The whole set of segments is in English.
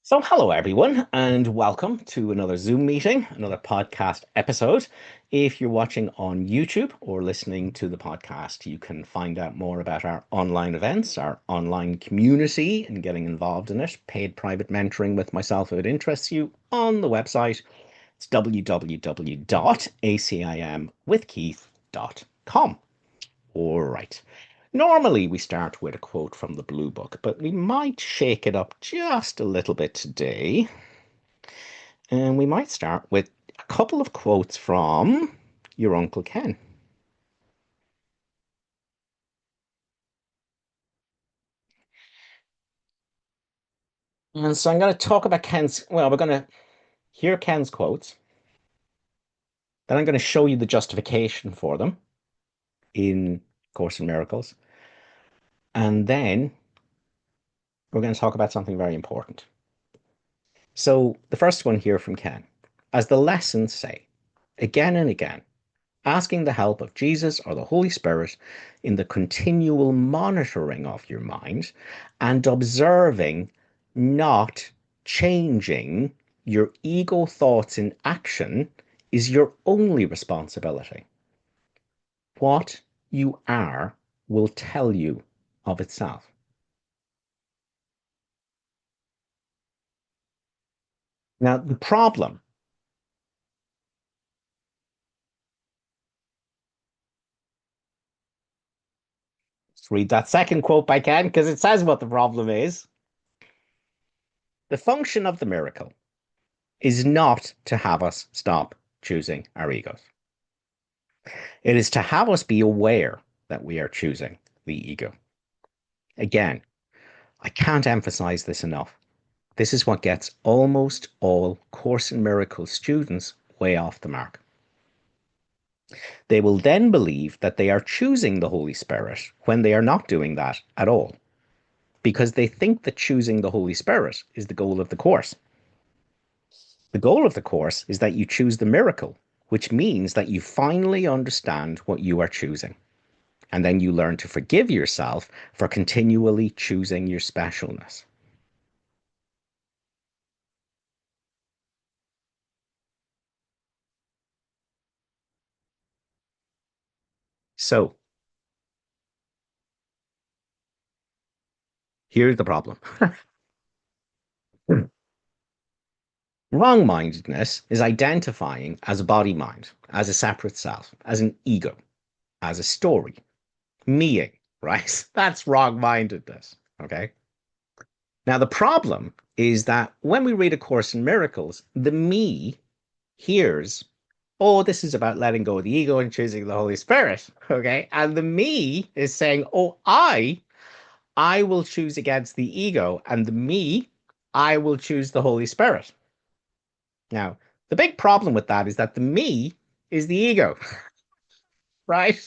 So, hello everyone, and welcome to another Zoom meeting, another podcast episode. If you're watching on YouTube or listening to the podcast, you can find out more about our online events, our online community, and getting involved in it. Paid private mentoring with myself if it interests you on the website. It's www.acimwithkeith.com. All right. Normally, we start with a quote from the Blue Book, but we might shake it up just a little bit today. And we might start with a couple of quotes from your Uncle Ken. And so I'm going to talk about we're going to hear Ken's quotes. Then I'm going to show you the justification for them in Course in Miracles. And then we're going to talk about something very important. So the first one here from Ken. As the lessons say, again and again, asking the help of Jesus or the Holy Spirit in the continual monitoring of your mind and observing, not changing your ego thoughts in action is your only responsibility. What you are will tell you of itself. Now, the problem, let's read that second quote by Ken because it says what the problem is. The function of the miracle is not to have us stop choosing our egos. It is to have us be aware that we are choosing the ego. Again, I can't emphasize this enough. This is what gets almost all Course in Miracles students way off the mark. They will then believe that they are choosing the Holy Spirit when they are not doing that at all, because they think that choosing the Holy Spirit is the goal of the Course. The goal of the Course is that you choose the miracle, which means that you finally understand what you are choosing. And then you learn to forgive yourself for continually choosing your specialness. So here's the problem. Wrong mindedness is identifying as a body mind, as a separate self, as an ego, as a story, meing, right? That's wrong mindedness. Okay. Now, the problem is that when we read A Course in Miracles, the me hears, oh, this is about letting go of the ego and choosing the Holy Spirit. Okay. And the me is saying, oh, I will choose against the ego, and the me, I will choose the Holy Spirit. Now, the big problem with that is that the me is the ego, right?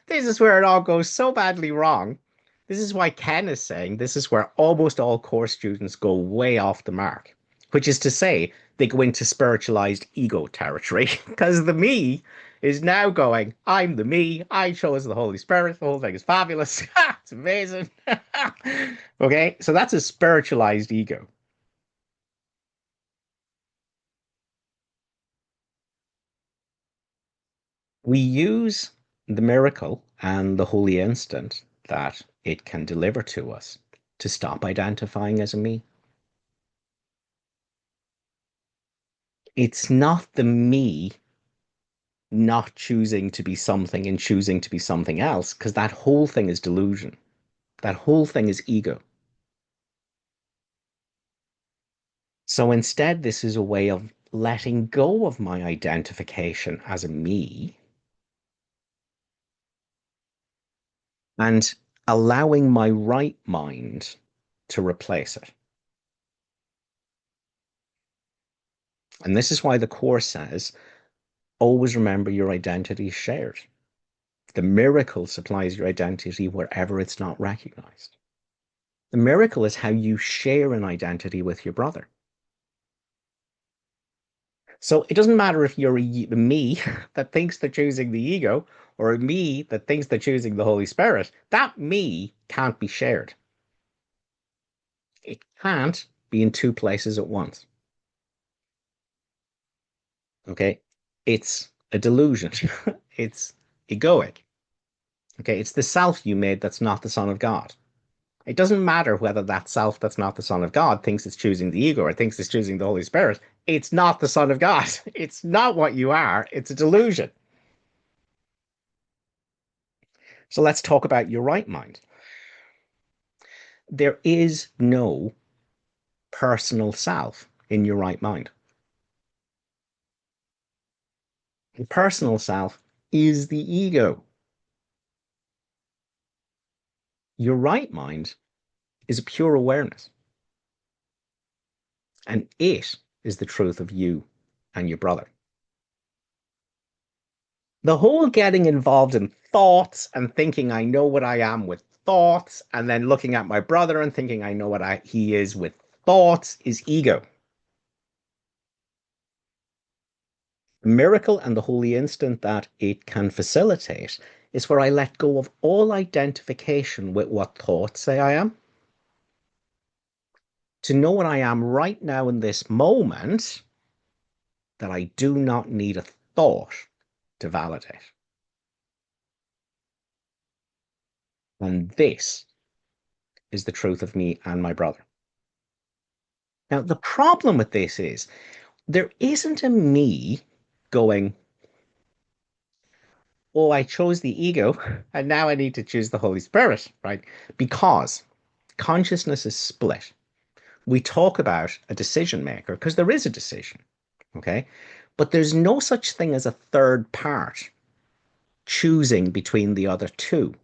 This is where it all goes so badly wrong. This is why Ken is saying this is where almost all course students go way off the mark, which is to say, they go into spiritualized ego territory because the me is now going, I'm the me, I chose the Holy Spirit, the whole thing is fabulous, it's amazing. Okay, so that's a spiritualized ego. We use the miracle and the holy instant that it can deliver to us to stop identifying as a me. It's not the me not choosing to be something and choosing to be something else, because that whole thing is delusion. That whole thing is ego. So instead, this is a way of letting go of my identification as a me and allowing my right mind to replace it. And this is why the Course says always remember your identity is shared. The miracle supplies your identity wherever it's not recognized. The miracle is how you share an identity with your brother. So it doesn't matter if you're a me that thinks they're choosing the ego or a me that thinks they're choosing the Holy Spirit. That me can't be shared. It can't be in two places at once. Okay. It's a delusion. It's egoic. Okay. It's the self you made that's not the Son of God. It doesn't matter whether that self that's not the Son of God thinks it's choosing the ego or thinks it's choosing the Holy Spirit. It's not the Son of God. It's not what you are. It's a delusion. So let's talk about your right mind. There is no personal self in your right mind. The personal self is the ego. Your right mind is a pure awareness, and it is the truth of you and your brother. The whole getting involved in thoughts and thinking I know what I am with thoughts, and then looking at my brother and thinking I know he is with thoughts is ego. The miracle and the holy instant that it can facilitate is where I let go of all identification with what thoughts say I am, to know what I am right now in this moment, that I do not need a thought to validate. And this is the truth of me and my brother. Now, the problem with this is there isn't a me going, oh, I chose the ego and now I need to choose the Holy Spirit, right? Because consciousness is split. We talk about a decision maker because there is a decision, okay? But there's no such thing as a third part choosing between the other two.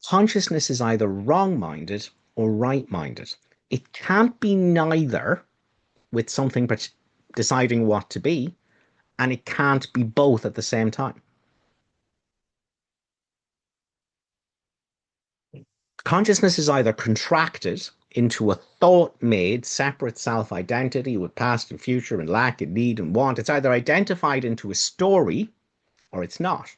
Consciousness is either wrong minded or right minded. It can't be neither with something deciding what to be, and it can't be both at the same time. Consciousness is either contracted into a thought made separate self identity with past and future and lack and need and want. It's either identified into a story or it's not.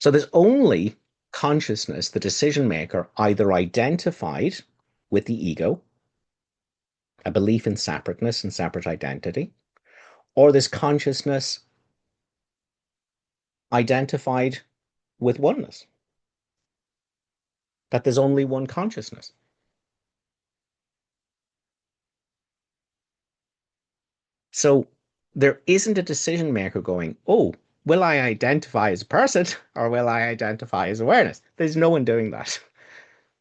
So there's only consciousness, the decision maker, either identified with the ego, a belief in separateness and separate identity, or there's consciousness identified with oneness, that there's only one consciousness. So there isn't a decision maker going, oh, will I identify as a person or will I identify as awareness? There's no one doing that.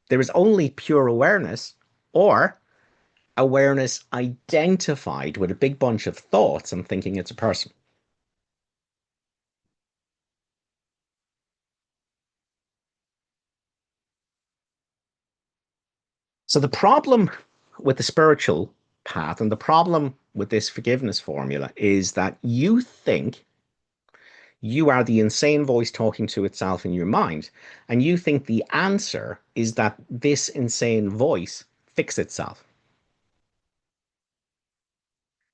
There is only pure awareness or awareness identified with a big bunch of thoughts and thinking it's a person. So the problem with the spiritual path and the problem with this forgiveness formula is that you think you are the insane voice talking to itself in your mind, and you think the answer is that this insane voice fix itself.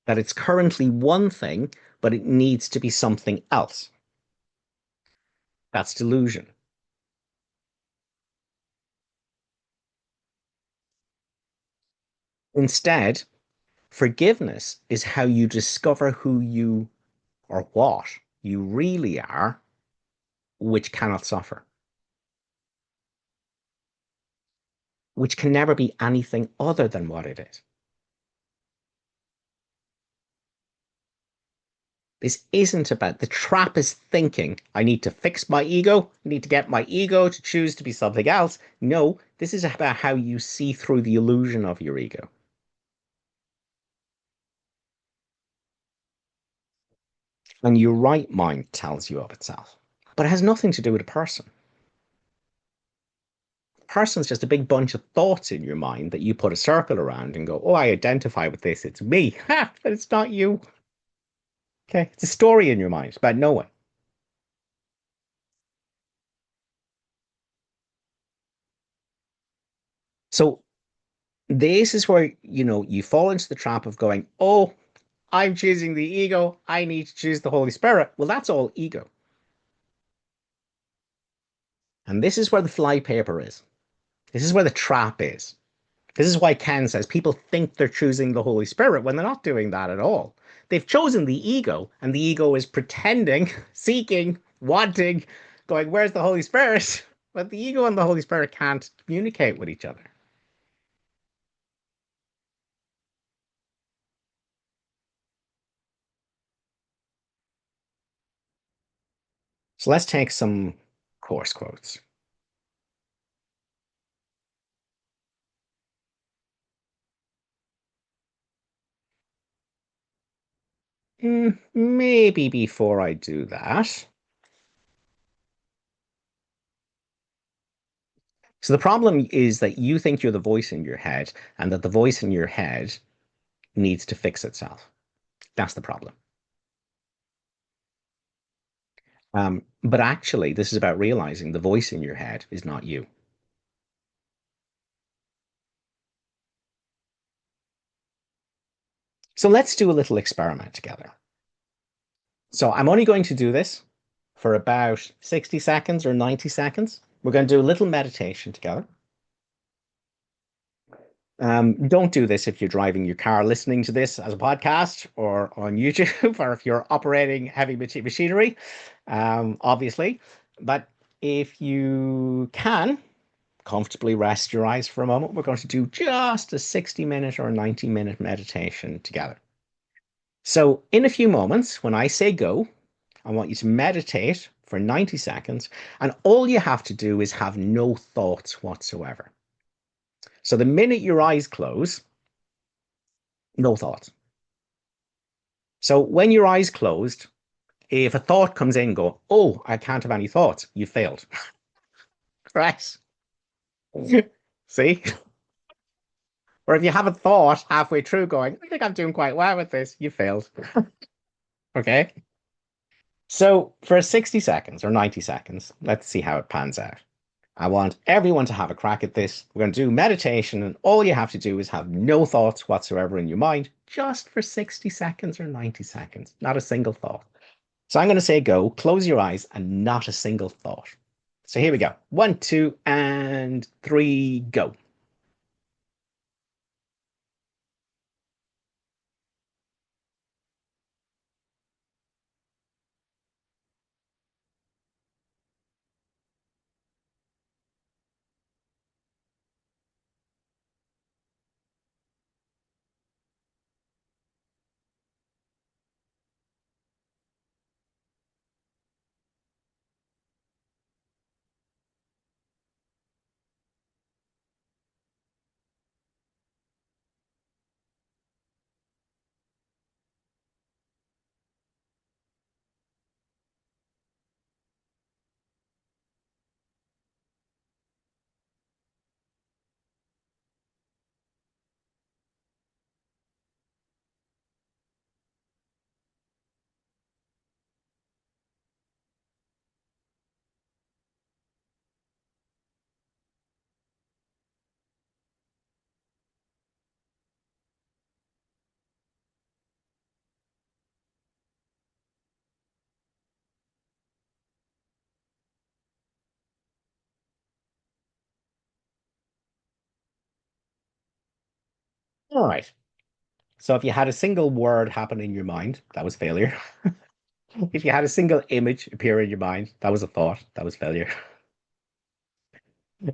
That it's currently one thing, but it needs to be something else. That's delusion. Instead, forgiveness is how you discover who you or what you really are, which cannot suffer, which can never be anything other than what it is. This isn't about the trap is thinking, I need to fix my ego, I need to get my ego to choose to be something else. No, this is about how you see through the illusion of your ego. And your right mind tells you of itself. But it has nothing to do with a person. A person's just a big bunch of thoughts in your mind that you put a circle around and go, oh, I identify with this, it's me. Ha! But it's not you. Okay, it's a story in your mind about no one. So this is where you fall into the trap of going, oh, I'm choosing the ego, I need to choose the Holy Spirit. Well, that's all ego. And this is where the flypaper is. This is where the trap is. This is why Ken says people think they're choosing the Holy Spirit when they're not doing that at all. They've chosen the ego, and the ego is pretending, seeking, wanting, going, where's the Holy Spirit? But the ego and the Holy Spirit can't communicate with each other. So let's take some course quotes. Maybe before I do that. So the problem is that you think you're the voice in your head and that the voice in your head needs to fix itself. That's the problem. But actually, this is about realizing the voice in your head is not you. So let's do a little experiment together. So I'm only going to do this for about 60 seconds or 90 seconds. We're going to do a little meditation together. Don't do this if you're driving your car listening to this as a podcast or on YouTube or if you're operating heavy machinery, obviously. But if you can comfortably rest your eyes for a moment, we're going to do just a 60-minute or 90-minute meditation together. So, in a few moments, when I say go, I want you to meditate for 90 seconds, and all you have to do is have no thoughts whatsoever. So, the minute your eyes close, no thoughts. So, when your eyes closed, if a thought comes in, go, oh, I can't have any thoughts, you failed. Correct. See? Or if you have a thought halfway through going, I think I'm doing quite well with this, you failed. Okay. So for 60 seconds or 90 seconds, let's see how it pans out. I want everyone to have a crack at this. We're going to do meditation, and all you have to do is have no thoughts whatsoever in your mind, just for 60 seconds or 90 seconds, not a single thought. So I'm going to say go, close your eyes, and not a single thought. So here we go. One, two, and three, go. All right. So if you had a single word happen in your mind, that was failure. If you had a single image appear in your mind, that was a thought, that was failure.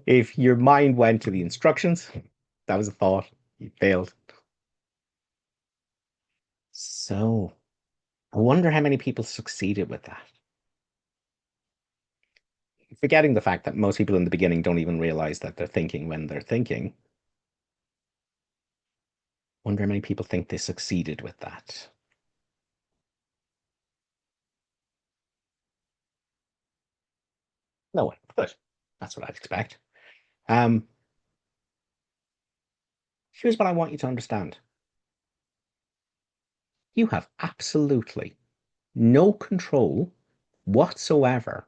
If your mind went to the instructions, that was a thought, you failed. So I wonder how many people succeeded with that. Forgetting the fact that most people in the beginning don't even realize that they're thinking when they're thinking. Wonder how many people think they succeeded with that. No one. Good. That's what I'd expect. Um, Here's what I want you to understand. You have absolutely no control whatsoever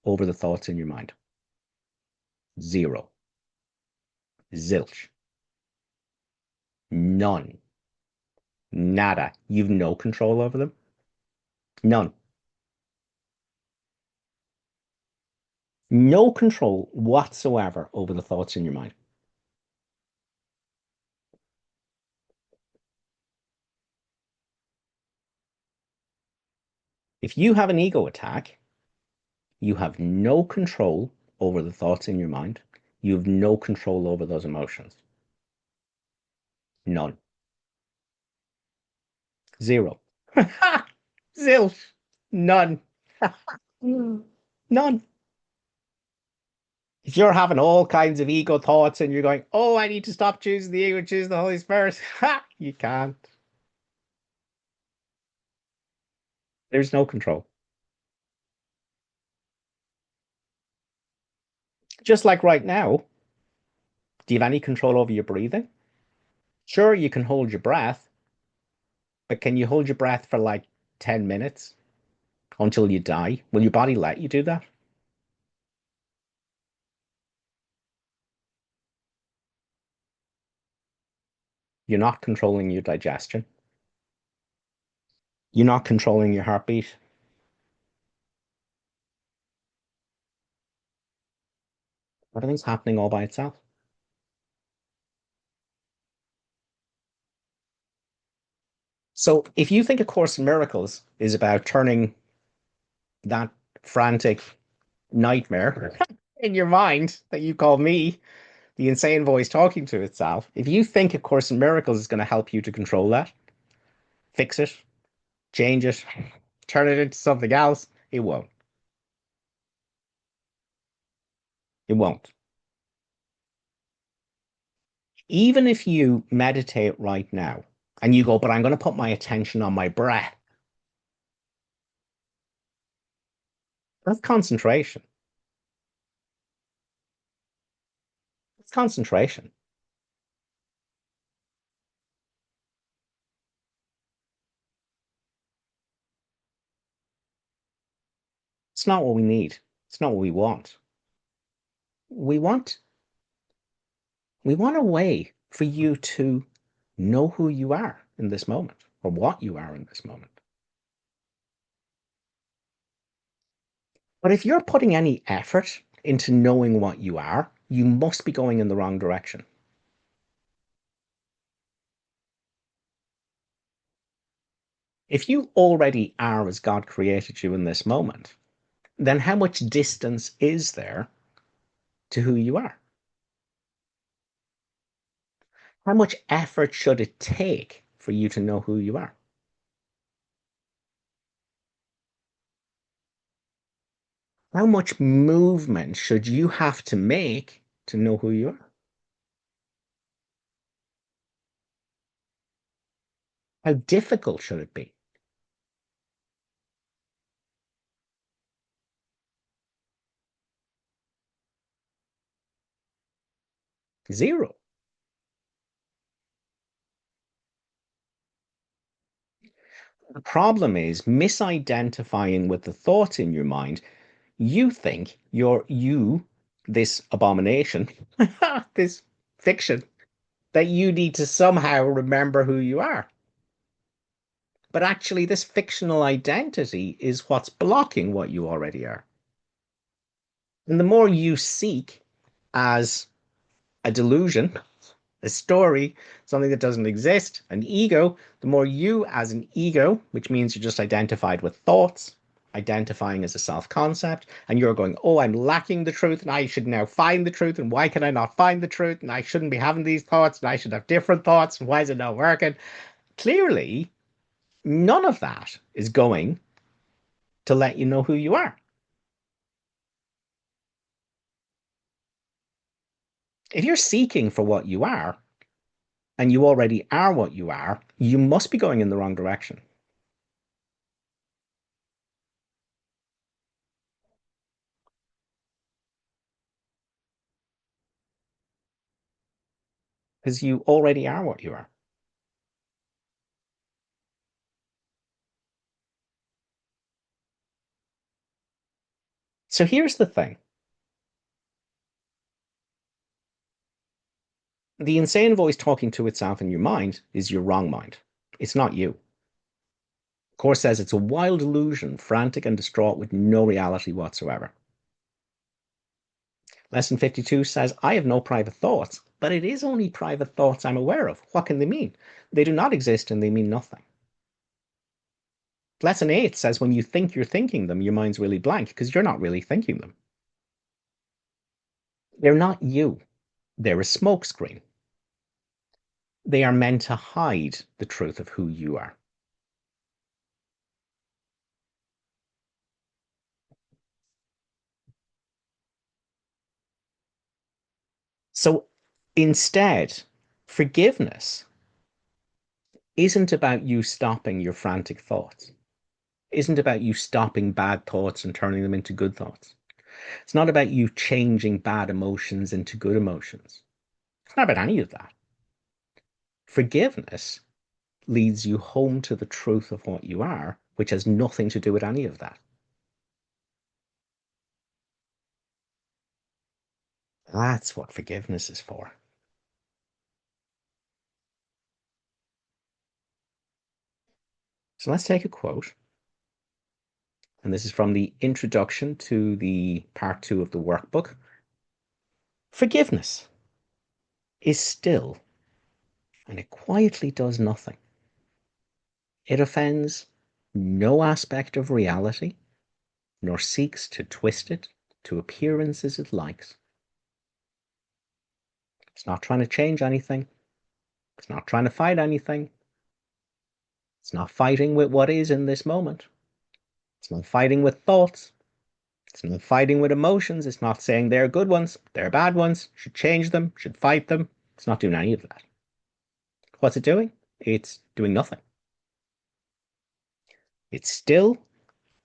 over the thoughts in your mind. Zero. Zilch. None. Nada. You've no control over them. None. No control whatsoever over the thoughts in your mind. If you have an ego attack, you have no control over the thoughts in your mind. You have no control over those emotions. None. Zero. Zilch. None. None. If you're having all kinds of ego thoughts and you're going, oh, I need to stop choosing the ego, choose the Holy Spirit, you can't. There's no control. Just like right now, do you have any control over your breathing? Sure, you can hold your breath, but can you hold your breath for like 10 minutes until you die? Will your body let you do that? You're not controlling your digestion. You're not controlling your heartbeat. Everything's happening all by itself. So if you think A Course in Miracles is about turning that frantic nightmare in your mind that you call me, the insane voice talking to itself, if you think A Course in Miracles is going to help you to control that, fix it, change it, turn it into something else, it won't. It won't. Even if you meditate right now and you go, but I'm going to put my attention on my breath, that's concentration. It's concentration. It's not what we need. It's not what we want. We want we want a way for you to know who you are in this moment or what you are in this moment. But if you're putting any effort into knowing what you are, you must be going in the wrong direction. If you already are as God created you in this moment, then how much distance is there to who you are? How much effort should it take for you to know who you are? How much movement should you have to make to know who you are? How difficult should it be? Zero. The problem is misidentifying with the thoughts in your mind. You think this abomination, this fiction, that you need to somehow remember who you are. But actually, this fictional identity is what's blocking what you already are. And the more you seek as a delusion, a story, something that doesn't exist, an ego, the more you as an ego, which means you're just identified with thoughts, identifying as a self concept, and you're going, oh, I'm lacking the truth, and I should now find the truth, and why can I not find the truth? And I shouldn't be having these thoughts, and I should have different thoughts, and why is it not working? Clearly, none of that is going to let you know who you are. If you're seeking for what you are, and you already are what you are, you must be going in the wrong direction. Because you already are what you are. So here's the thing. The insane voice talking to itself in your mind is your wrong mind. It's not you. Course says it's a wild illusion, frantic and distraught with no reality whatsoever. Lesson 52 says, I have no private thoughts, but it is only private thoughts I'm aware of. What can they mean? They do not exist and they mean nothing. Lesson 8 says, when you think you're thinking them, your mind's really blank because you're not really thinking them. They're not you. They're a smokescreen. They are meant to hide the truth of who you are. So instead, forgiveness isn't about you stopping your frantic thoughts, isn't about you stopping bad thoughts and turning them into good thoughts. It's not about you changing bad emotions into good emotions. It's not about any of that. Forgiveness leads you home to the truth of what you are, which has nothing to do with any of that. That's what forgiveness is for. So let's take a quote. And this is from the introduction to the part 2 of the workbook. Forgiveness is still, and it quietly does nothing. It offends no aspect of reality, nor seeks to twist it to appearances it likes. It's not trying to change anything. It's not trying to fight anything. It's not fighting with what is in this moment. It's not fighting with thoughts. It's not fighting with emotions. It's not saying they're good ones, they're bad ones, should change them, should fight them. It's not doing any of that. What's it doing? It's doing nothing. It's still,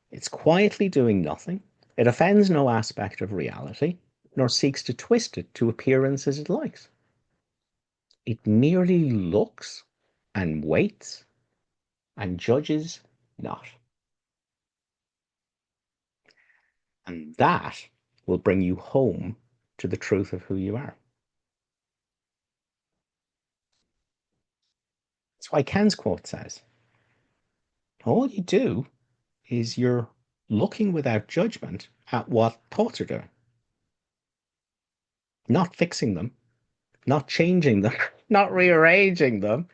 it's quietly doing nothing. It offends no aspect of reality, nor seeks to twist it to appearances it likes. It merely looks and waits and judges not. And that will bring you home to the truth of who you are. That's why Ken's quote says, all you do is you're looking without judgment at what thoughts are doing, not fixing them, not changing them, not rearranging them.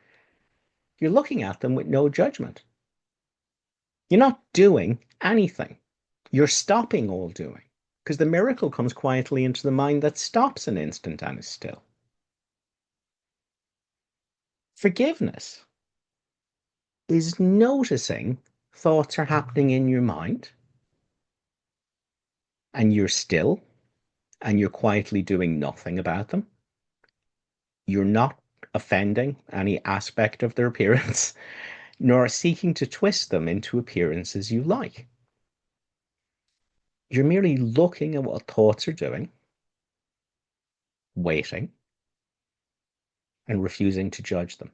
You're looking at them with no judgment. You're not doing anything. You're stopping all doing because the miracle comes quietly into the mind that stops an instant and is still. Forgiveness is noticing thoughts are happening in your mind and you're still and you're quietly doing nothing about them. You're not offending any aspect of their appearance, nor seeking to twist them into appearances you like. You're merely looking at what thoughts are doing, waiting, and refusing to judge them.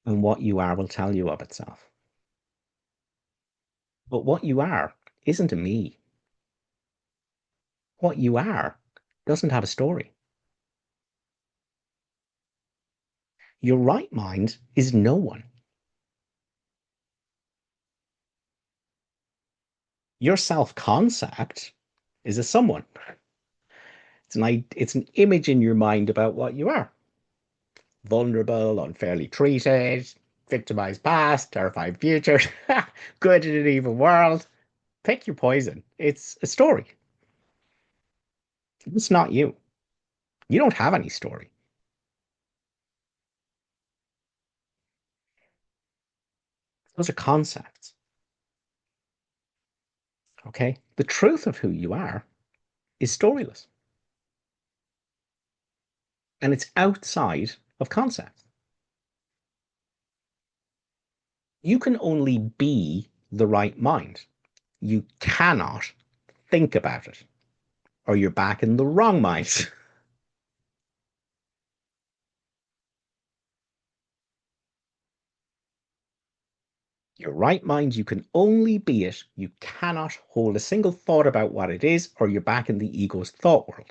And what you are will tell you of itself. But what you are isn't a me. What you are doesn't have a story. Your right mind is no one. Your self-concept is a someone. It's an image in your mind about what you are. Vulnerable, unfairly treated, victimized past, terrified future, good in an evil world. Pick your poison. It's a story. It's not you. You don't have any story. Those are concepts. Okay? The truth of who you are is storyless. And it's outside of concepts. You can only be the right mind. You cannot think about it, or you're back in the wrong mind. Your right mind, you can only be it. You cannot hold a single thought about what it is, or you're back in the ego's thought world.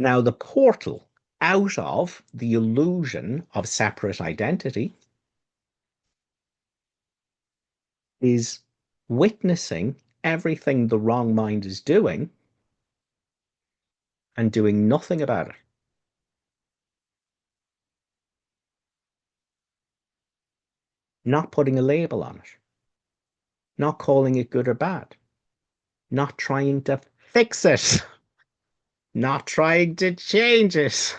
Now, the portal out of the illusion of separate identity is witnessing everything the wrong mind is doing and doing nothing about it. Not putting a label on it, not calling it good or bad, not trying to fix it, not trying to change it.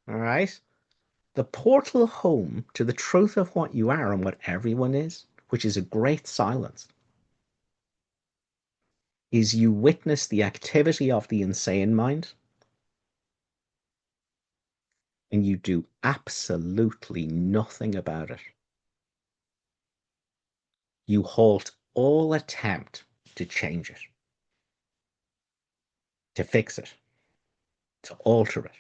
All right? The portal home to the truth of what you are and what everyone is, which is a great silence, is you witness the activity of the insane mind and you do absolutely nothing about it. You halt all attempt to change it, to fix it, to alter it.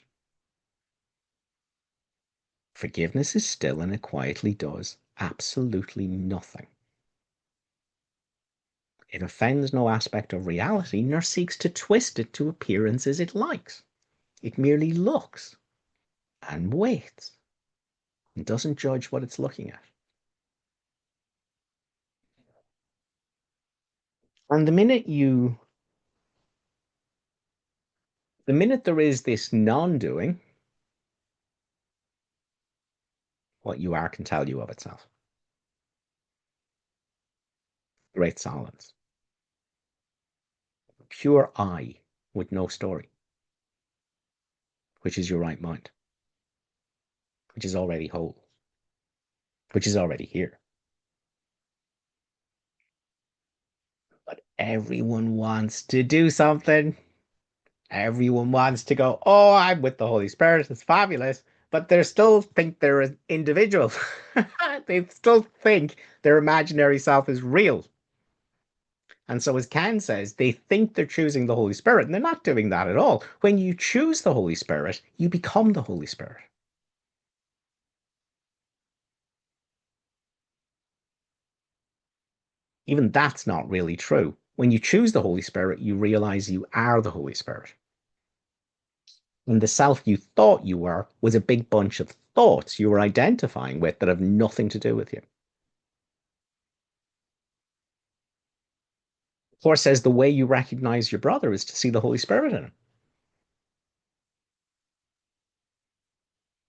Forgiveness is still, and it quietly does absolutely nothing. It offends no aspect of reality, nor seeks to twist it to appearances it likes. It merely looks and waits and doesn't judge what it's looking at. And the minute there is this non-doing, what you are can tell you of itself. Great silence. Pure I with no story, which is your right mind, which is already whole, which is already here. But everyone wants to do something. Everyone wants to go, oh, I'm with the Holy Spirit. It's fabulous. But they still think they're an individual. They still think their imaginary self is real. And so, as Ken says, they think they're choosing the Holy Spirit, and they're not doing that at all. When you choose the Holy Spirit, you become the Holy Spirit. Even that's not really true. When you choose the Holy Spirit, you realize you are the Holy Spirit. And the self you thought you were was a big bunch of thoughts you were identifying with that have nothing to do with you. Of course, says the way you recognize your brother is to see the Holy Spirit in him.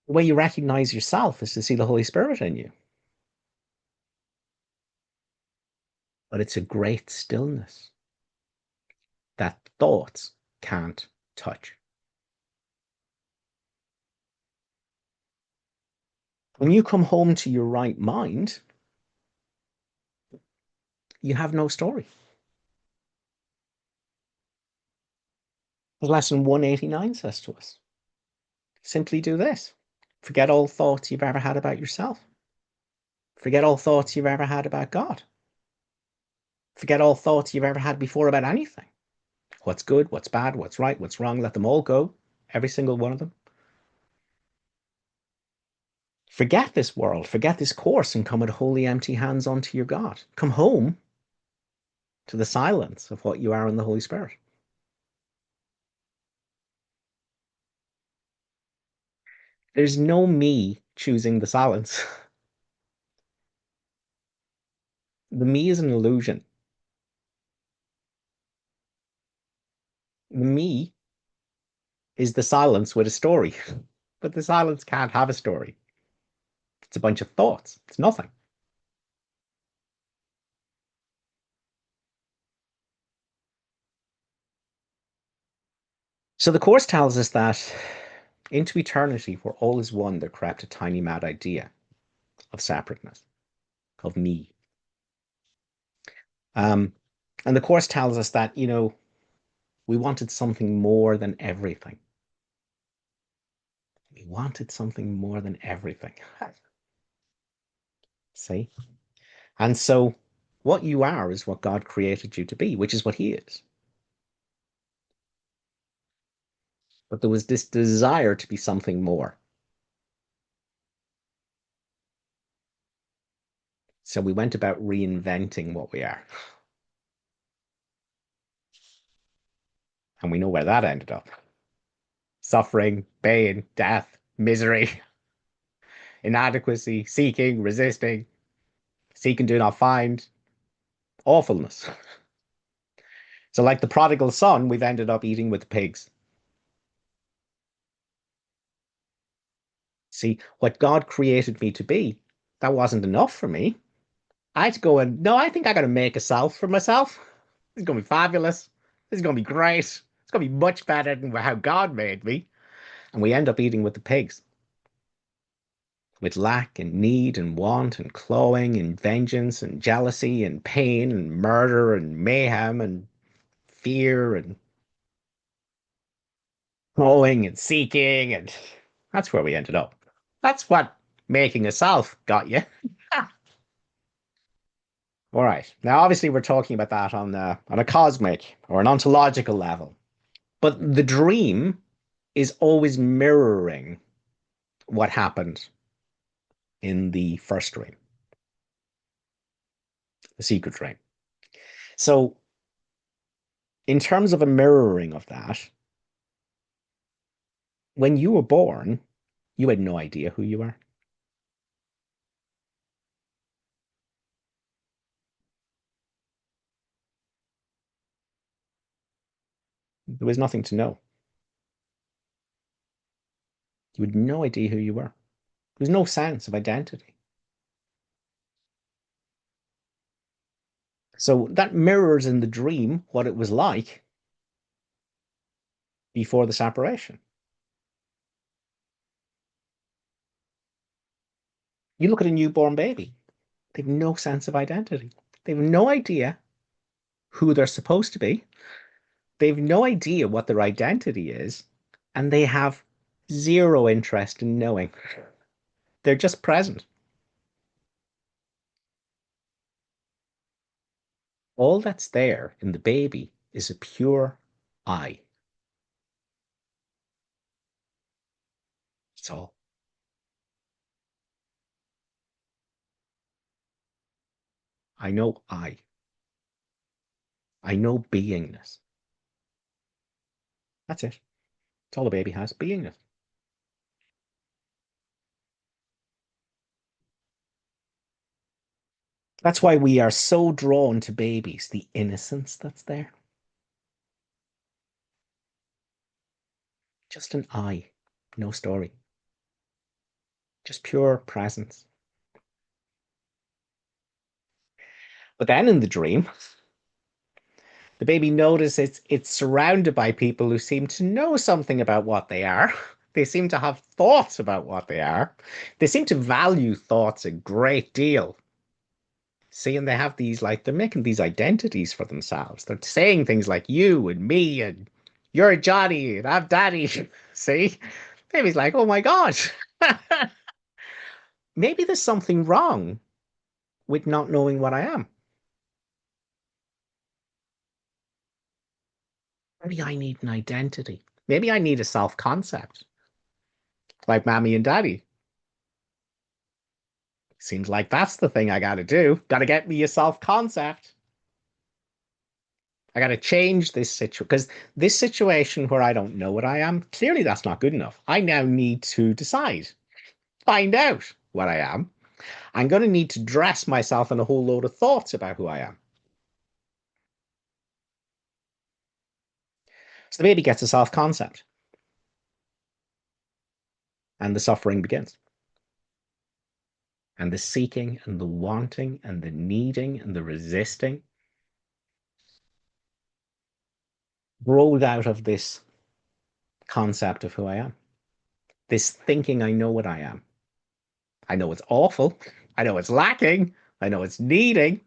The way you recognize yourself is to see the Holy Spirit in you. But it's a great stillness that thoughts can't touch. When you come home to your right mind, you have no story. As lesson 189 says to us, simply do this. Forget all thoughts you've ever had about yourself. Forget all thoughts you've ever had about God. Forget all thoughts you've ever had before about anything. What's good, what's bad, what's right, what's wrong, let them all go. Every single one of them. Forget this world, forget this course, and come with wholly empty hands onto your God. Come home to the silence of what you are in the Holy Spirit. There's no me choosing the silence. The me is an illusion. The me is the silence with a story, but the silence can't have a story. It's a bunch of thoughts. It's nothing. So the Course tells us that into eternity, where all is one, there crept a tiny mad idea of separateness, of me. Um, and the Course tells us that, we wanted something more than everything. We wanted something more than everything. See? And so what you are is what God created you to be, which is what He is. But there was this desire to be something more. So we went about reinventing what we are. And we know where that ended up. Suffering, pain, death, misery, inadequacy, seeking, resisting, seek and do not find, awfulness. So, like the prodigal son, we've ended up eating with the pigs. See, what God created me to be, that wasn't enough for me. I had to go and, no, I think I got to make a self for myself. This is going to be fabulous. This is going to be great. It's going to be much better than how God made me. And we end up eating with the pigs, with lack and need and want and clawing and vengeance and jealousy and pain and murder and mayhem and fear and clawing and seeking. And that's where we ended up. That's what making a self got you. All right. Now, obviously, we're talking about that on a cosmic or an ontological level, but the dream is always mirroring what happened in the first dream, the secret dream. So, in terms of a mirroring of that, when you were born, you had no idea who you were. There was nothing to know. You had no idea who you were. There was no sense of identity. So that mirrors in the dream what it was like before the separation. You look at a newborn baby, they have no sense of identity. They have no idea who they're supposed to be. They have no idea what their identity is, and they have zero interest in knowing. They're just present. All that's there in the baby is a pure I. That's all. I know I. I know beingness. That's it. That's all the baby has, beingness. That's why we are so drawn to babies, the innocence that's there. Just an I, no story. Just pure presence. But then in the dream, the baby notices it's surrounded by people who seem to know something about what they are. They seem to have thoughts about what they are. They seem to value thoughts a great deal. See, and they have these like they're making these identities for themselves. They're saying things like you and me and you're Johnny and I'm Daddy. See? Baby's like, oh my God. Maybe there's something wrong with not knowing what I am. Maybe I need an identity. Maybe I need a self-concept, like mommy and daddy. Seems like that's the thing I got to do. Got to get me a self-concept. I got to change this situation because this situation where I don't know what I am, clearly that's not good enough. I now need to decide, find out what I am. I'm going to need to dress myself in a whole load of thoughts about who I am. So the baby gets a self-concept and the suffering begins. And the seeking and the wanting and the needing and the resisting grows out of this concept of who I am. This thinking I know what I am. I know it's awful. I know it's lacking. I know it's needing.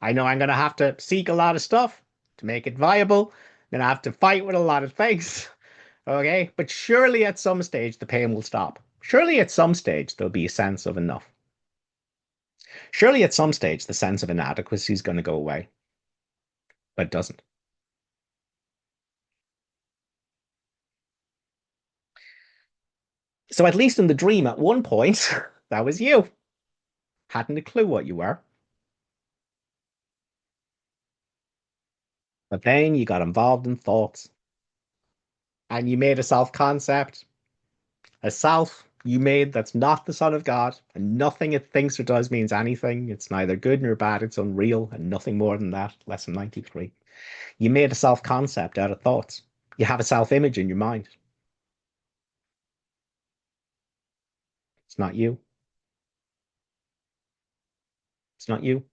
I know I'm going to have to seek a lot of stuff to make it viable. I'm going to have to fight with a lot of things. Okay. But surely at some stage the pain will stop. Surely at some stage there'll be a sense of enough. Surely at some stage the sense of inadequacy is going to go away. But it doesn't. So at least in the dream, at one point, that was you. Hadn't a clue what you were. But then you got involved in thoughts and you made a self concept, a self. you made that's not the Son of God, and nothing it thinks or does means anything. It's neither good nor bad, it's unreal, and nothing more than that. Lesson 93. You made a self concept out of thoughts. You have a self image in your mind. It's not you. It's not you.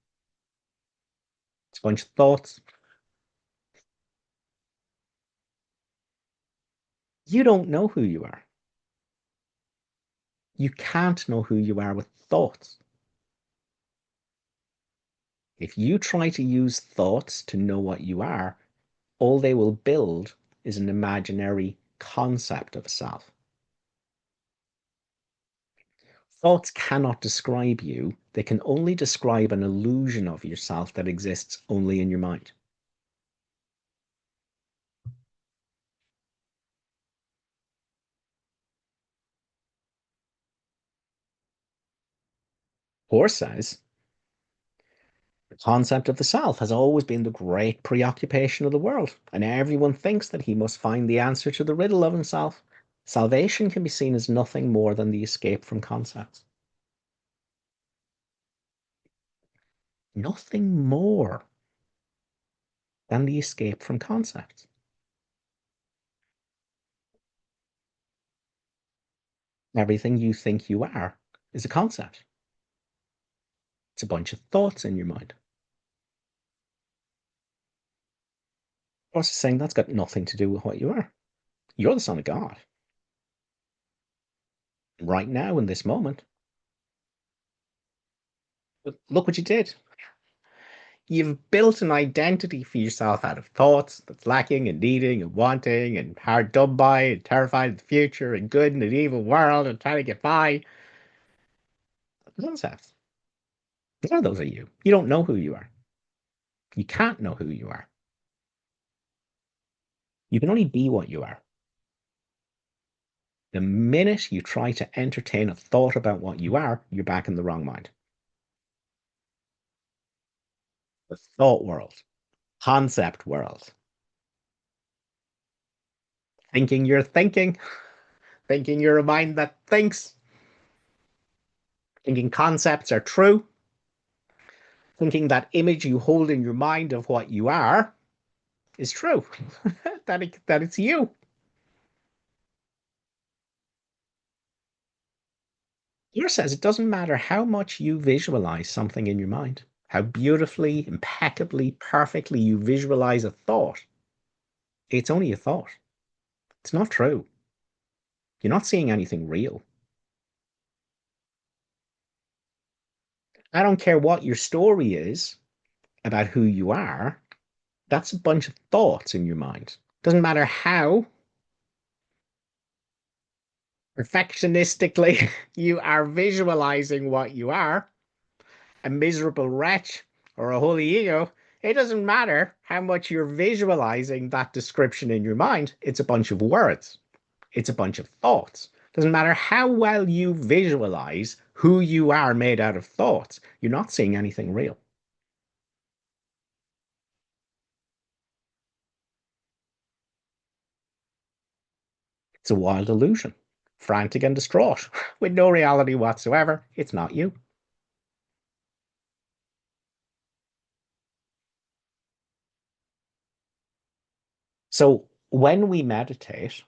It's a bunch of thoughts. You don't know who you are. You can't know who you are with thoughts. If you try to use thoughts to know what you are, all they will build is an imaginary concept of a self. Thoughts cannot describe you, they can only describe an illusion of yourself that exists only in your mind. Hoare says the concept of the self has always been the great preoccupation of the world, and everyone thinks that he must find the answer to the riddle of himself. Salvation can be seen as nothing more than the escape from concepts. Nothing more than the escape from concepts. Everything you think you are is a concept. It's a bunch of thoughts in your mind. What's saying that's got nothing to do with what you are? You're the Son of God. Right now, in this moment. But look what you did. You've built an identity for yourself out of thoughts that's lacking and needing and wanting and hard done by and terrified of the future and good in an evil world and trying to get by. Concepts. None of those are you. You don't know who you are. You can't know who you are. You can only be what you are. The minute you try to entertain a thought about what you are, you're back in the wrong mind. The thought world, concept world, thinking you're thinking, thinking you're a mind that thinks, thinking concepts are true, thinking that image you hold in your mind of what you are is true, that it's you. Here says it doesn't matter how much you visualize something in your mind, how beautifully, impeccably, perfectly you visualize a thought. It's only a thought. It's not true. You're not seeing anything real. I don't care what your story is about who you are. That's a bunch of thoughts in your mind. Doesn't matter how perfectionistically you are visualizing what you are, a miserable wretch or a holy ego. It doesn't matter how much you're visualizing that description in your mind. It's a bunch of words. It's a bunch of thoughts. Doesn't matter how well you visualize who you are made out of thoughts. You're not seeing anything real. It's a wild illusion, frantic and distraught, with no reality whatsoever. It's not you. So when we meditate,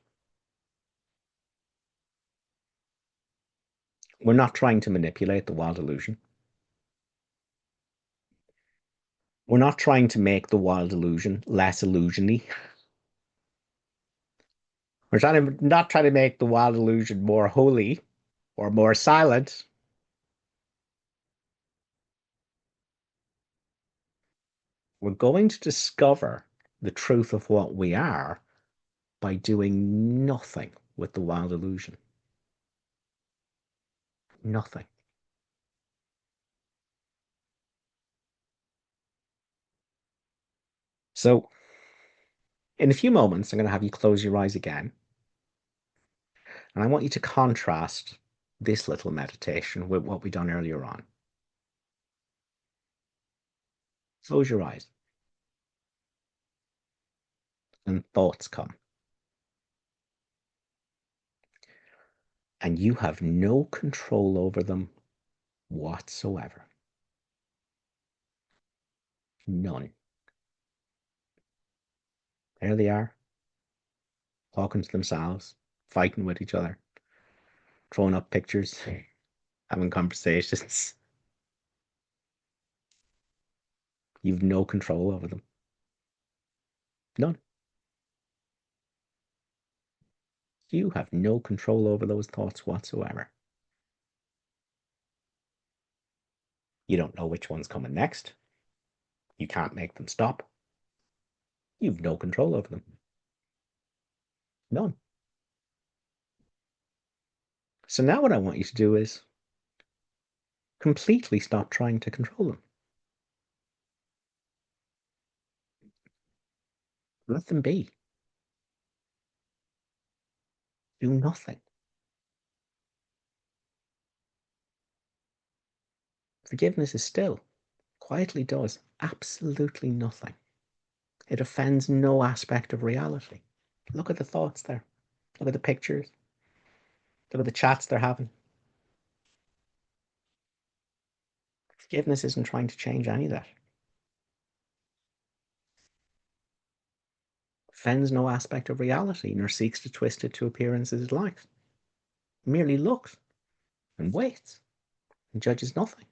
we're not trying to manipulate the wild illusion. We're not trying to make the wild illusion less illusiony. We're trying to not try to make the wild illusion more holy or more silent. We're going to discover the truth of what we are by doing nothing with the wild illusion. Nothing. So, in a few moments, I'm going to have you close your eyes again. And I want you to contrast this little meditation with what we done earlier on. Close your eyes and thoughts come. And you have no control over them whatsoever. None. There they are, talking to themselves, fighting with each other, throwing up pictures, having conversations. You've no control over them. None. You have no control over those thoughts whatsoever. You don't know which one's coming next. You can't make them stop. You've no control over them. None. So now what I want you to do is completely stop trying to control them. Let them be. Do nothing. Forgiveness is still, quietly does absolutely nothing. It offends no aspect of reality. Look at the thoughts there. Look at the pictures. Look at the chats they're having. Forgiveness isn't trying to change any of that. Offends no aspect of reality, nor seeks to twist it to appearances it likes. It merely looks and waits and judges nothing.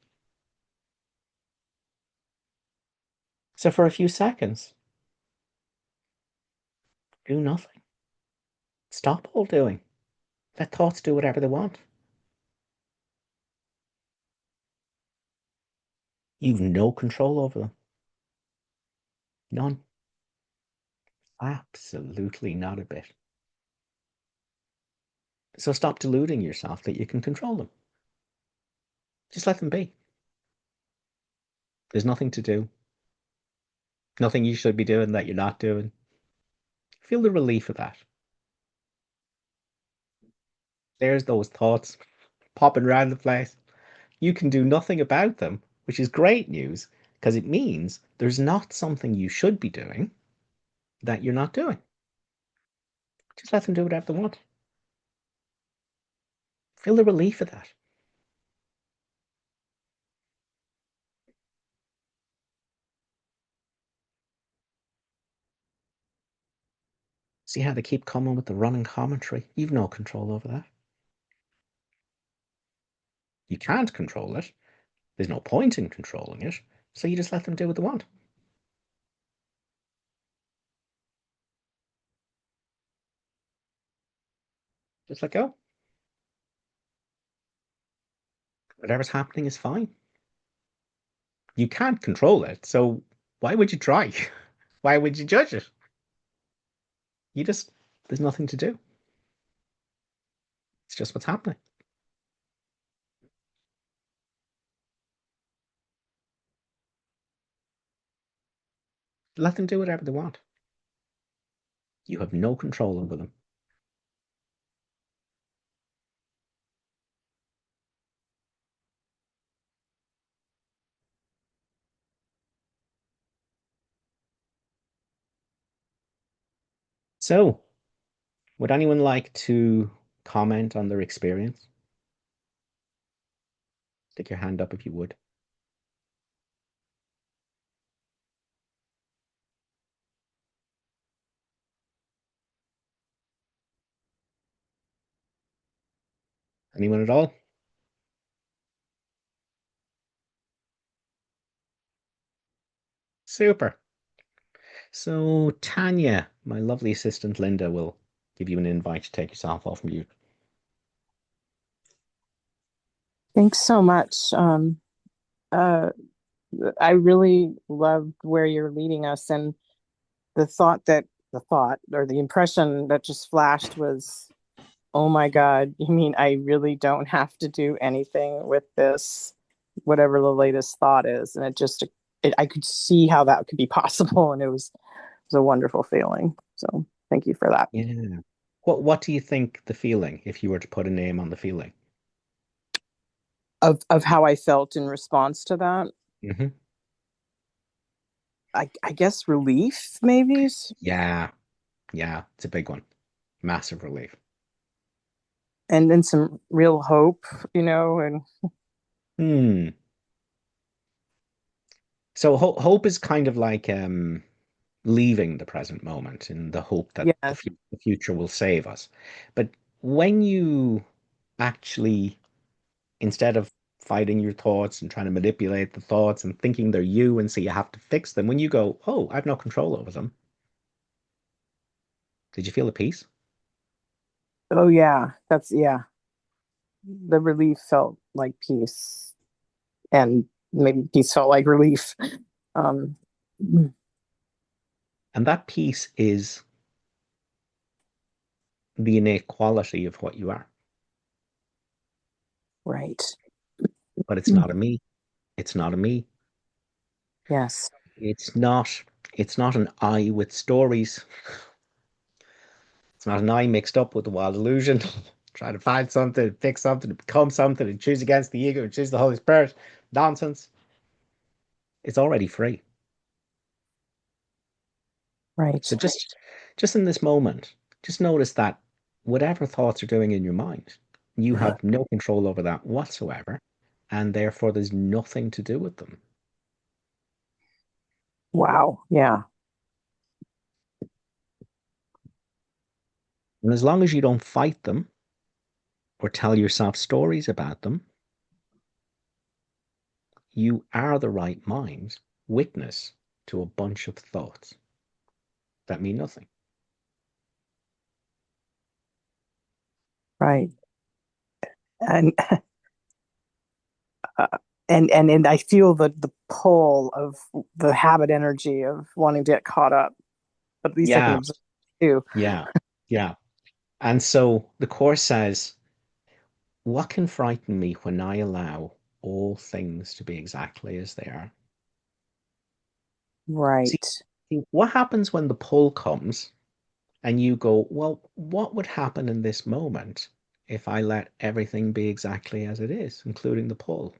So for a few seconds, do nothing. Stop all doing. Let thoughts do whatever they want. You've no control over them. None. Absolutely not a bit. So stop deluding yourself that you can control them. Just let them be. There's nothing to do. Nothing you should be doing that you're not doing. Feel the relief of that. There's those thoughts popping around the place. You can do nothing about them, which is great news because it means there's not something you should be doing that you're not doing. Just let them do whatever they want. Feel the relief of that. See how they keep coming with the running commentary? You've no control over that. You can't control it. There's no point in controlling it. So you just let them do what they want. Just let go. Whatever's happening is fine. You can't control it. So why would you try? Why would you judge it? There's nothing to do. It's just what's happening. Let them do whatever they want. You have no control over them. So, would anyone like to comment on their experience? Stick your hand up if you would. Anyone at all? Super. So, Tanya, my lovely assistant Linda, will give you an invite to take yourself off mute. Thanks so much. Uh, I really loved where you're leading us, and the thought or the impression that just flashed was, oh my God, you mean I really don't have to do anything with this, whatever the latest thought is. And I could see how that could be possible. And it was a wonderful feeling. So thank you for that. Yeah. What do you think the feeling, if you were to put a name on the feeling? Of how I felt in response to that. Hmm. I guess relief, maybe. Yeah, yeah, it's a big one. Massive relief. and then some real hope, and Hmm. So hope is kind of like leaving the present moment in the hope that yeah. the future will save us. But when you actually, instead of fighting your thoughts and trying to manipulate the thoughts and thinking they're you and so you have to fix them, when you go, oh, I've no control over them, did you feel the peace? Oh yeah, yeah. The relief felt like peace, and maybe peace felt like relief. Um, And that peace is the innate quality of what you are. right. But it's not a me. It's not a me. Yes. It's not it's not an I with stories. It's not an I mixed up with the wild illusion. Try to find something, fix something, to become something, and choose against the ego and choose the Holy Spirit. Nonsense. It's already free. Right. So just in this moment, just notice that whatever thoughts are doing in your mind, you have no control over that whatsoever, and therefore there's nothing to do with them. Wow. Yeah. And as long as you don't fight them or tell yourself stories about them, you are the right mind, witness to a bunch of thoughts that mean nothing. Right. And uh, and I feel the pull of the habit energy of wanting to get caught up. But at least I can Yeah, observe too. yeah, yeah. And so the Course says, what can frighten me when I allow all things to be exactly as they are? See, Right. what happens when the pull comes and you go, well, what would happen in this moment if I let everything be exactly as it is, including the pull?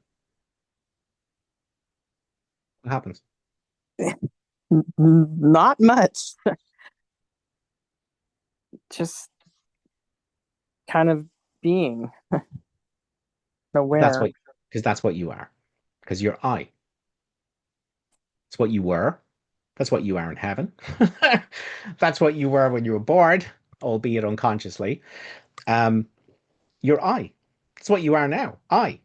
What happens? Not much. Just kind of being That's aware. what, because that's what you are, because you're I. It's what you were. That's what you are in heaven. That's what you were when you were born, albeit unconsciously. Um, you're I. It's what you are now. I.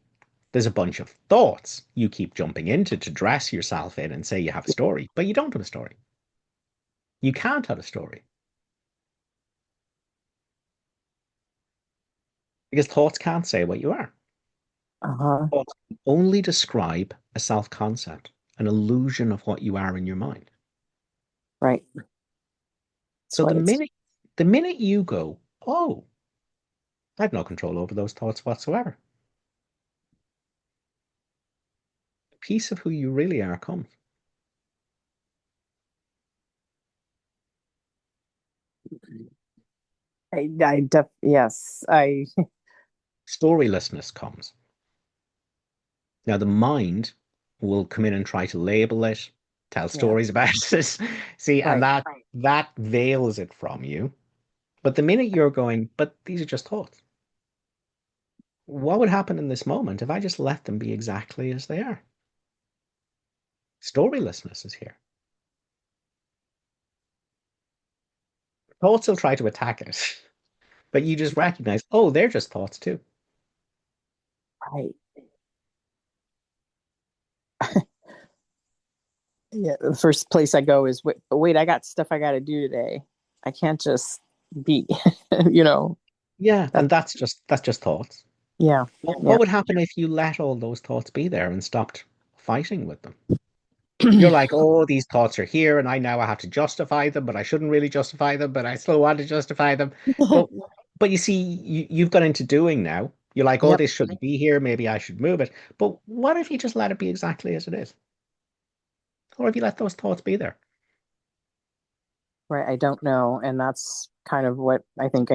There's a bunch of thoughts you keep jumping into to dress yourself in and say you have a story, but you don't have a story. You can't have a story because thoughts can't say what you are. Uh-huh. Thoughts can only describe a self concept, an illusion of what you are in your mind. Right. That's So what it's the minute you go, oh, I have no control over those thoughts whatsoever, a piece of who you really are comes. yes. Storylessness comes. Now, the mind will come in and try to label it, tell Yeah. stories about it. See, and Right. that veils it from you. But the minute you're going, but these are just thoughts. What would happen in this moment if I just let them be exactly as they are? Storylessness is here. Thoughts will try to attack it, but you just recognize, oh, they're just thoughts too. Right. Yeah. The first place I go is wait, I got stuff I got to do today. I can't just be, you know. Yeah, That and that's just thoughts. yeah. What Yeah. would happen if you let all those thoughts be there and stopped fighting with them? You're like, oh, these thoughts are here, and I now I have to justify them, but I shouldn't really justify them, but I still want to justify them. But you see, you've got into doing now. You're like, oh, Yep. this shouldn't be here. Maybe I should move it. But what if you just let it be exactly as it is? Or if you let those thoughts be there? Right. I don't know. And that's kind of what I think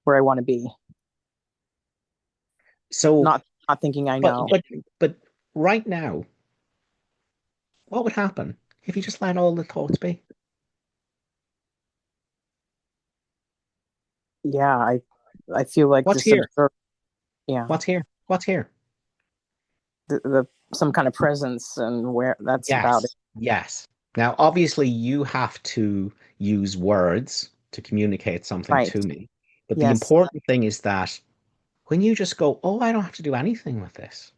where I want to be. So, Not thinking I but know. but but right now, what would happen if you just let all the thoughts be? Yeah. I feel like What's this here? observe, yeah, What's here? What's here? the some kind of presence and where that's about it. Yes, yes. Now, obviously, you have to use words to communicate something Right. to me. But the Yes. important thing is that when you just go, oh, I don't have to do anything with this.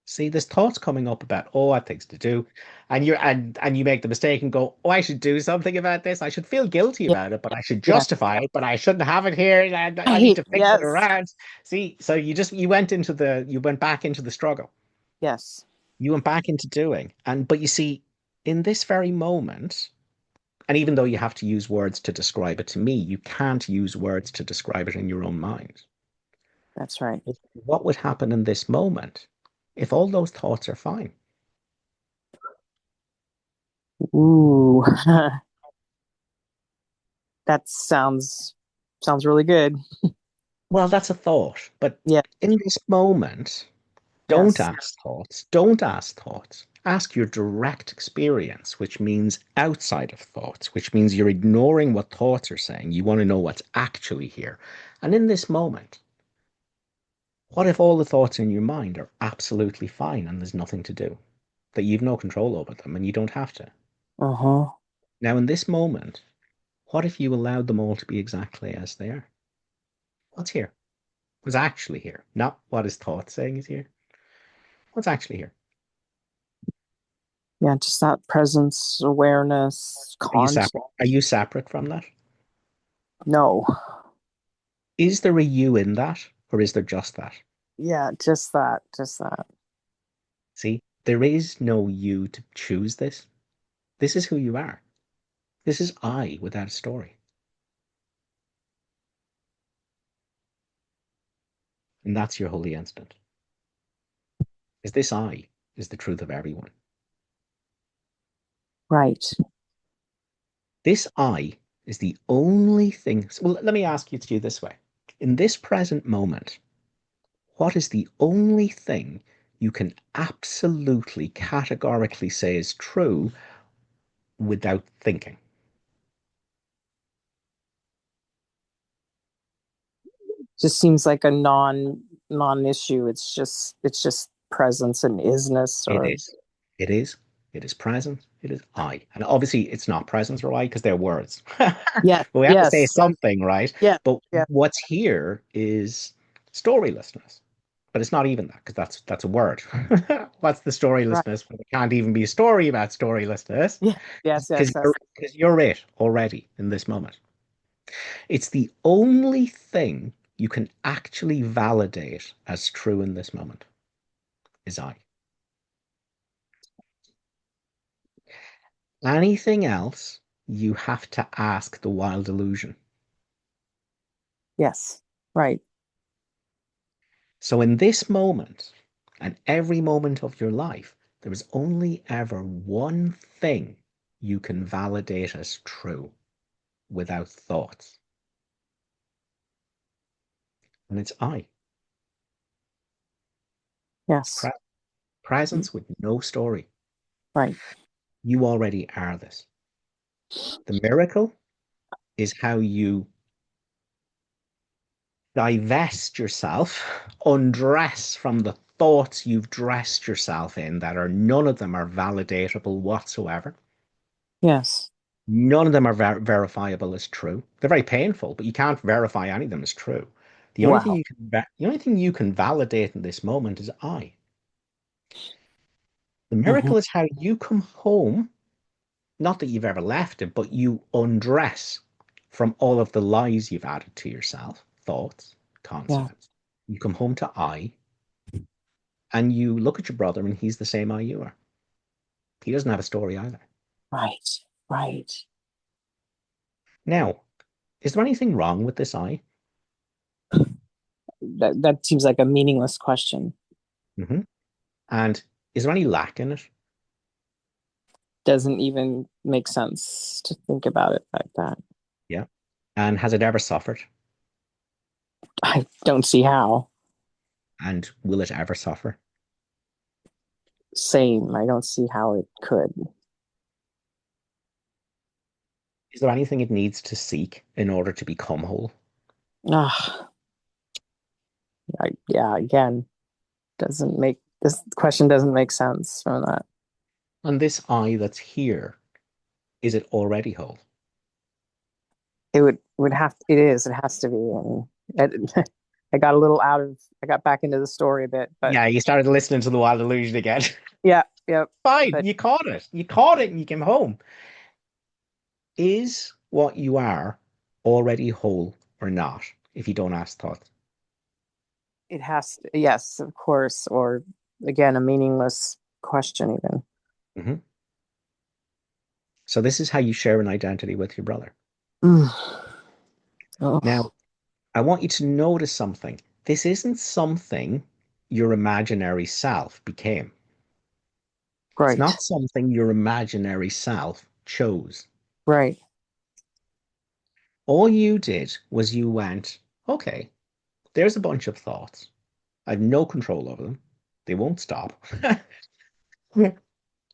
See, there's thoughts coming up about, oh, I have things to do, and you make the mistake and go, oh, I should do something about this. I should feel guilty Yeah. about it, but I should Yeah. justify it, but I shouldn't have it here. And I need Right. to fix it Yes. around. See, so you went back into the struggle. Yes. You went back into doing. And but you see, in this very moment, and even though you have to use words to describe it to me, you can't use words to describe it in your own mind. That's right. What would happen in this moment if all those thoughts are fine? Ooh. That sounds really good. Well, that's a thought. But Yeah. in this moment, don't Yes. ask thoughts. Don't ask thoughts. Ask your direct experience, which means outside of thoughts, which means you're ignoring what thoughts are saying. You want to know what's actually here. And in this moment, what if all the thoughts in your mind are absolutely fine and there's nothing to do? That you've no control over them and you don't have to. Uh-huh. Now, in this moment, what if you allowed them all to be exactly as they are? What's here? What's actually here? Not what his thought saying is here. What's actually here? Yeah, just that presence, awareness, Are you conscious. separate? Are you separate from that? No. Is there a you in that, or is there just that? Yeah, just that. Just that. See, there is no you to choose this. This is who you are. This is I without a story. And that's your holy instant. Is this I is the truth of everyone. Right. This I is the only thing. Well, let me ask you to do this way. In this present moment, what is the only thing you can absolutely categorically say is true without thinking? Just seems like a non-issue. It's just presence and isness It or is. It is. It is present. It is I. And obviously, it's not presence or I because they're words. yes, But we have to say yes, something, right? yeah, But yeah, what's here is storylessness. But it's not even that because that's a word. What's the right. storylessness? Well, it can't even be a story about storylessness Yeah, yes, because yes, yes. you're it already in this moment. It's the only thing you can actually validate as true in this moment is I. Anything else, you have to ask the wild illusion. Yes. Right. So in this moment and every moment of your life, there is only ever one thing you can validate as true without thoughts, and it's I. Yes. Presence with no story. Right. You already are this. The miracle is how you divest yourself, undress from the thoughts you've dressed yourself in that are none of them are validatable whatsoever. Yes. None of them are verifiable as true. They're very painful, but you can't verify any of them as true. Wow. The only thing you can validate in this moment is I. The Hmm. miracle is how you come home, not that you've ever left it, but you undress from all of the lies you've added to yourself, thoughts, Yeah. concepts. You come home to I, and you look at your brother, and he's the same I you are. He doesn't have a story either. Right. Right. Now, is there anything wrong with this I? That seems like a meaningless question. Hmm. And is there any lack in it? Doesn't even make sense to think about it like that. Yeah. And has it ever suffered? I don't see how. And will it ever suffer? Same. I don't see how it could. Is there anything it needs to seek in order to become whole? Ah. Yeah, again, doesn't make this question doesn't make sense from that. And this I that's here, is it already whole? It would have it is, it has to be. I got a little I got back into the story a bit, but Yeah, you started listening to the Wild Illusion again. yeah, yeah, Fine, but you caught it. You caught it and you came home. Is what you are already whole or not if you don't ask thoughts? it has to, yes, of course, or again, a meaningless question even. Hmm. So this is how you share an identity with your brother. Mm. Now, Oh, I want you to notice something. This isn't something your imaginary self became. It's right, not something your imaginary self chose. right. All you did was you went, okay, there's a bunch of thoughts. I have no control over them. They won't stop.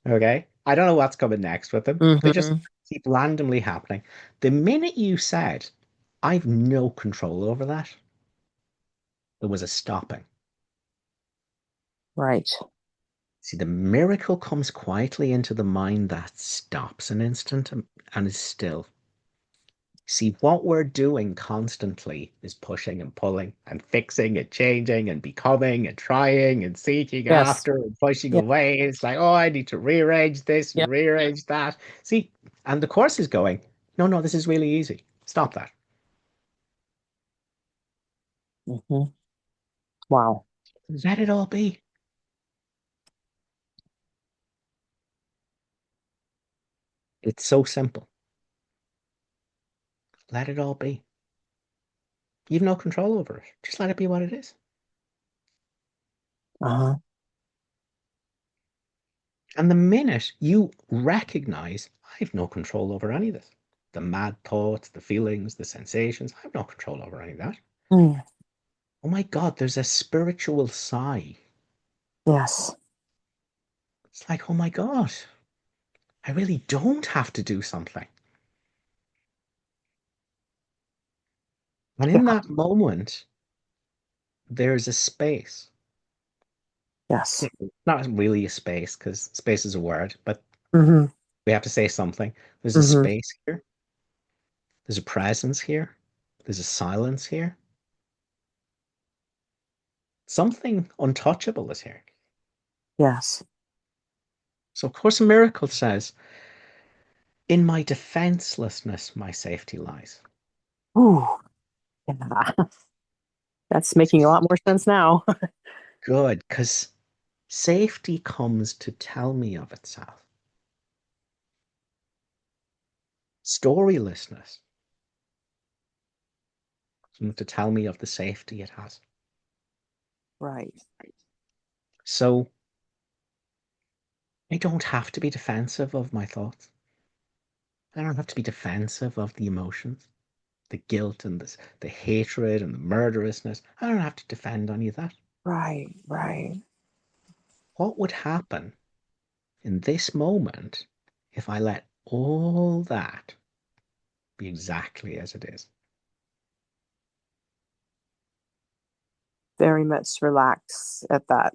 Okay. I don't know what's coming next with them. They just Hmm. keep randomly happening. The minute you said, I've no control over that, there was a stopping. Right. See, the miracle comes quietly into the mind that stops an instant and is still. See, what we're doing constantly is pushing and pulling and fixing and changing and becoming and trying and seeking Yes. after and pushing Yeah. away. It's like, oh, I need to rearrange this and Yeah. rearrange that. See, and the course is going, no, no, this is really easy. Stop that. Hmm. Wow. Let it all be. It's so simple. Let it all be. You've no control over it. Just let it be what it is. Uh-huh. And the minute you recognize, I have no control over any of this, the mad thoughts, the feelings, the sensations, I have no control over any of that. Mm. Oh my God, there's a spiritual sigh. Yes. It's like, oh my God, I really don't have to do something. And in Yeah. that moment, there's a space. Yes. Not really a space, because space is a word, but Hmm. we have to say something. There's a Hmm. space here. There's a presence here. There's a silence here. Something untouchable is here. Yes. So, of course, a miracle says, in my defenselessness, my safety lies. Ooh. Yeah. That's making a lot more sense now. Good, because safety comes to tell me of itself. Storylessness comes to tell me of the safety it has. Right. So I don't have to be defensive of my thoughts. I don't have to be defensive of the emotions, the guilt and the hatred and the murderousness. I don't have to defend any of that. Right. Right. What would happen in this moment if I let all that be exactly as it is? Very much relax at that.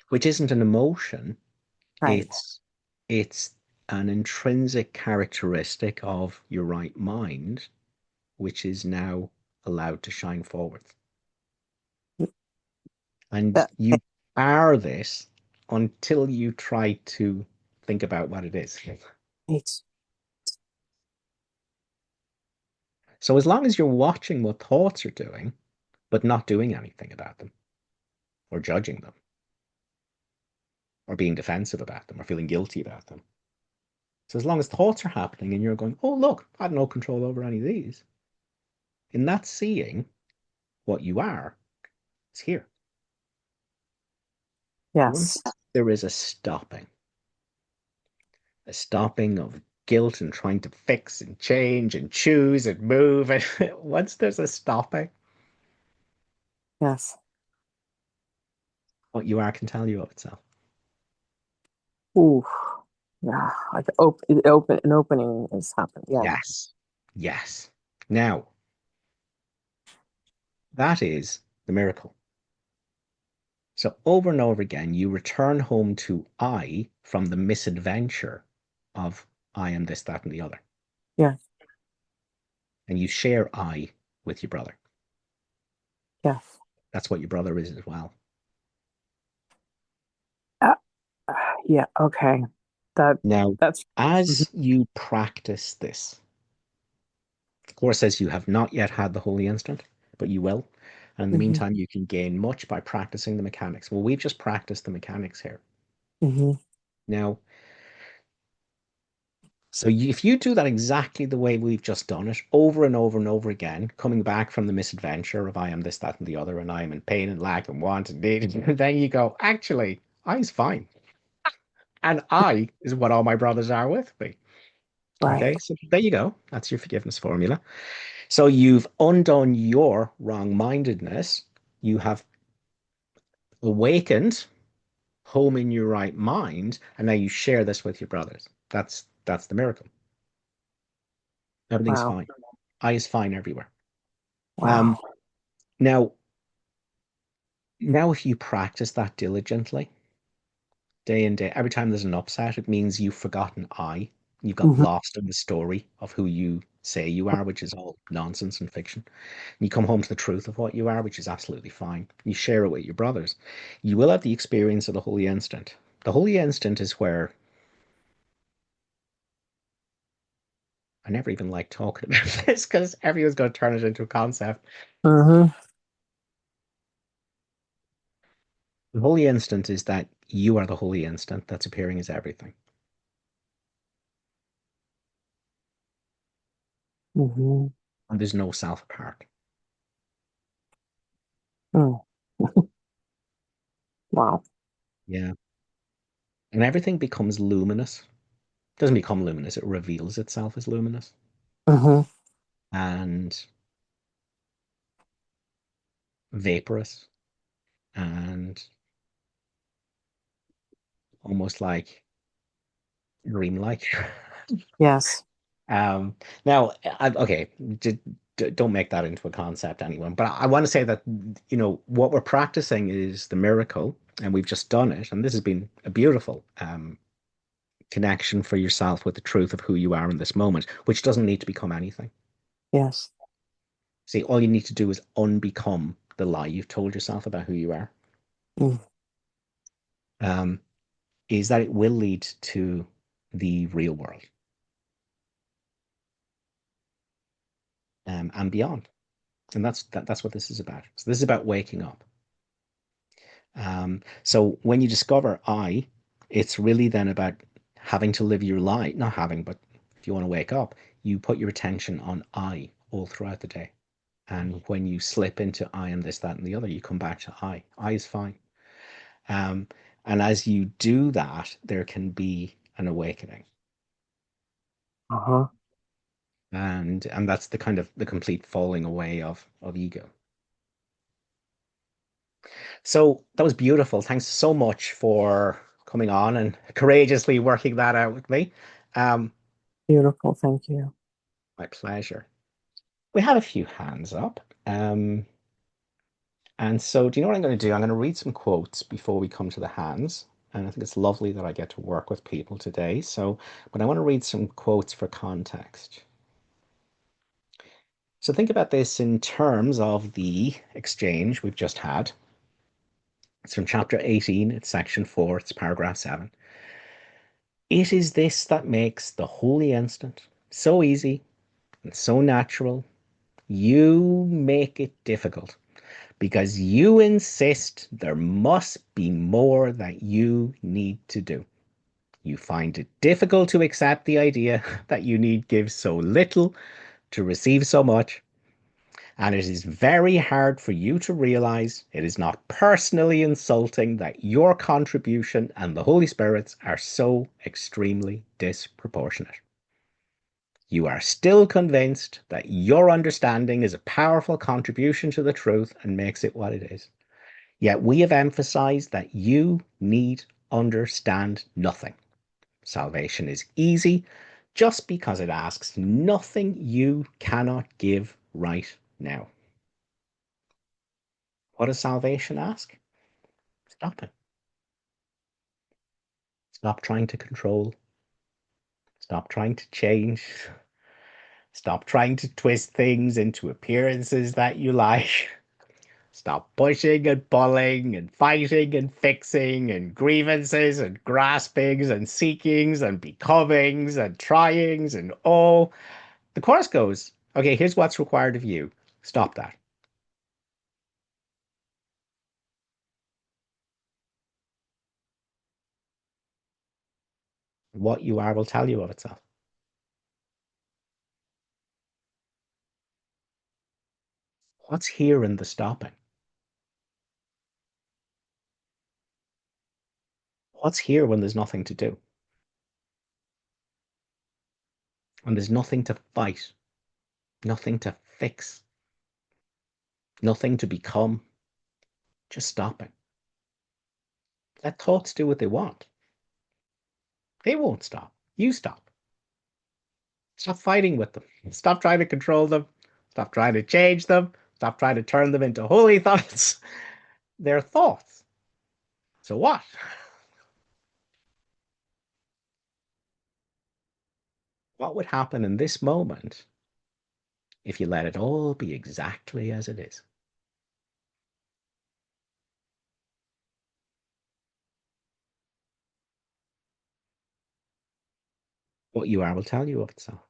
Which isn't an emotion, Right. it's an intrinsic characteristic of your right mind, which is now allowed to shine forward. And That you are this until you try to think about what it is. makes So as long as you're watching what thoughts are doing, but not doing anything about them, or judging them, or being defensive about them, or feeling guilty about them. So as long as thoughts are happening and you're going, oh, look, I have no control over any of these, in that seeing, what you are is here. yes. Once there is a stopping of guilt and trying to fix and change and choose and move, and once there's a stopping, Yes. what you are can tell you of itself. Ooh. Yeah. Like an opening is happening. Yeah. Yes. Yes. Now, that is the miracle. So over and over again, you return home to I from the misadventure of I am this, that, and the other. Yeah. And you share I with your brother. Yeah. That's what your brother is as well. Uh, yeah. Okay. That Now, that's mhm, as you practice this, the Course says you have not yet had the holy instant, but you will. And in the mhm, meantime, you can gain much by practicing the mechanics. Well, we've just practiced the mechanics here. mhm, Now, so if you do that exactly the way we've just done it over and over and over again, coming back from the misadventure of I am this, that, and the other, and I am in pain and lack and want and need, and then you go, actually, I's fine. And I is what all my brothers are with me. right. Okay, so there you go. That's your forgiveness formula. So you've undone your wrong-mindedness. You have awakened home in your right mind, and now you share this with your brothers. That's the miracle. Everything's Wow. fine. I is fine everywhere. Wow. Um, now, now if you practice that diligently, day in day, every time there's an upset, it means you've forgotten I. You've got Mhm. lost in the story of who you say you are, which is all nonsense and fiction. You come home to the truth of what you are, which is absolutely fine. You share it with your brothers. You will have the experience of the holy instant. The holy instant is where I never even like talking about this because everyone's going to turn it into a concept. Mhm. The holy instant is that you are the holy instant that's appearing as everything. Mhm. And there's no self apart. Mm. Wow. Yeah. And everything becomes luminous. It doesn't become luminous, it reveals itself as luminous. Mhm. And vaporous and almost like dreamlike. Yes. Um, now, okay, don't make that into a concept, anyone. But I want to say that, what we're practicing is the miracle, and we've just done it. And this has been a beautiful connection for yourself with the truth of who you are in this moment, which doesn't need to become anything. Yes. See, all you need to do is unbecome the lie you've told yourself about who you are. Mm. Um, is that it will lead to the real world and beyond. And that's what this is about. So this is about waking up. So when you discover I, it's really then about having to live your life, not having, but if you want to wake up, you put your attention on I all throughout the day. And when you slip into I am this, that, and the other, you come back to I. I is fine. Um, and as you do that, there can be an awakening. Uh-huh. And that's the kind of the complete falling away of ego. So that was beautiful. Thanks so much for coming on and courageously working that out with me. Um, Beautiful. Thank you. my pleasure. We had a few hands up. And so, do you know what I'm going to do? I'm going to read some quotes before we come to the hands. And I think it's lovely that I get to work with people today. So, but I want to read some quotes for context. So, think about this in terms of the exchange we've just had. It's from chapter 18, it's section 4, it's paragraph 7. It is this that makes the holy instant so easy and so natural. You make it difficult because you insist there must be more that you need to do. You find it difficult to accept the idea that you need give so little to receive so much. And it is very hard for you to realize it is not personally insulting that your contribution and the Holy Spirit's are so extremely disproportionate. You are still convinced that your understanding is a powerful contribution to the truth and makes it what it is. Yet we have emphasized that you need understand nothing. Salvation is easy just because it asks nothing you cannot give right now. What does salvation ask? Stop it. Stop trying to control. Stop trying to change. Stop trying to twist things into appearances that you like. Stop pushing and pulling and fighting and fixing and grievances and graspings and seekings and becomings and tryings and all. The chorus goes, okay, here's what's required of you. Stop that. What you are will tell you of itself. What's here in the stopping? What's here when there's nothing to do? When there's nothing to fight, nothing to fix, nothing to become, just stopping. Let thoughts do what they want. They won't stop. You stop. Stop fighting with them. Stop trying to control them. Stop trying to change them. Stop trying to turn them into holy thoughts. They're thoughts. So what? What would happen in this moment if you let it all be exactly as it is? What you are will tell you of itself.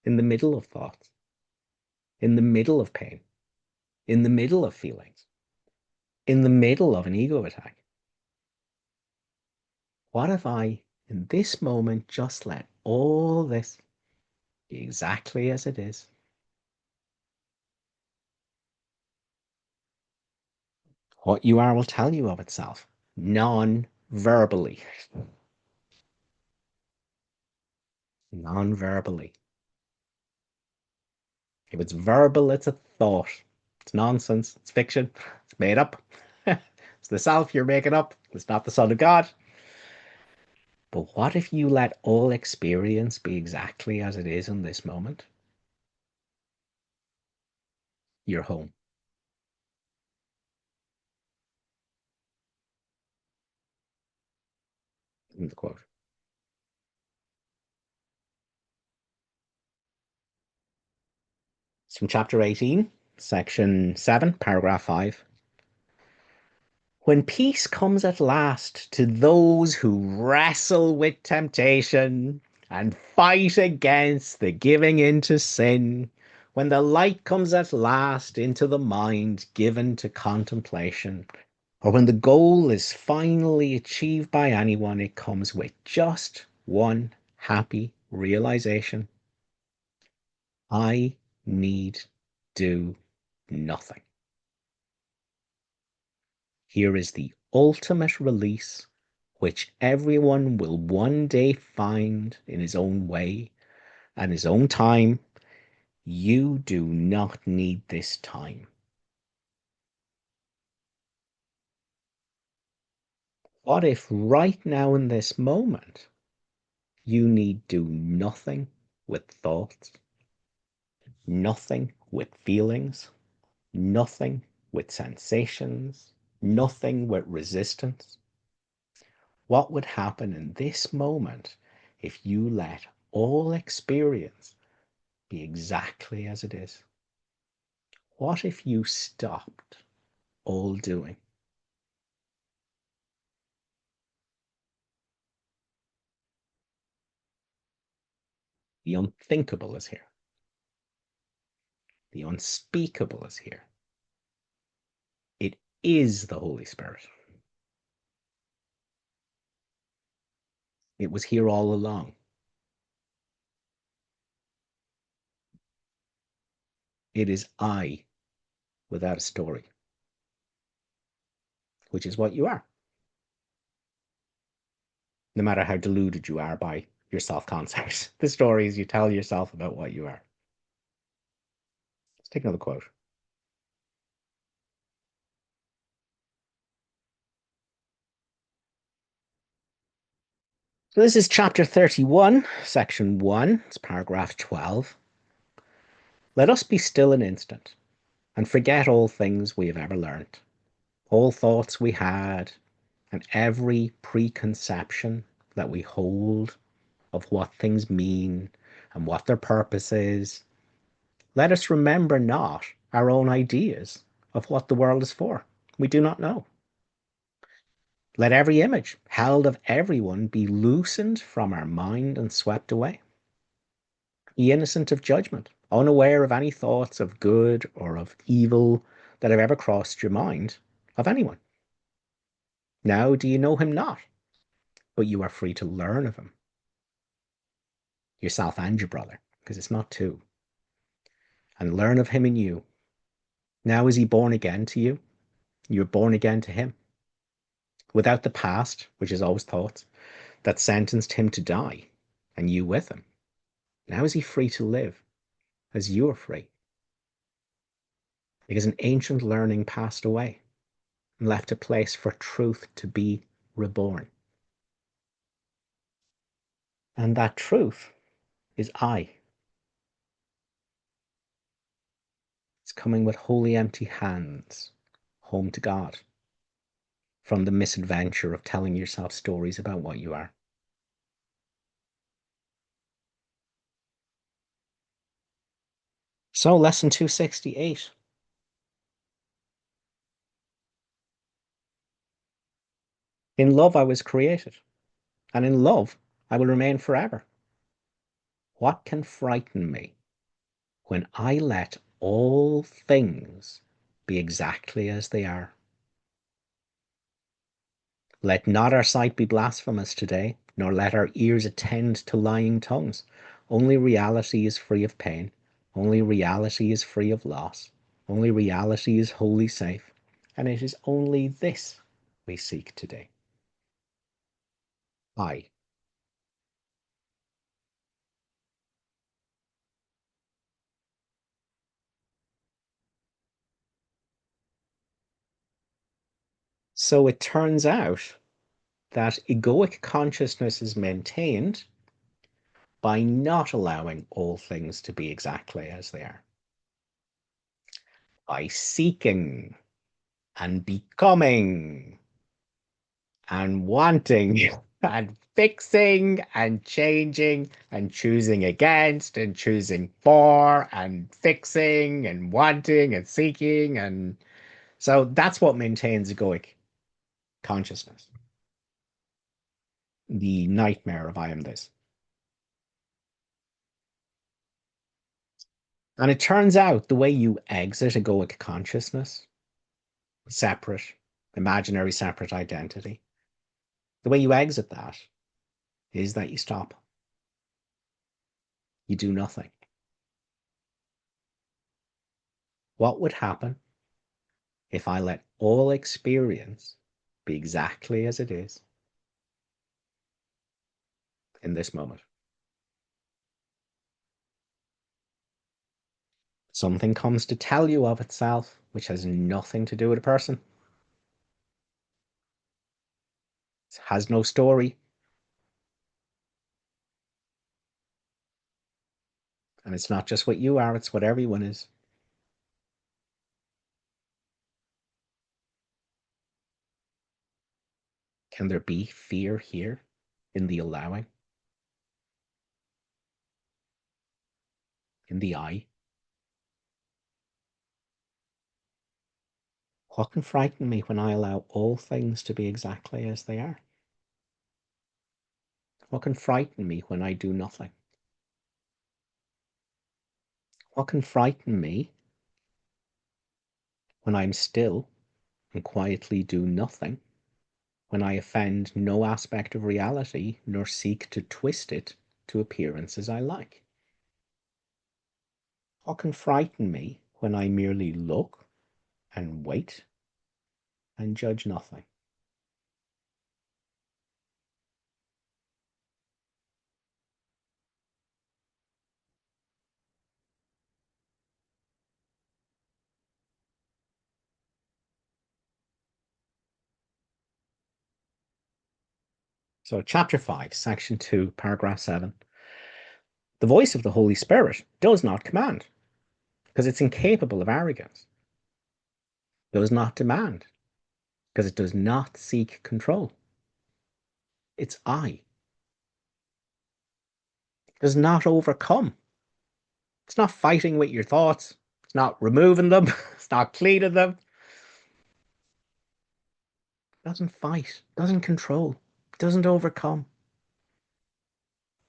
In the middle of thoughts, in the middle of pain, in the middle of feelings, in the middle of an ego attack. What if I, in this moment, just let all this be exactly as it is? What you are will tell you of itself, non-verbally. Non-verbally. If it's verbal, it's a thought. It's nonsense. It's fiction. It's made up. It's the self you're making up. It's not the Son of God. But what if you let all experience be exactly as it is in this moment? You're home. In the quote. It's from chapter 18, section 7, paragraph 5. When peace comes at last to those who wrestle with temptation and fight against the giving into sin, when the light comes at last into the mind given to contemplation, or when the goal is finally achieved by anyone, it comes with just one happy realization. I need do nothing. Here is the ultimate release, which everyone will one day find in his own way and his own time. You do not need this time. What if right now in this moment, you need do nothing with thoughts, nothing with feelings, nothing with sensations, nothing with resistance? What would happen in this moment if you let all experience be exactly as it is? What if you stopped all doing? The unthinkable is here. The unspeakable is here. It is the Holy Spirit. It was here all along. It is I without a story, which is what you are. No matter how deluded you are by your self-concept, the stories you tell yourself about what you are. Let's take another quote. So this is chapter 31, section 1. It's paragraph 12. Let us be still an instant and forget all things we have ever learned, all thoughts we had, and every preconception that we hold of what things mean and what their purpose is. Let us remember not our own ideas of what the world is for. We do not know. Let every image held of everyone be loosened from our mind and swept away. Be innocent of judgment, unaware of any thoughts of good or of evil that have ever crossed your mind of anyone. Now do you know him not, but you are free to learn of him, yourself and your brother, because it's not two, and learn of him in you. Now is he born again to you? You're born again to him. Without the past, which is always thoughts, that sentenced him to die, and you with him. Now is he free to live, as you are free. Because an ancient learning passed away and left a place for truth to be reborn. And that truth is I. It's coming with wholly empty hands home to God from the misadventure of telling yourself stories about what you are. So, lesson 268. In love I was created, and in love I will remain forever. What can frighten me when I let all things be exactly as they are? Let not our sight be blasphemous today, nor let our ears attend to lying tongues. Only reality is free of pain. Only reality is free of loss. Only reality is wholly safe. And it is only this we seek today. I. So it turns out that egoic consciousness is maintained by not allowing all things to be exactly as they are, by seeking and becoming and wanting and fixing and changing and choosing against and choosing for and fixing and wanting and seeking. And so that's what maintains egoic consciousness, the nightmare of I am this. And it turns out the way you exit egoic consciousness, separate, imaginary separate identity, the way you exit that is that you stop. You do nothing. What would happen if I let all experience be exactly as it is in this moment? Something comes to tell you of itself, which has nothing to do with a person. It has no story. And it's not just what you are, it's what everyone is. Can there be fear here in the allowing, in the I? What can frighten me when I allow all things to be exactly as they are? What can frighten me when I do nothing? What can frighten me when I'm still and quietly do nothing? When I offend no aspect of reality nor seek to twist it to appearances I like? What can frighten me when I merely look and wait and judge nothing? So, chapter 5, section 2, paragraph 7. The voice of the Holy Spirit does not command because it's incapable of arrogance. does not demand, because it does not seek control. It's I. Does not overcome. It's not fighting with your thoughts. It's not removing them. It's not cleaning them. It doesn't fight. It doesn't control. It doesn't overcome.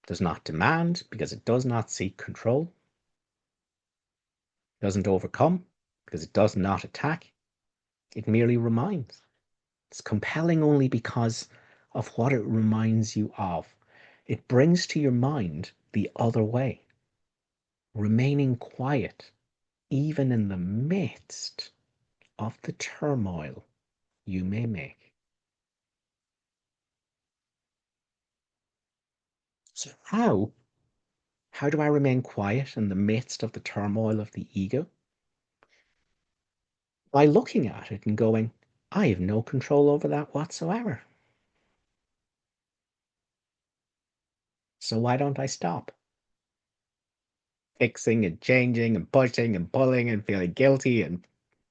It does not demand because it does not seek control. It doesn't overcome because it does not attack. It merely reminds. It's compelling only because of what it reminds you of. It brings to your mind the other way, remaining quiet, even in the midst of the turmoil you may make. So how do I remain quiet in the midst of the turmoil of the ego? By looking at it and going, I have no control over that whatsoever. So why don't I stop fixing and changing and pushing and pulling and feeling guilty and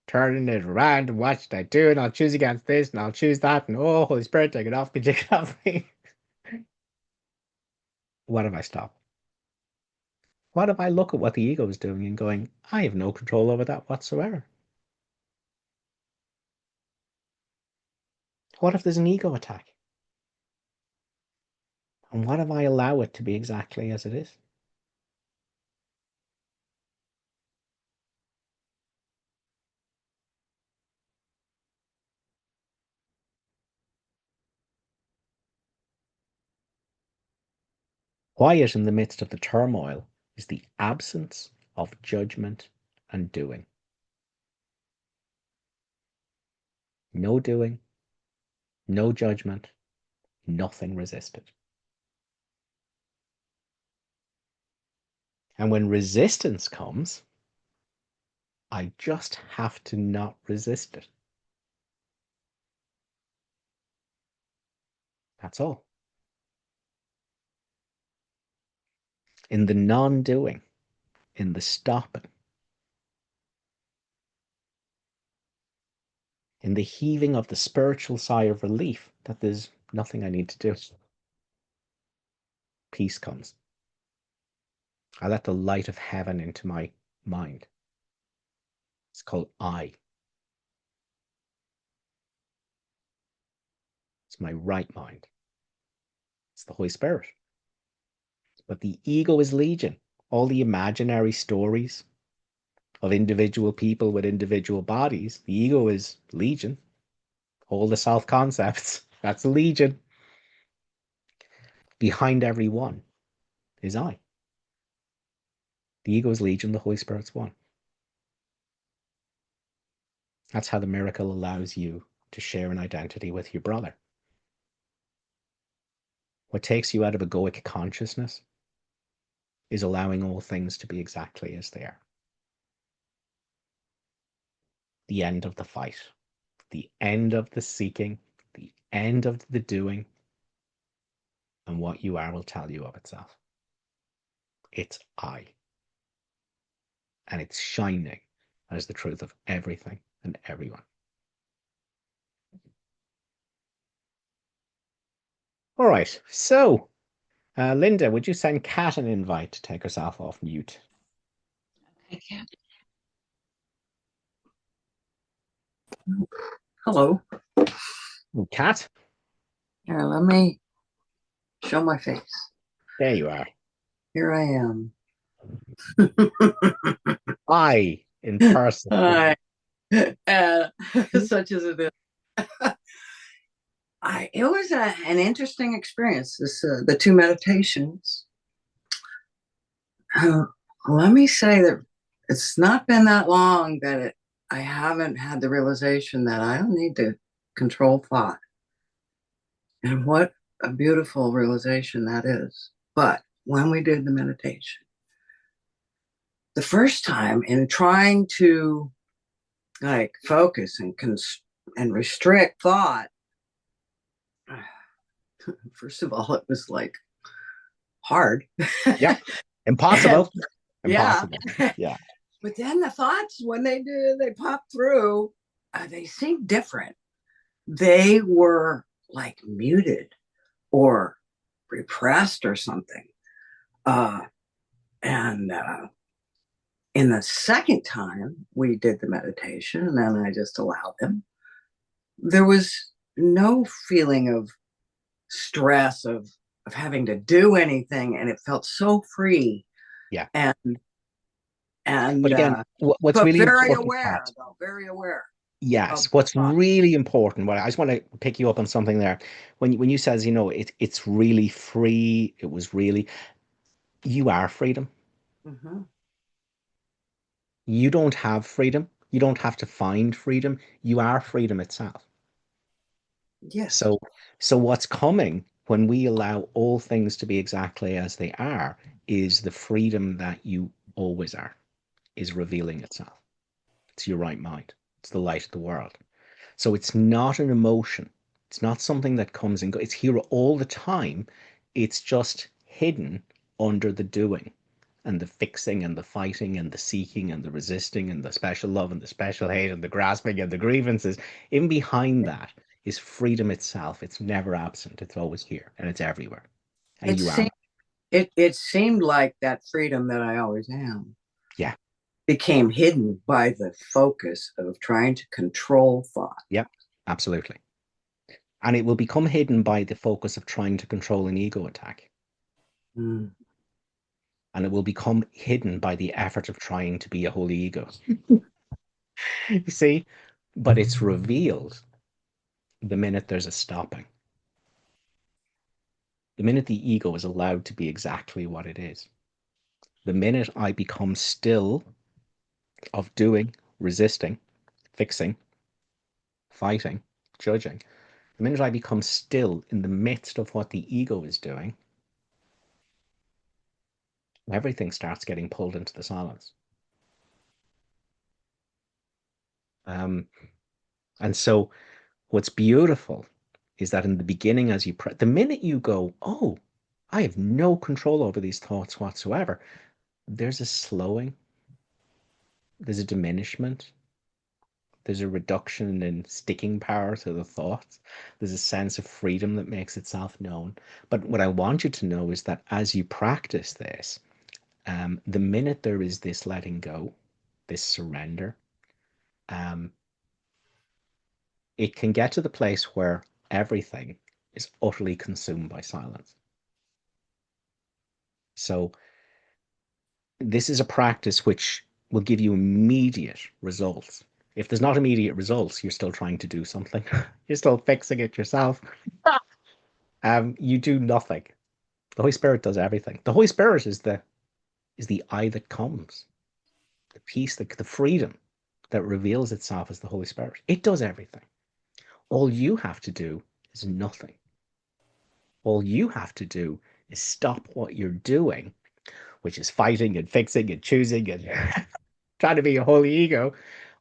turning it around and what should I do? And I'll choose against this and I'll choose that. And oh, Holy Spirit, take it off me, take it off me. What if I stop? What if I look at what the ego is doing and going, I have no control over that whatsoever? What if there's an ego attack? And what if I allow it to be exactly as it is? Quiet in the midst of the turmoil is the absence of judgment and doing. No doing, no judgment, nothing resisted. And when resistance comes, I just have to not resist it. That's all. In the non-doing, in the stopping, in the heaving of the spiritual sigh of relief that there's nothing I need to do, peace comes. I let the light of heaven into my mind. It's called I. It's my right mind. It's the Holy Spirit. But the ego is legion. All the imaginary stories of individual people with individual bodies, the ego is legion. All the self-concepts, that's legion. Behind every one is I. The ego is legion, the Holy Spirit's one. That's how the miracle allows you to share an identity with your brother. What takes you out of egoic consciousness is allowing all things to be exactly as they are. The end of the fight, the end of the seeking, the end of the doing, and what you are will tell you of itself. It's I. And it's shining as the truth of everything and everyone. All right, so Linda, would you send Kat an invite to take herself off mute? I can't. Hello. Kat? Here, let me show my face. There you are. Here I am. I in person. Hi. Such as it is. It was an interesting experience. The two meditations. Let me say that it's not been that long that I haven't had the realization that I don't need to control thought. And what a beautiful realization that is. But when we did the meditation, the first time in trying to like focus and restrict thought, first of all, it was like hard. Yeah. Impossible. Yeah. Impossible. Yeah. But then the thoughts, when they pop through, they seemed different. They were like muted or repressed or something. Uh, and in the second time we did the meditation, and then I just allowed them, there was no feeling of stress of having to do anything, and it felt so free Yeah. and But and again, what's but really very important, aware Kat, though, very aware of yes, the what's thought. really important, what I just want to pick you up on something there. When you says, it's really free, it was really, you are freedom. Mm-hmm. You don't have freedom. You don't have to find freedom. You are freedom itself. Yes, So, so what's coming when we allow all things to be exactly as they are is the freedom that you always are, is revealing itself. It's your right mind. It's the light of the world. So it's not an emotion. It's not something that comes and goes. It's here all the time. It's just hidden under the doing and the fixing and the fighting and the seeking and the resisting and the special love and the special hate and the grasping and the grievances. In behind that is freedom itself. It's never absent. It's always here and it's everywhere. And it you are. seemed it seemed like that freedom that I always am Yeah. became hidden by the focus of trying to control thought. Yep. Absolutely. And it will become hidden by the focus of trying to control an ego attack. Mm. And it will become hidden by the effort of trying to be a holy ego. You see? But it's revealed the minute there's a stopping. The minute the ego is allowed to be exactly what it is. The minute I become still of doing, resisting, fixing, fighting, judging, the minute I become still in the midst of what the ego is doing, everything starts getting pulled into the silence. Um, and so what's beautiful is that in the beginning, as the minute you go, oh, I have no control over these thoughts whatsoever, there's a slowing, there's a diminishment, there's a reduction in sticking power to the thoughts. There's a sense of freedom that makes itself known. But what I want you to know is that as you practice this, the minute there is this letting go, this surrender, um, it can get to the place where everything is utterly consumed by silence. So this is a practice which will give you immediate results. If there's not immediate results, you're still trying to do something. You're still fixing it yourself. You do nothing. The Holy Spirit does everything. The Holy Spirit is the I that comes, the peace, the freedom that reveals itself as the Holy Spirit. It does everything. All you have to do is nothing. All you have to do is stop what you're doing, which is fighting and fixing and choosing and trying to be a holy ego.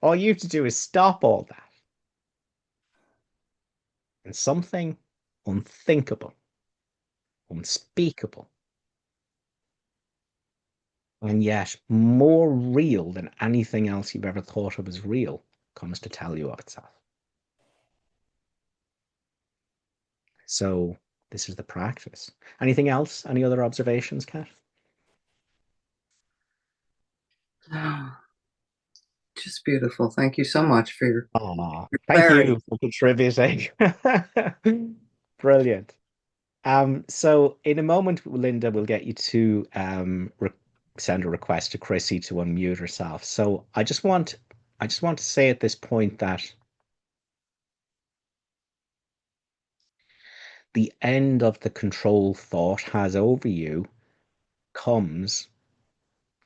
All you have to do is stop all that. And something unthinkable, unspeakable, and yet more real than anything else you've ever thought of as real comes to tell you of itself. So this is the practice. Anything else? Any other observations, Kat? Just beautiful. Thank you so much for Oh, your thank clarity. you for contributing. Brilliant. So in a moment, Linda will get you to send a request to Chrissy to unmute herself. So I just want to say at this point that the end of the control thought has over you comes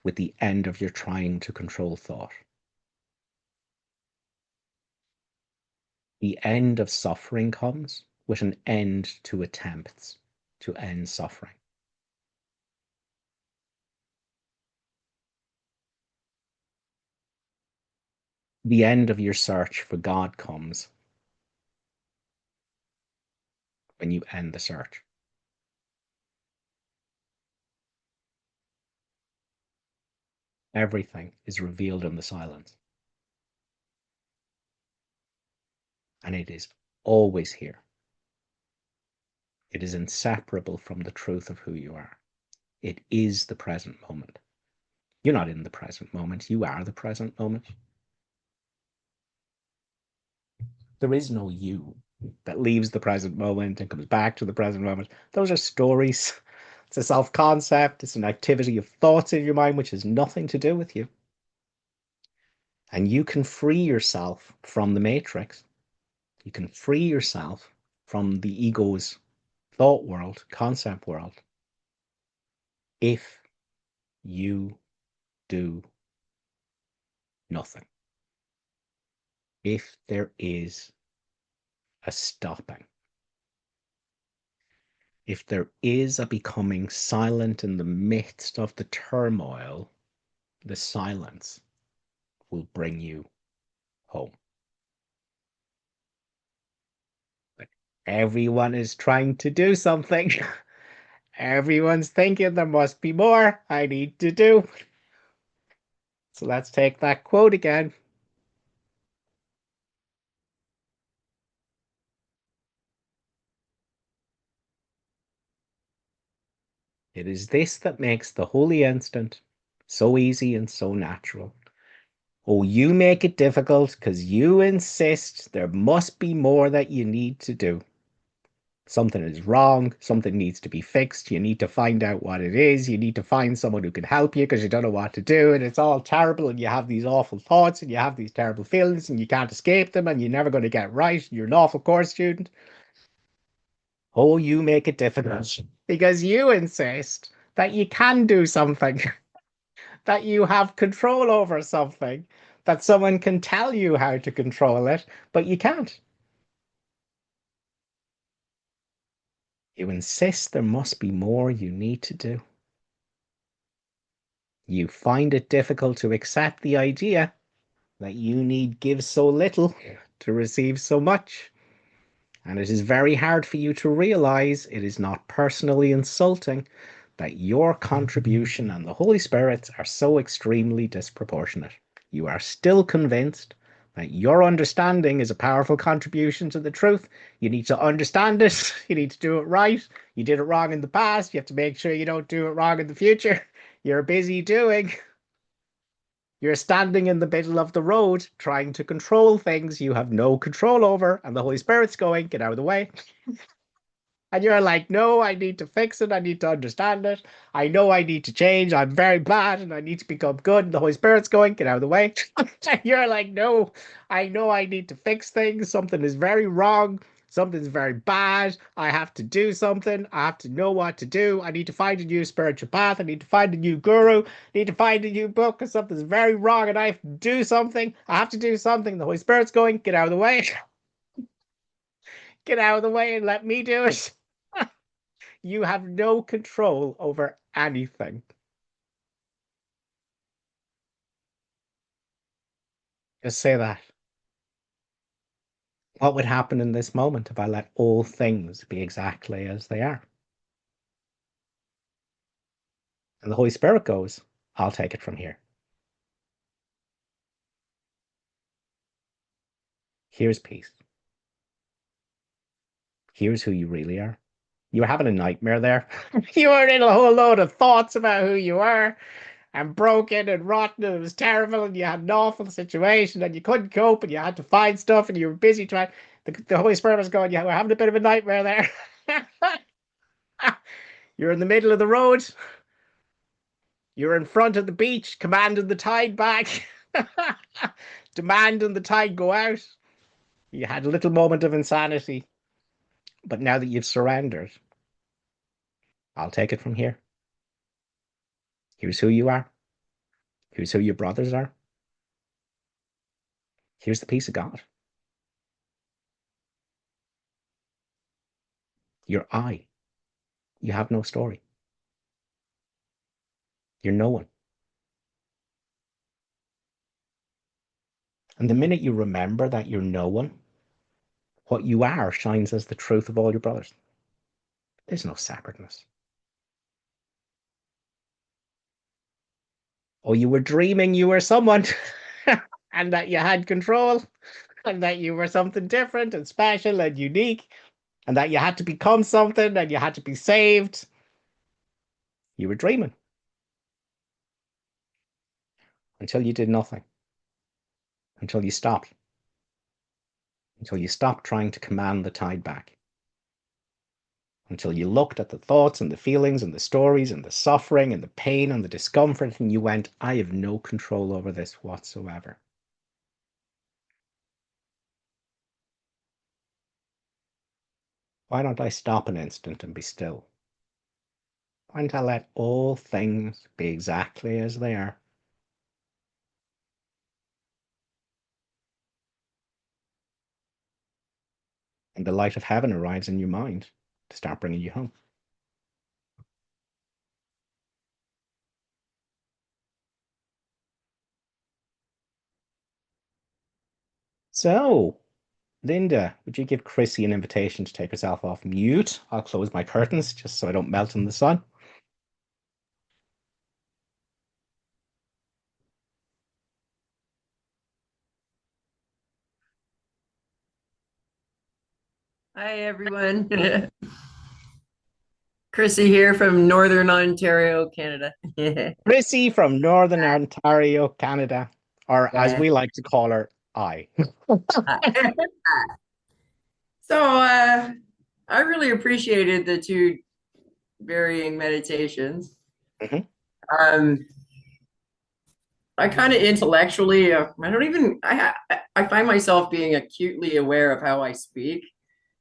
with the end of your trying to control thought. The end of suffering comes with an end to attempts to end suffering. The end of your search for God comes when you end the search. Everything is revealed in the silence. And it is always here. It is inseparable from the truth of who you are. It is the present moment. You're not in the present moment. You are the present moment. There is no you that leaves the present moment and comes back to the present moment. Those are stories. It's a self-concept. It's an activity of thoughts in your mind, which has nothing to do with you. And you can free yourself from the matrix. You can free yourself from the ego's thought world, concept world, if you do nothing. If there is a stopping. If there is a becoming silent in the midst of the turmoil, the silence will bring you home. But everyone is trying to do something. Everyone's thinking there must be more I need to do. So let's take that quote again. It is this that makes the holy instant so easy and so natural. Oh, you make it difficult because you insist there must be more that you need to do. Something is wrong, something needs to be fixed, you need to find out what it is, you need to find someone who can help you because you don't know what to do, and it's all terrible, and you have these awful thoughts, and you have these terrible feelings, and you can't escape them, and you're never going to get right, you're an awful course student. Oh, you make it difficult because you insist that you can do something, that you have control over something, that someone can tell you how to control it, but you can't. You insist there must be more you need to do. You find it difficult to accept the idea that you need give so little to receive so much. And it is very hard for you to realize it is not personally insulting that your contribution and the Holy Spirit's are so extremely disproportionate. You are still convinced that your understanding is a powerful contribution to the truth. You need to understand it. You need to do it right. You did it wrong in the past. You have to make sure you don't do it wrong in the future. You're busy doing. You're standing in the middle of the road trying to control things you have no control over, and the Holy Spirit's going, get out of the way. And you're like, no, I need to fix it. I need to understand it. I know I need to change. I'm very bad and I need to become good. And the Holy Spirit's going, get out of the way. You're like, no, I know I need to fix things. Something is very wrong. Something's very bad. I have to do something. I have to know what to do. I need to find a new spiritual path. I need to find a new guru. I need to find a new book because something's very wrong and I have to do something. I have to do something. The Holy Spirit's going, get out of the way. Get out of the way and let me do it. You have no control over anything. Just say that. What would happen in this moment if I let all things be exactly as they are? And the Holy Spirit goes, I'll take it from here. Here's peace. Here's who you really are. You were having a nightmare there. You were in a whole load of thoughts about who you are and broken and rotten, and it was terrible, and you had an awful situation, and you couldn't cope, and you had to find stuff, and you were busy trying. The Holy Spirit was going, yeah, we're having a bit of a nightmare there. You're in the middle of the road. You're in front of the beach, commanding the tide back, demanding the tide go out. You had a little moment of insanity, but now that you've surrendered, I'll take it from here. Here's who you are. Here's who your brothers are. Here's the peace of God. You're I. You have no story. You're no one. And the minute you remember that you're no one, what you are shines as the truth of all your brothers. There's no separateness. Oh, you were dreaming you were someone and that you had control. and that you were something different and special and unique, and that you had to become something and you had to be saved. You were dreaming until you did nothing, until you stopped, until you stopped trying to command the tide back, until you looked at the thoughts and the feelings and the stories and the suffering and the pain and the discomfort and you went, I have no control over this whatsoever. Why don't I stop an instant and be still? Why don't I let all things be exactly as they are? And the light of heaven arrives in your mind to start bringing you home. So, Linda, would you give Chrissy an invitation to take herself off mute? I'll close my curtains just so I don't melt in the sun. Hi, everyone. Chrissy here from Northern Ontario, Canada. Chrissy from Northern Ontario, Canada, or as Yeah. we like to call her, I. So, I really appreciated the two varying meditations. Mhm. Um, I kind of intellectually, I don't even, I find myself being acutely aware of how I speak,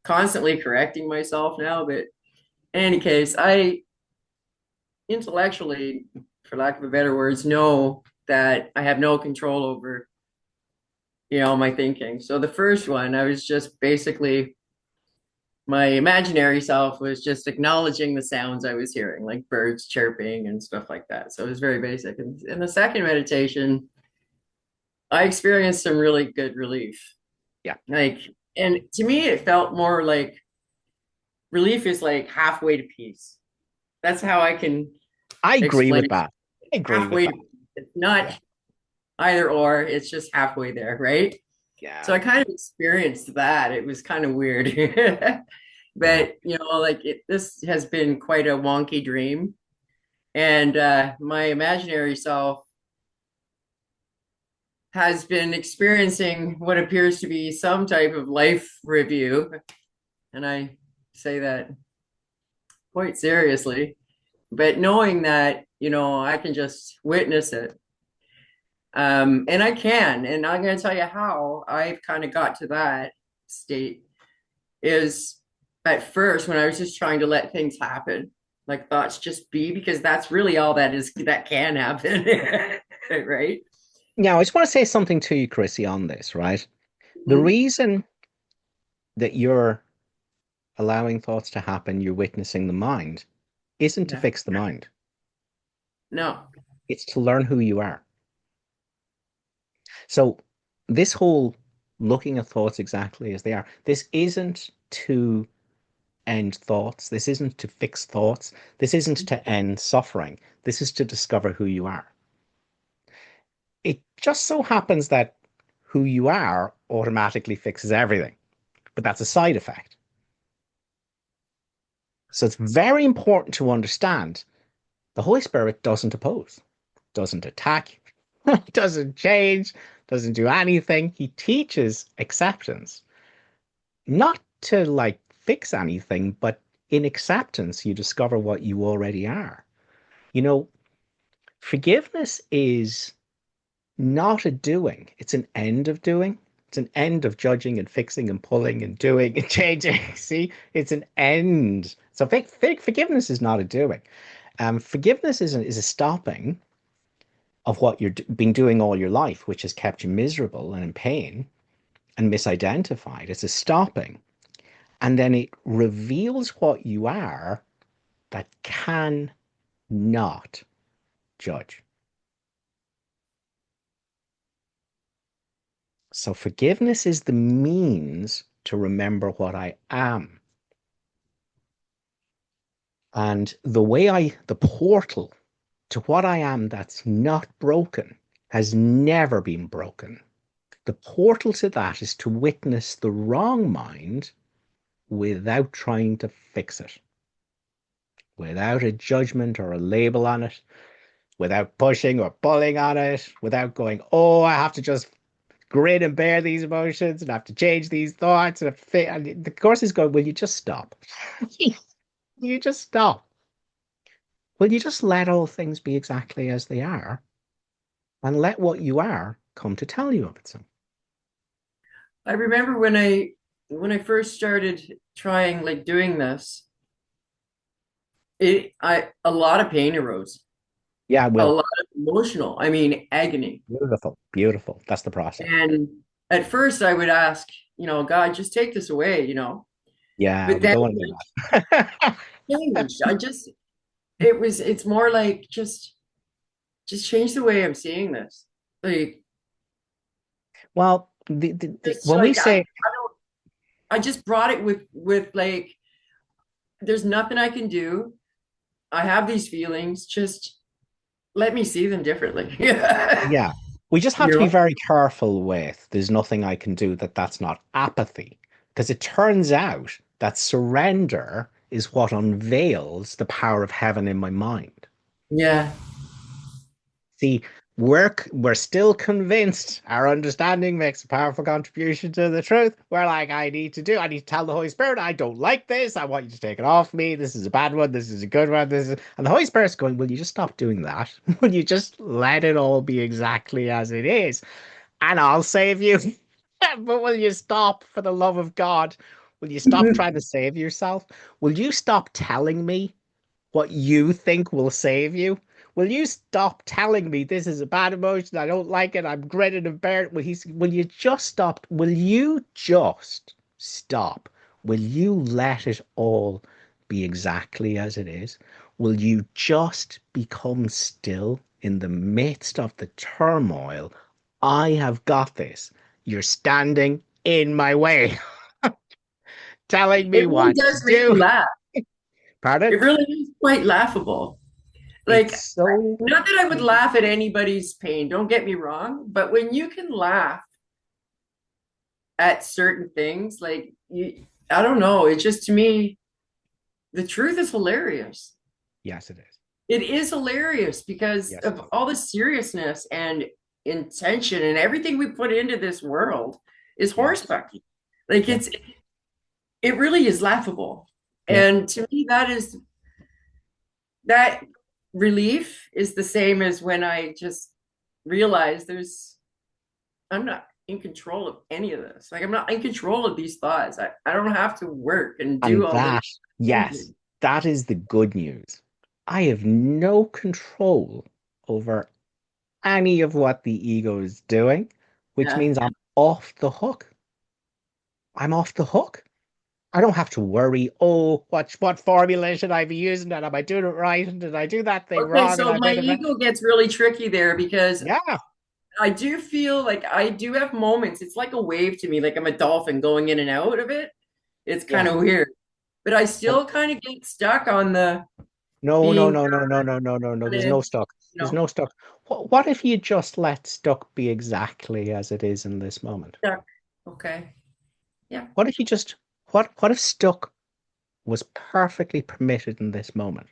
constantly correcting myself now. But in any case, I intellectually, for lack of a better words, know that I have no control over, my thinking. So the first one, I was just basically, my imaginary self was just acknowledging the sounds I was hearing, like birds chirping and stuff like that. So it was very basic. And in the second meditation, I experienced some really good relief. Yeah, Like, and to me, it felt more like relief is like halfway to peace. That's how I can I agree explain with it. that. I agree with Halfway, that. it's not Yeah, either or, it's just halfway there, right? So yeah, I kind of experienced that. It was kind of weird. yeah. But like this has been quite a wonky dream. And my imaginary self has been experiencing what appears to be some type of life review. And I say that quite seriously, but knowing that, I can just witness it. And I can, and I'm going to tell you how I've kind of got to that state is at first when I was just trying to let things happen, like thoughts just be, because that's really all that can happen, right? Now, I just want to say something to you, Chrissy, on this, right? The Mhm. reason that you're allowing thoughts to happen, you're witnessing the mind, isn't to Yeah. fix the mind. No. It's to learn who you are. So this whole looking at thoughts exactly as they are, this isn't to end thoughts. This isn't to fix thoughts. This isn't to end suffering. This is to discover who you are. It just so happens that who you are automatically fixes everything, but that's a side effect. So it's very important to understand the Holy Spirit doesn't oppose, doesn't attack, doesn't change, doesn't do anything. He teaches acceptance, not to like fix anything, but in acceptance, you discover what you already are. You know, forgiveness is not a doing, it's an end of doing. It's an end of judging and fixing and pulling and doing and changing. See, it's an end. So forgiveness is not a doing. Forgiveness is a stopping of what you've been doing all your life, which has kept you miserable and in pain and misidentified. It's a stopping. And then it reveals what you are that can not judge. So forgiveness is the means to remember what I am. And the portal to what I am that's not broken has never been broken. The portal to that is to witness the wrong mind without trying to fix it, without a judgment or a label on it, without pushing or pulling on it, without going, oh, I have to just grin and bear these emotions and I have to change these thoughts. And the course is going, will you just stop? You just stop. Will you just let all things be exactly as they are and let what you are come to tell you of itself? I remember when I first started trying like doing this, a lot of pain arose, Yeah, I a will. lot of emotional, I mean, agony. Beautiful, beautiful. That's the process. And at first I would ask, God, just take this away, Yeah, But we then don't want to do that. it changed. It's more like just change the way I'm seeing this. Like, Well, just when we like say, I just brought it with like, there's nothing I can do. I have these feelings. Just let me see them differently. yeah, we just have You to be know? very careful with there's nothing I can do, that's not apathy. Because it turns out that surrender is what unveils the power of heaven in my mind. Yeah. See, we're still convinced our understanding makes a powerful contribution to the truth. We're like, I need to tell the Holy Spirit, I don't like this. I want you to take it off me. This is a bad one. This is a good one. And the Holy Spirit's going, will you just stop doing that? Will you just let it all be exactly as it is? And I'll save you. But will you stop for the love of God? Will you stop trying to save yourself? Will you stop telling me what you think will save you? Will you stop telling me this is a bad emotion? I don't like it. I'm gritted and bear it. Will you just stop? Will you just stop? Will you let it all be exactly as it is? Will you just become still in the midst of the turmoil? I have got this. You're standing in my way, telling me It really what to does make do. me laugh. Pardon? It really is quite laughable. It's Like, so not that I would laugh at anybody's pain, don't get me wrong, but when you can laugh at certain things, like I don't know, it just to me, the truth is hilarious. yes, it is. It is hilarious because Yes, it of is. all the seriousness and intention and everything we put into this world is Yes. horseback. Like Yeah. it really is laughable. Yeah. And to me, that relief is the same as when I just realize I'm not in control of any of this. Like I'm not in control of these thoughts. I don't have to work and do And all this. that, yes, that is the good news. I have no control over any of what the ego is doing, which Yeah. means I'm off the hook. I'm off the hook. I don't have to worry, oh, what formula should I be using? And am I doing it right? And did I do that thing Okay, wrong? And so I my made a ego gets really tricky there because yeah, I do feel like I do have moments. It's like a wave to me, like I'm a dolphin going in and out of it. It's kind yeah. of weird, but I But still kind of get stuck on the no, no, being no, no, no, no, no, no, no. There's no honest, stuck. There's no stuck. What if you just let stuck be exactly as it is in this moment? stuck. Okay. Yeah. What if you just what if stuck was perfectly permitted in this moment?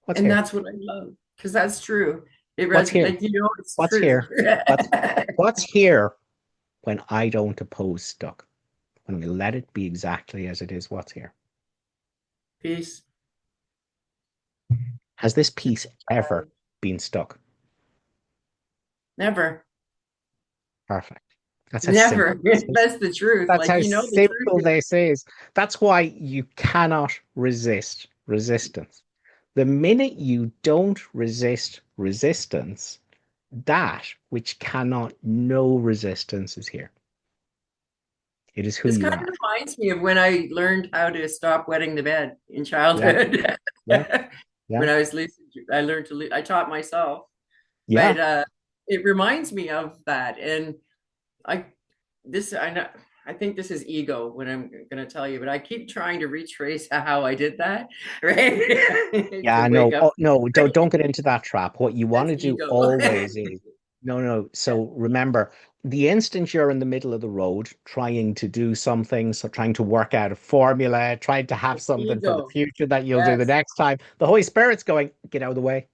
What's And here? that's what I love because that's true. It What's resonates, here? like, it's What's truth. here? What's what's here when I don't oppose stuck? When we let it be exactly as it is, what's here? Peace. Has this piece ever been stuck? Never. Perfect. That's how simple Never. this is. That's the truth. That's Like, how the truth simple is, this is. That's why you cannot resist resistance. The minute you don't resist resistance, that which cannot know resistance is here. It is who this you kind of are. reminds me of when I learned how to stop wetting the bed in Yeah, childhood. yeah, yeah, When I was lucid, I learned I taught myself, yeah. but it reminds me of that. And I, I know, I think this is ego when I'm going to tell you, but I keep trying to retrace how I did that, right? To Yeah, wake no, up. oh, no, don't get into that trap. What you want That's to do ego. always is No. So remember, the instant you're in the middle of the road trying to do something, so trying to work out a formula, trying to have The something for the ego. future that you'll do the Yes. next time, the Holy Spirit's going, get out of the way.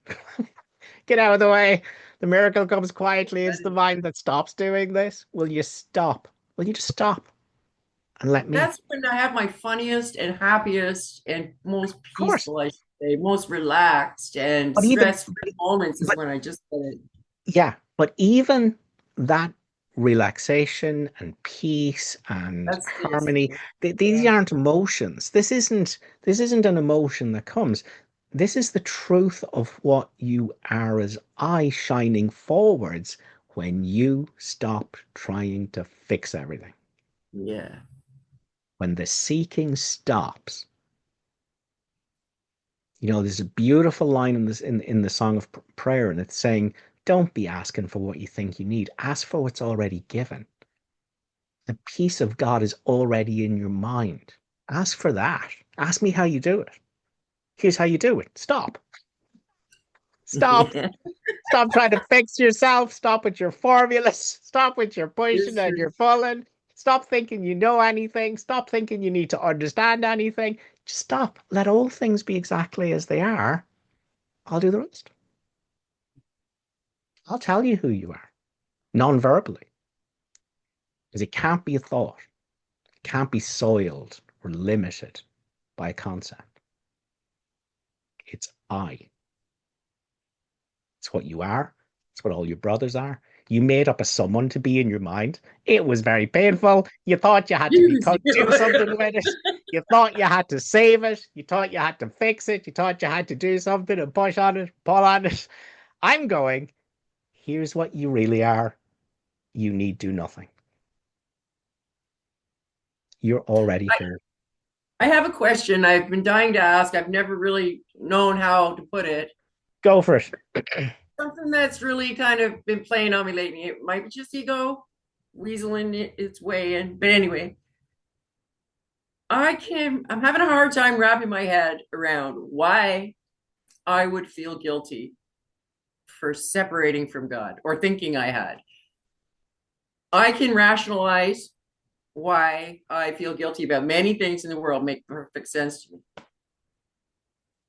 Get out of the way. The miracle comes quietly. It's the mind that stops doing this. Will you stop? Will you just stop and let me? That's when I have my funniest and happiest and most Of course. peaceful, I should say, most relaxed and But even, stress-free moments is but when I just let it. yeah, but even that relaxation and peace and That's just, harmony, these yeah. aren't emotions. This isn't an emotion that comes. This is the truth of what you are as I shining forwards when you stop trying to fix everything. Yeah. When the seeking stops. There's a beautiful line in the Song of Prayer, and it's saying, don't be asking for what you think you need. Ask for what's already given. The peace of God is already in your mind. Ask for that. Ask me how you do it. Here's how you do it. Stop. Stop. Yeah. Stop trying to fix yourself. Stop with your formulas. Stop with your pushing It's and true. your pulling. Stop thinking you know anything. Stop thinking you need to understand anything. Just stop. Let all things be exactly as they are. I'll do the rest. I'll tell you who you are, non-verbally, because it can't be a thought. It can't be soiled or limited by a concept. It's I. It's what you are. It's what all your brothers are. You made up a someone to be in your mind. It was very painful. You thought you had to Use do you. something with it. You thought you had to save it. You thought you had to fix it. You thought you had to do something and push on it, pull on it. I'm going, here's what you really are. You need do nothing. You're already whole. I have a question I've been dying to ask. I've never really known how to put it. Go for it. Something that's really kind of been playing on me lately. It might be just ego weaseling its way in. But anyway, I'm having a hard time wrapping my head around why I would feel guilty for separating from God or thinking I had. I can rationalize why I feel guilty about many things in the world, make perfect sense to me.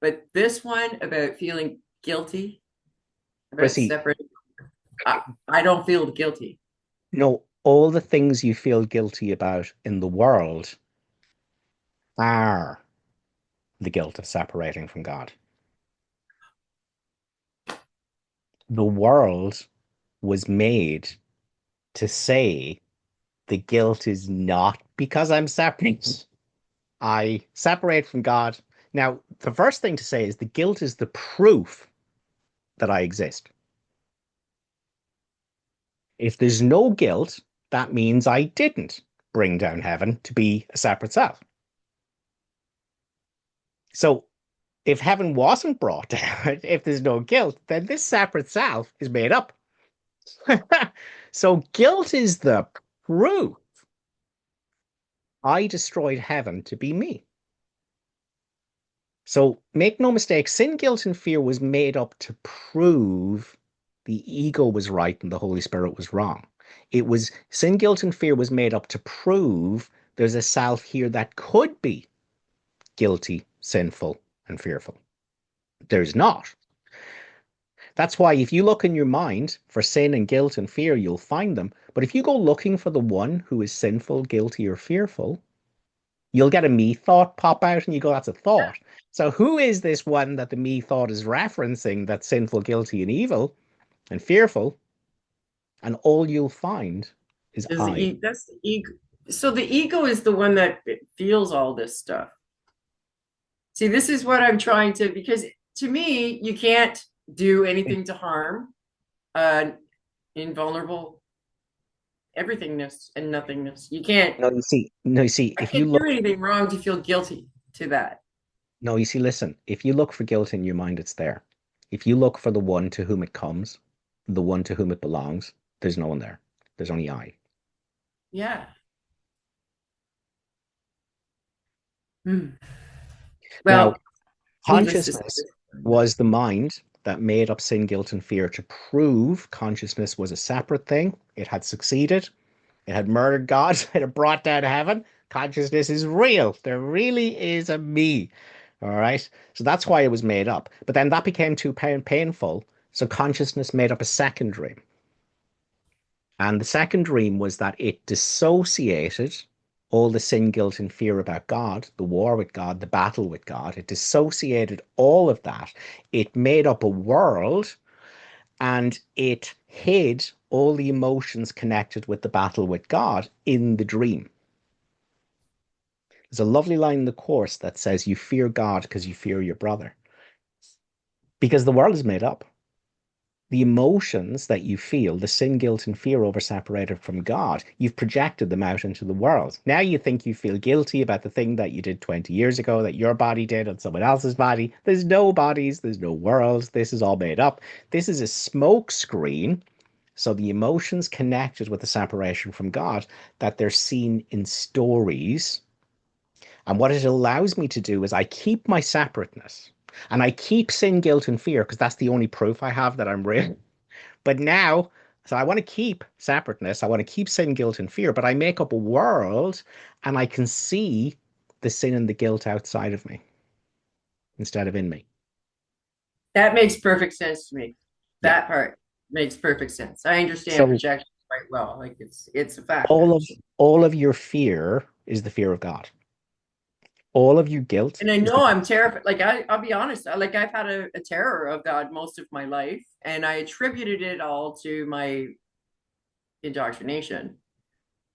But this one about feeling guilty about Chrissy, separating, I don't feel guilty. all the things you feel guilty about in the world are the guilt of separating from God. The world was made to say the guilt is not because I'm separate. I separate from God. Now, the first thing to say is the guilt is the proof that I exist. If there's no guilt, that means I didn't bring down heaven to be a separate self. So if heaven wasn't brought down, if there's no guilt, then this separate self is made up. So guilt is the proof I destroyed heaven to be me. So make no mistake, sin, guilt, and fear was made up to prove the ego was right and the Holy Spirit was wrong. It was sin, guilt, and fear was made up to prove there's a self here that could be guilty, sinful, and fearful. There's not. That's why if you look in your mind for sin and guilt and fear, you'll find them. But if you go looking for the one who is sinful, guilty, or fearful, you'll get a me thought pop out and you go, that's a thought. So who is this one that the me thought is referencing that's sinful, guilty, and evil and fearful? And all you'll find is Is I. that's the ego. So the ego is the one that feels all this stuff. See, this is what I'm trying to, because to me, you can't do anything to harm uh invulnerable everythingness and nothingness. You can't, No, you see, I if you can't do look, anything wrong to feel guilty to that. no, you see, listen, if you look for guilt in your mind, it's there. If you look for the one to whom it comes, the one to whom it belongs, there's no one there. There's only I. Yeah. Hmm. Now, Well, needless to say, consciousness was the mind that made up sin, guilt, and fear to prove consciousness was a separate thing. It had succeeded. It had murdered God. It had brought down heaven. Consciousness is real. There really is a me. All right. So that's why it was made up. But then that became too painful. So consciousness made up a second dream. And the second dream was that it dissociated all the sin, guilt, and fear about God, the war with God, the battle with God. It dissociated all of that. It made up a world and it hid all the emotions connected with the battle with God in the dream. There's a lovely line in the Course that says, you fear God because you fear your brother. Because the world is made up. The emotions that you feel, the sin, guilt, and fear over separated from God, you've projected them out into the world. Now you think you feel guilty about the thing that you did 20 years ago, that your body did on someone else's body. There's no bodies, there's no worlds. This is all made up. This is a smoke screen. So the emotions connected with the separation from God, that they're seen in stories. And what it allows me to do is I keep my separateness and I keep sin, guilt, and fear because that's the only proof I have that I'm real. But now, so I want to keep separateness, I want to keep sin, guilt, and fear, but I make up a world and I can see the sin and the guilt outside of me instead of in me. That makes perfect sense to me. Yeah. That part makes perfect sense. I understand So projection quite well. Like it's a fact. all of your fear is the fear of God. All of your guilt And I is the know I'm terrified. Like I'll be honest. Like I've had a terror of God most of my life, and I attributed it all to my indoctrination.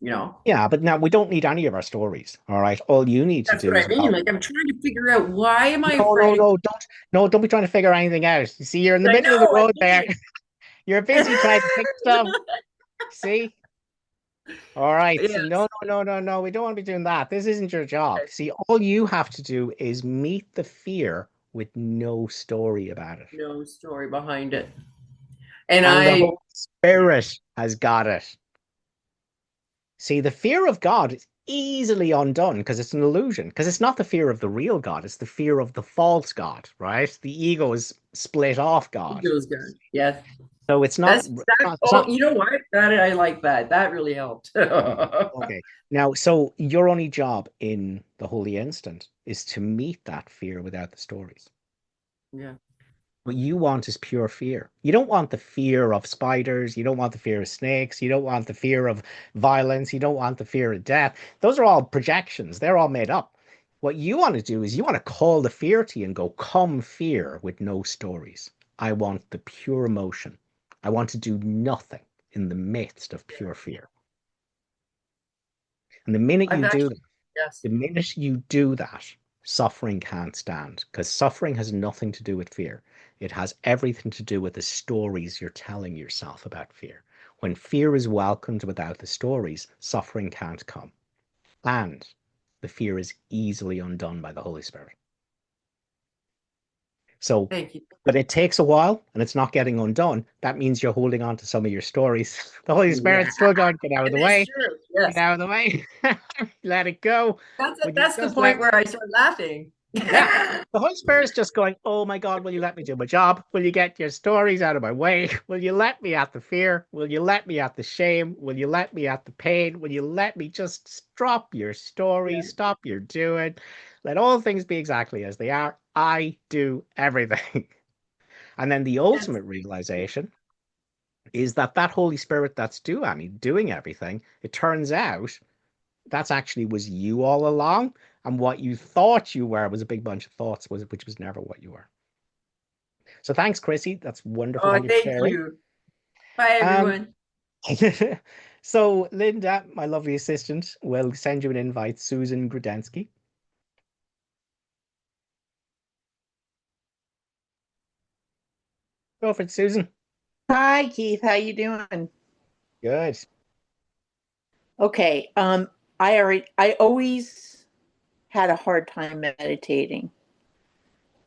You know, yeah, but now we don't need any of our stories. All right. All you need to that's do what I is mean. Like I'm trying to figure out why am I no, no, afraid? no, don't be trying to figure anything out. You see, you're in the I middle of the know. I road there. can't. You're busy trying to fix stuff. See? All right. Yeah. See, no, no, no, no, no. We don't want to be doing that. This isn't your job. See, all you have to do is meet the fear with no story about it. No story behind it. And And the I Holy Spirit has got it. See, the fear of God is easily undone because it's an illusion, because it's not the fear of the real God, it's the fear of the false God, right? The ego is split off God. ego's gone. Yes. So it's not, That's that. it's Oh, not you know what? That I like that. That really helped. okay. Now, so your only job in the holy instant is to meet that fear without the stories. Yeah. What you want is pure fear. You don't want the fear of spiders. You don't want the fear of snakes. You don't want the fear of violence. You don't want the fear of death. Those are all projections. They're all made up. What you want to do is you want to call the fear to you and go, come fear with no stories. I want the pure emotion. I want to do nothing in the midst of pure fear. And I've actually, yes. the minute you do that, suffering can't stand because suffering has nothing to do with fear. It has everything to do with the stories you're telling yourself about fear. When fear is welcomed without the stories, suffering can't come. And the fear is easily undone by the Holy Spirit. So, Thank you. but it takes a while and it's not getting undone. That means you're holding on to some of your stories. The Holy Yeah. Spirit's still going, get out of It the is way, true. get Yes. out of the way, let it go. Would you That's the just let point where I start laughing. Yeah. The Holy Spirit's just going, oh my God, will you let me do my job? Will you get your stories out of my way? Will you let me at the fear? Will you let me at the shame? Will you let me at the pain? Will you let me just stop your Yeah. stories, stop your doing? Let all things be exactly as they are. I do everything. And then the Yes. ultimate realization is that that Holy Spirit that's doing everything, it turns out that's actually was you all along, and what you thought you were was a big bunch of thoughts, which was never what you were. So thanks, Chrissy. That's wonderful. Oh, Thank you for thank sharing. you. Bye, Um, everyone. so Linda, my lovely assistant, will send you an invite. Susan Grudensky. Go for it, Susan. Hi, Keith. How you doing? Good. Okay. I always had a hard time meditating.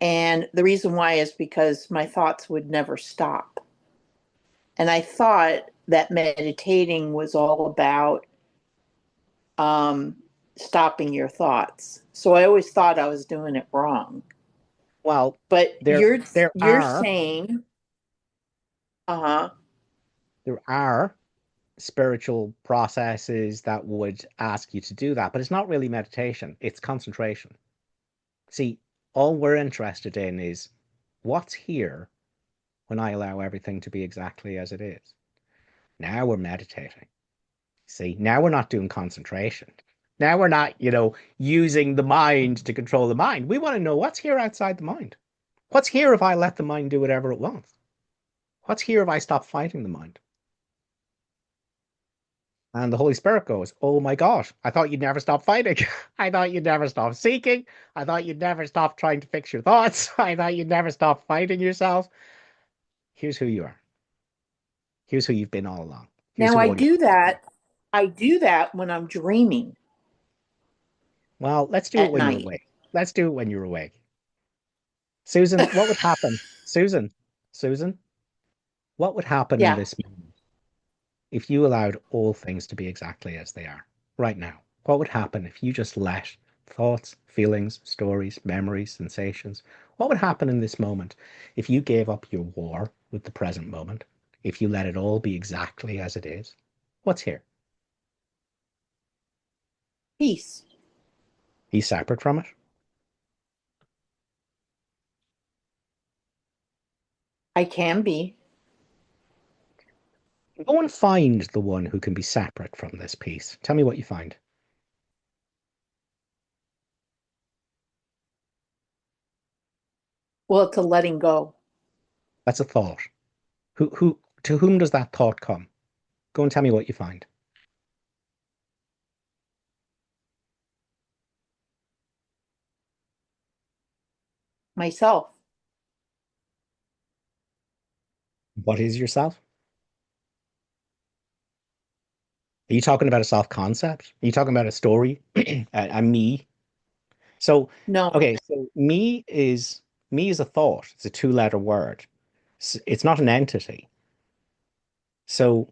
And the reason why is because my thoughts would never stop. And I thought that meditating was all about um, stopping your thoughts. So I always thought I was doing it wrong. Well, But there there you're are saying, uh-huh. there are spiritual processes that would ask you to do that, but it's not really meditation, it's concentration. See, all we're interested in is what's here when I allow everything to be exactly as it is. Now we're meditating. See, now we're not doing concentration. Now we're not, using the mind to control the mind. We want to know what's here outside the mind. What's here if I let the mind do whatever it wants? What's here if I stop fighting the mind? And the Holy Spirit goes, oh my gosh, I thought you'd never stop fighting. I thought you'd never stop seeking. I thought you'd never stop trying to fix your thoughts. I thought you'd never stop fighting yourself. Here's who you are. Here's who you've been all along. Here's Now who all you. I do that when I'm dreaming Well, let's do it at when you're night. awake. Let's do it when you're awake. Susan, what would happen? Susan, what would happen in Yeah. this moment if you allowed all things to be exactly as they are right now? What would happen if you just let thoughts, feelings, stories, memories, sensations, what would happen in this moment if you gave up your war with the present moment, if you let it all be exactly as it is? What's here? Peace. He's separate from it. I can be. Go and find the one who can be separate from this piece. Tell me what you find. Well, it's a letting go. That's a thought. To whom does that thought come? Go and tell me what you find. Myself. What is yourself? Are you talking about a self-concept? Are you talking about a story? A me? So, No. okay, so me is a thought. It's a two-letter word. It's not an entity. So,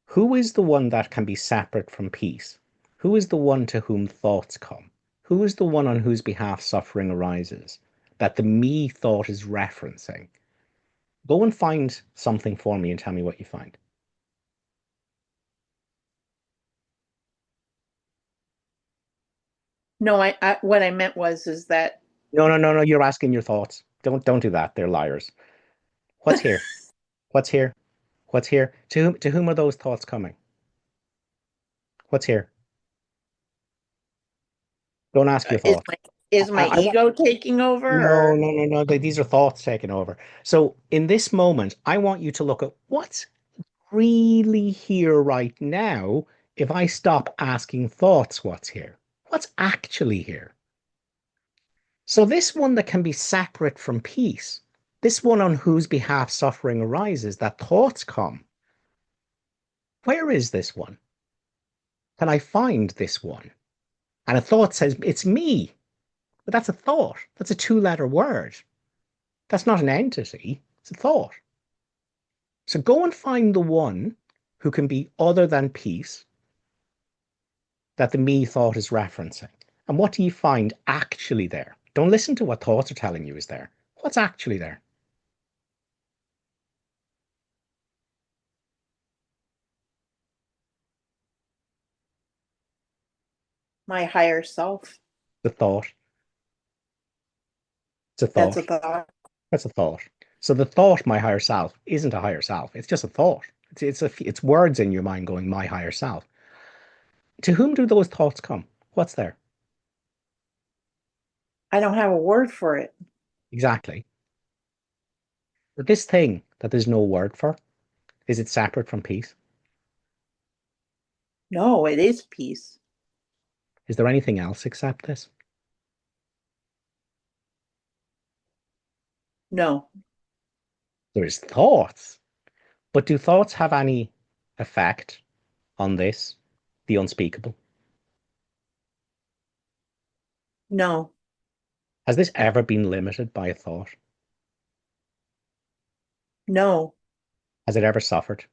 who is the one that can be separate from peace? Who is the one to whom thoughts come? Who is the one on whose behalf suffering arises that the me thought is referencing? Go and find something for me and tell me what you find. No, I what I meant was is that No, no, no, no. You're asking your thoughts. Don't do that. They're liars. What's here? What's here? What's here? To whom are those thoughts coming? What's here? Don't ask your is thoughts. my I want ego taking over no, or no, no, no. These are thoughts taking over. So in this moment, I want you to look at what's really here right now. If I stop asking thoughts, what's here? What's actually here? So this one that can be separate from peace, this one on whose behalf suffering arises, that thoughts come. Where is this one? Can I find this one? And a thought says, it's me. But that's a thought. That's a two-letter word. That's not an entity. It's a thought. So go and find the one who can be other than peace that the me thought is referencing. And what do you find actually there? Don't listen to what thoughts are telling you is there. What's actually there? my higher self? The thought. It's a That's thought. a thought. That's a thought. So the thought, my higher self, isn't a higher self. It's just a thought. It's words in your mind going, my higher self. To whom do those thoughts come? What's there? I don't have a word for it. Exactly. But this thing that there's no word for, is it separate from peace? No, it is peace. Is there anything else except this? No. There's thoughts. But do thoughts have any effect on this, the unspeakable? No. Has this ever been limited by a thought? No. Has it ever suffered?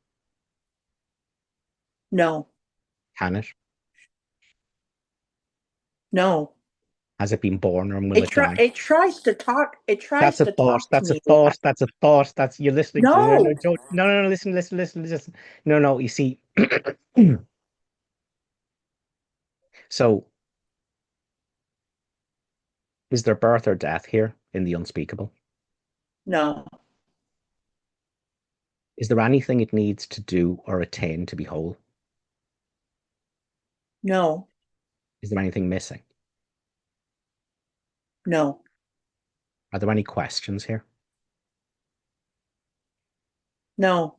No. Can it? No. Has it been born, or will it die? It tries to talk. It tries That's a to thought. talk to That's a me. thought. That's a thought. That's you're listening to. No, no, No, don't. No, no, no. Listen, listen, listen. Listen. No, no. You see. So, is there birth or death here in the unspeakable? no, Is there anything it needs to do or attain to be whole? no, Is there anything missing? no, Are there any questions here? no.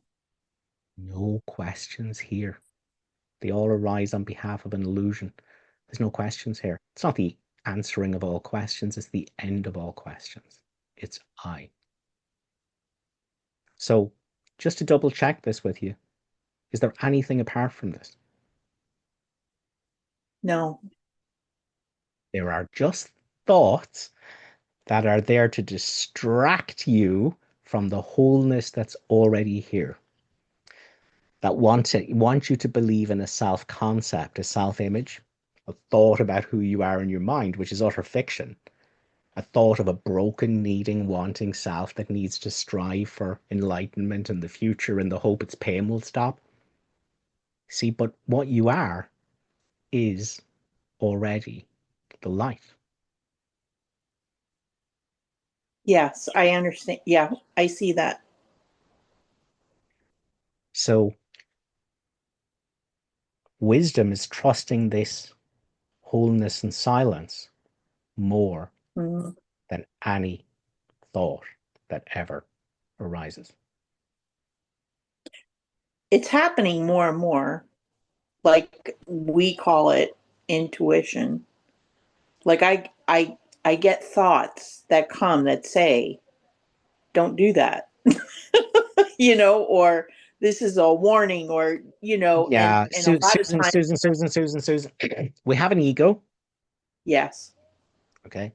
No questions here. They all arise on behalf of an illusion. There's no questions here. It's not the answering of all questions, it's the end of all questions. It's I. So, just to double check this with you, is there anything apart from this? No. There are just thoughts that are there to distract you from the wholeness that's already here. That want you to believe in a self-concept, a self-image, a thought about who you are in your mind, which is utter fiction. A thought of a broken, needing, wanting self that needs to strive for enlightenment in the future in the hope its pain will stop. See, but what you are is already the light. Yes, I understand. Yeah, I see that. So wisdom is trusting this wholeness and silence more Mm. than any thought that ever arises. It's happening more and more. Like we call it intuition. Like I get thoughts that come that say, "Don't do that," or this is a warning, or Yeah, and a lot of Susan, times, Susan, Susan, Susan, Susan. We have an ego, yes, okay?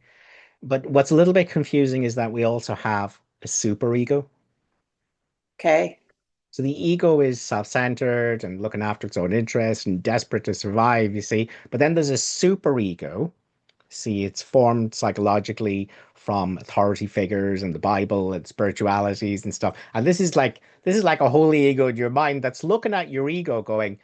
But what's a little bit confusing is that we also have a super ego. okay, So the ego is self-centered and looking after its own interests and desperate to survive, you see. But then there's a super ego. See, it's formed psychologically from authority figures and the Bible and spiritualities and stuff. And this is like a holy ego in your mind that's looking at your ego going,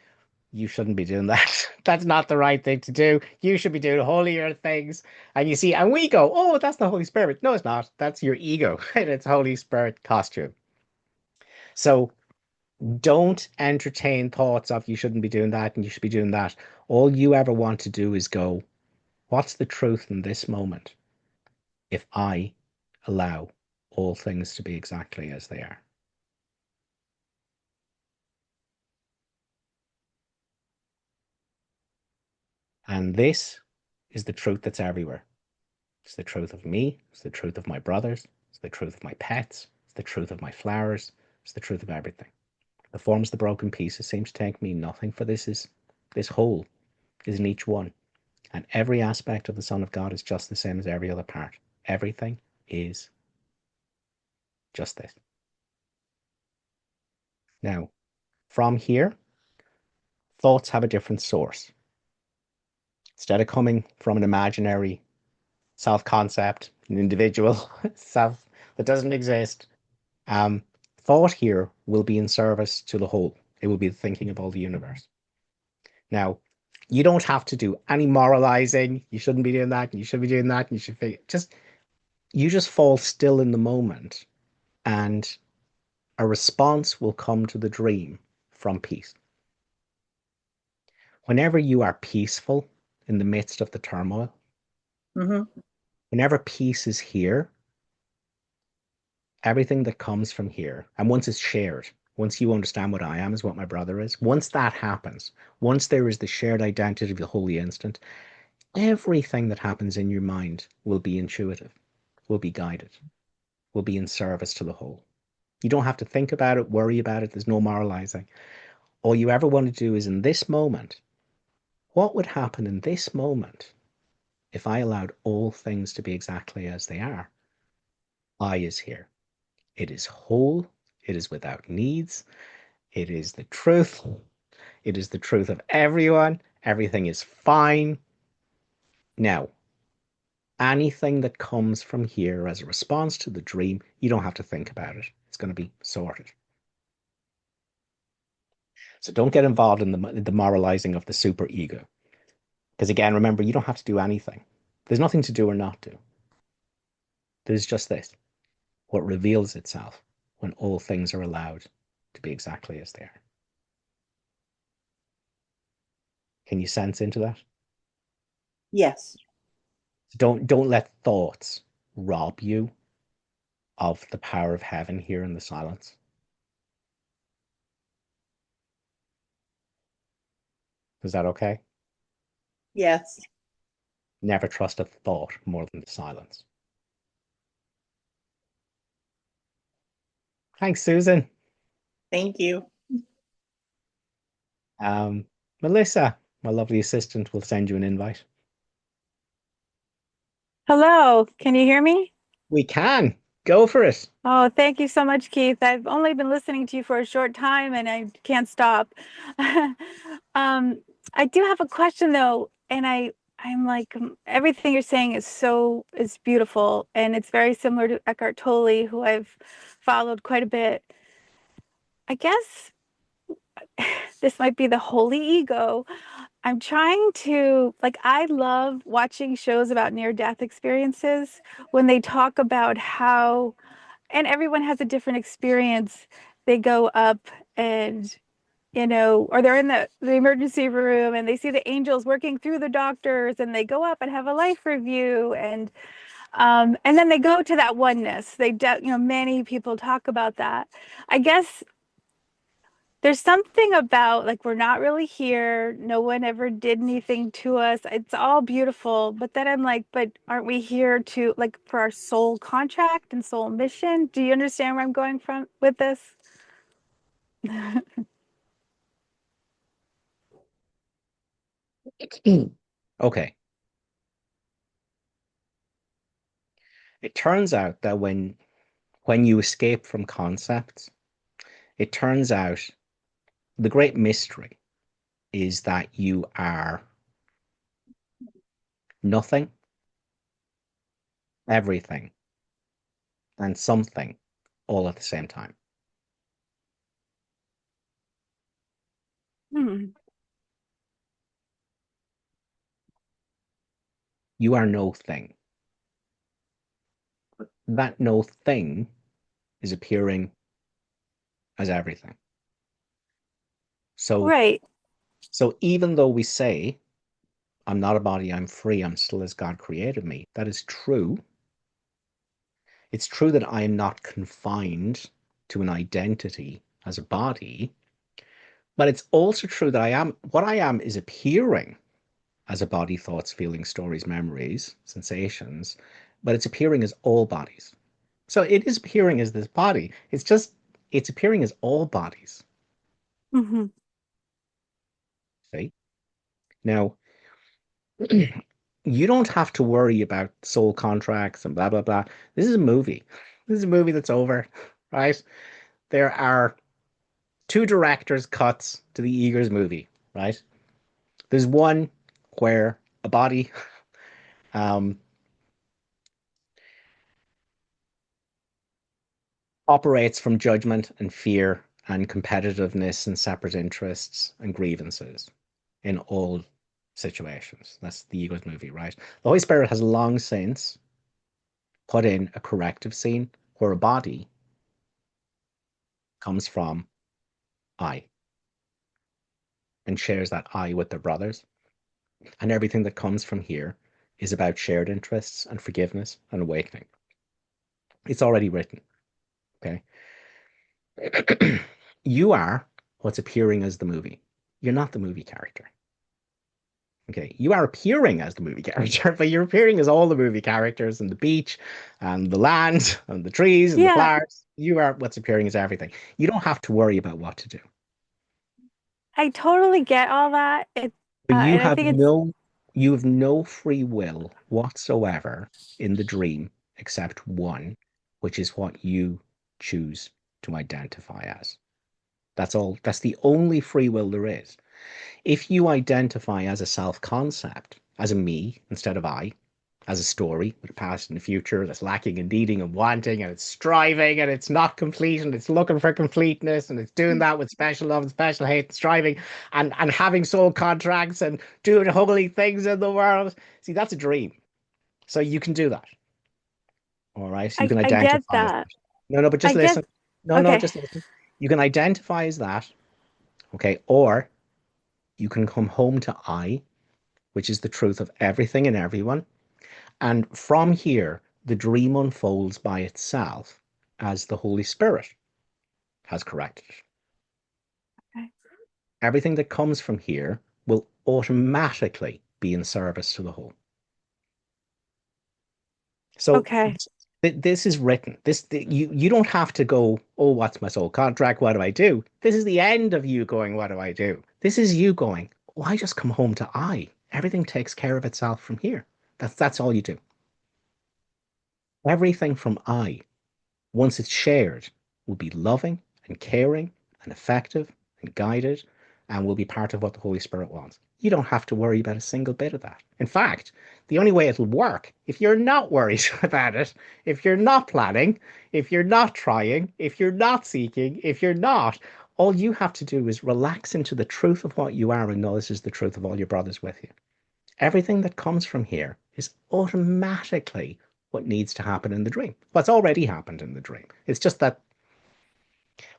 you shouldn't be doing that. That's not the right thing to do. You should be doing holier things. And you see, and we go, oh, that's the Holy Spirit. No, it's not. That's your ego in its Holy Spirit costume. So don't entertain thoughts of you shouldn't be doing that and you should be doing that. All you ever want to do is go, what's the truth in this moment if I allow all things to be exactly as they are? And this is the truth that's everywhere. It's the truth of me. It's the truth of my brothers. It's the truth of my pets. It's the truth of my flowers. It's the truth of everything. The forms the broken pieces seem to take me nothing, for this whole is in each one. And every aspect of the Son of God is just the same as every other part. Everything is just this. Now, from here, thoughts have a different source. Instead of coming from an imaginary self-concept, an individual self that doesn't exist, thought here will be in service to the whole. It will be the thinking of all the universe. Now, you don't have to do any moralizing. You shouldn't be doing that, and you should be doing that, and you just fall still in the moment, and a response will come to the dream from peace. Whenever you are peaceful in the midst of the turmoil, mm-hmm. whenever peace is here, everything that comes from here, and once it's shared, once you understand what I am is what my brother is, once that happens, once there is the shared identity of the holy instant, everything that happens in your mind will be intuitive, will be guided, will be in service to the whole. You don't have to think about it, worry about it. There's no moralizing. All you ever want to do is in this moment, what would happen in this moment if I allowed all things to be exactly as they are? I is here. It is whole. It is without needs. It is the truth. It is the truth of everyone. Everything is fine. Now, anything that comes from here as a response to the dream, you don't have to think about it. It's going to be sorted. So don't get involved in the moralizing of the super ego. Because again, remember, you don't have to do anything. There's nothing to do or not do. There's just this, what reveals itself when all things are allowed to be exactly as they are. Can you sense into that? Yes. So don't let thoughts rob you of the power of heaven here in the silence. Is that okay? Yes. Never trust a thought more than the silence. Thanks, Susan. Thank you. Melissa, my lovely assistant, will send you an invite. Hello, can you hear me? We can. Go for it. Oh, thank you so much, Keith. I've only been listening to you for a short time and I can't stop. I do have a question though, and I'm like everything you're saying is beautiful and it's very similar to Eckhart Tolle, who I've followed quite a bit. I guess this might be the holy ego. I'm trying to, like, I love watching shows about near-death experiences when they talk about how, and everyone has a different experience. They go up and, or they're in the emergency room and they see the angels working through the doctors and they go up and have a life review and then they go to that oneness. Many people talk about that. I guess there's something about like we're not really here. No one ever did anything to us. It's all beautiful. But then I'm like, but aren't we here to like for our soul contract and soul mission? Do you understand where I'm going from with this? Okay. It turns out that when you escape from concepts, it turns out the great mystery is that you are nothing, everything, and something all at the same time. Hmm. You are no thing. That no thing is appearing as everything. So, Right. so even though we say, I'm not a body, I'm free, I'm still as God created me, that is true. It's true that I am not confined to an identity as a body, but it's also true that what I am is appearing as a body, thoughts, feelings, stories, memories, sensations, but it's appearing as all bodies. So it is appearing as this body. It's appearing as all bodies. Hmm. See? Now, you don't have to worry about soul contracts and blah, blah, blah. This is a movie. This is a movie that's over, right? There are two directors' cuts to the Eagers movie, right? There's one where a body um, operates from judgment and fear and competitiveness and separate interests and grievances in all situations. That's the Eagles movie, right? The Holy Spirit has long since put in a corrective scene where a body comes from I and shares that I with their brothers. And everything that comes from here is about shared interests and forgiveness and awakening. It's already written, okay? You are what's appearing as the movie. You're not the movie character. Okay, you are appearing as the movie character, but you're appearing as all the movie characters and the beach and the land and the trees and the Yeah, flowers. You are what's appearing as everything. You don't have to worry about what to do. I totally get all that. But And I think it's you have no free will whatsoever in the dream except one, which is what you choose to identify as. That's all. That's the only free will there is. If you identify as a self concept, as a me instead of I, as a story with a past and a future that's lacking and needing and wanting, and it's striving and it's not complete and it's looking for completeness, and it's doing that with special love and special hate and striving and having soul contracts and doing holy things in the world. See, that's a dream. So you can do that. All right. So you can I get identify as that. that. No, no, but I just get, listen. No, no, okay. just listen. You can identify as that. Okay. Or you can come home to I, which is the truth of everything and everyone. And from here, the dream unfolds by itself as the Holy Spirit has corrected it. Okay. Everything that comes from here will automatically be in service to the whole. So Okay. this is written. You don't have to go, oh, what's my soul contract? What do I do? This is the end of you going, what do I do? This is you going, oh, I just come home to I. Everything takes care of itself from here. That's all you do. Everything from I, once it's shared, will be loving and caring and effective and guided and will be part of what the Holy Spirit wants. You don't have to worry about a single bit of that. In fact, the only way it'll work, if you're not worried about it, if you're not planning, if you're not trying, if you're not seeking, if you're not, all you have to do is relax into the truth of what you are and know this is the truth of all your brothers with you. Everything that comes from here is automatically what needs to happen in the dream. What's already happened in the dream. It's just that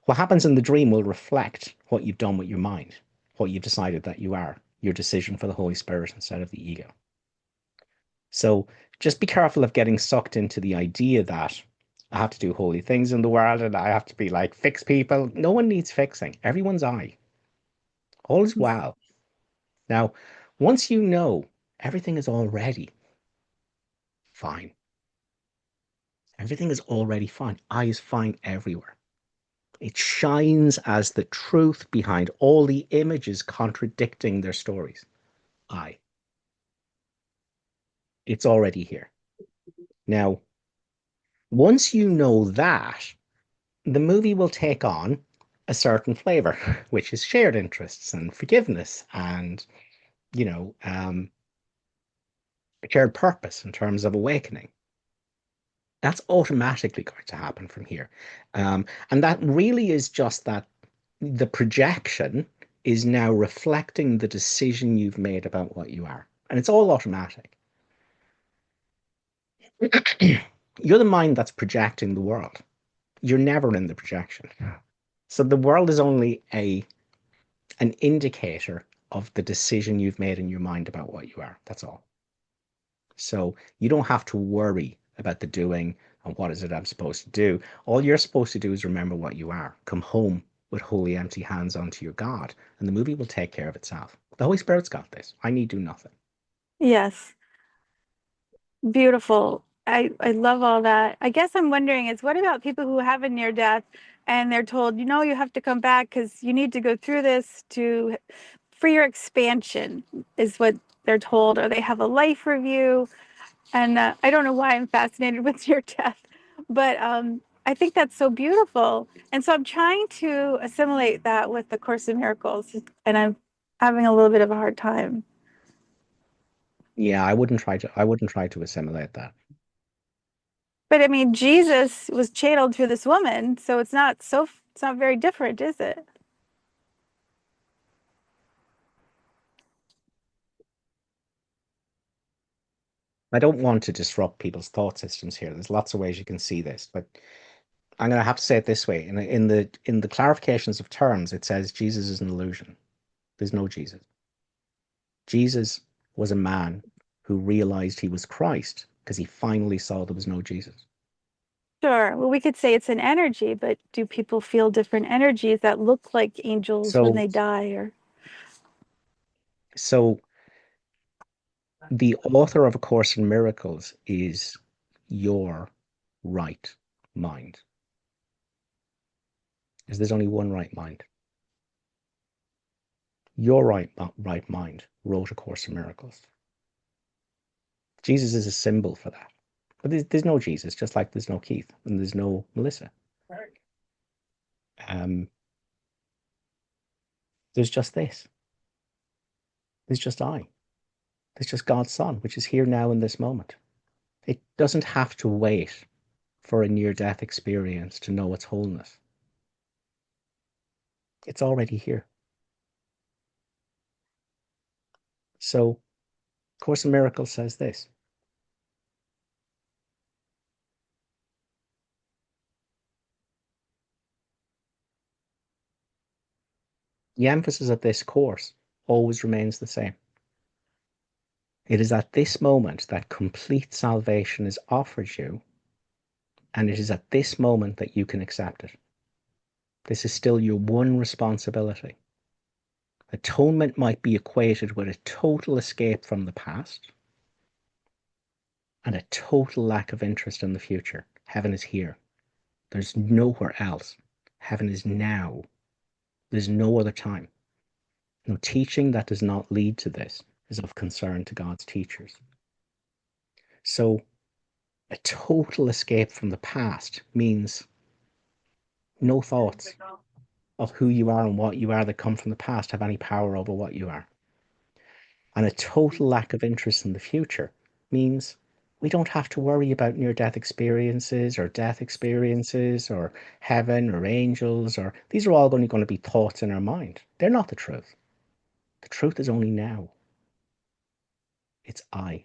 what happens in the dream will reflect what you've done with your mind, what you've decided that you are, your decision for the Holy Spirit instead of the ego. So just be careful of getting sucked into the idea that I have to do holy things in the world and I have to be like fix people. No one needs fixing. Everyone's I. All is well. Now, once you know everything is already fine, everything is already fine. I is fine everywhere. It shines as the truth behind all the images contradicting their stories. I. It's already here. Now, once you know that, the movie will take on a certain flavor, which is shared interests and forgiveness and, you know, shared purpose in terms of awakening. That's automatically going to happen from here. And that really is just that the projection is now reflecting the decision you've made about what you are. And it's all automatic. You're the mind that's projecting the world. You're never in the projection. So the world is only an indicator of the decision you've made in your mind about what you are. That's all. So you don't have to worry about the doing and what is it I'm supposed to do. All you're supposed to do is remember what you are. Come home with holy empty hands onto your God, and the movie will take care of itself. The Holy Spirit's got this. I need do nothing. Yes. Beautiful. I love all that. I guess I'm wondering is what about people who have a near death and they're told, you know, you have to come back because you need to go through this to for your expansion is what they're told, or they have a life review. And I don't know why I'm fascinated with your death, but I think that's so beautiful. And so I'm trying to assimilate that with the Course in Miracles, and I'm having a little bit of a hard time. Yeah, I wouldn't try to assimilate that. But I mean, Jesus was channeled through this woman, so it's not very different, is it? I don't want to disrupt people's thought systems here. There's lots of ways you can see this, but I'm going to have to say it this way. In the clarifications of terms, it says Jesus is an illusion. There's no Jesus. Jesus was a man who realized he was Christ because he finally saw there was no Jesus. Sure. Well, we could say it's an energy, but do people feel different energies that look like angels when So, they die? Or so the author of A Course in Miracles is your right mind. Because there's only one right mind. Your right mind wrote A Course in Miracles. Jesus is a symbol for that. But there's no Jesus, just like there's no Keith and there's no Melissa. Um, there's just this. There's just I. There's just God's Son, which is here now in this moment. It doesn't have to wait for a near-death experience to know its wholeness. It's already here. So, Course in Miracles says this. The emphasis of this course always remains the same. It is at this moment that complete salvation is offered you, and it is at this moment that you can accept it. This is still your one responsibility. Atonement might be equated with a total escape from the past and a total lack of interest in the future. Heaven is here. There's nowhere else. Heaven is now. There's no other time. No teaching that does not lead to this is of concern to God's teachers. So a total escape from the past means no thoughts of who you are and what you are that come from the past have any power over what you are. And a total lack of interest in the future means we don't have to worry about near-death experiences or death experiences or heaven or angels, or these are all only going to be thoughts in our mind. They're not the truth. The truth is only now. It's I.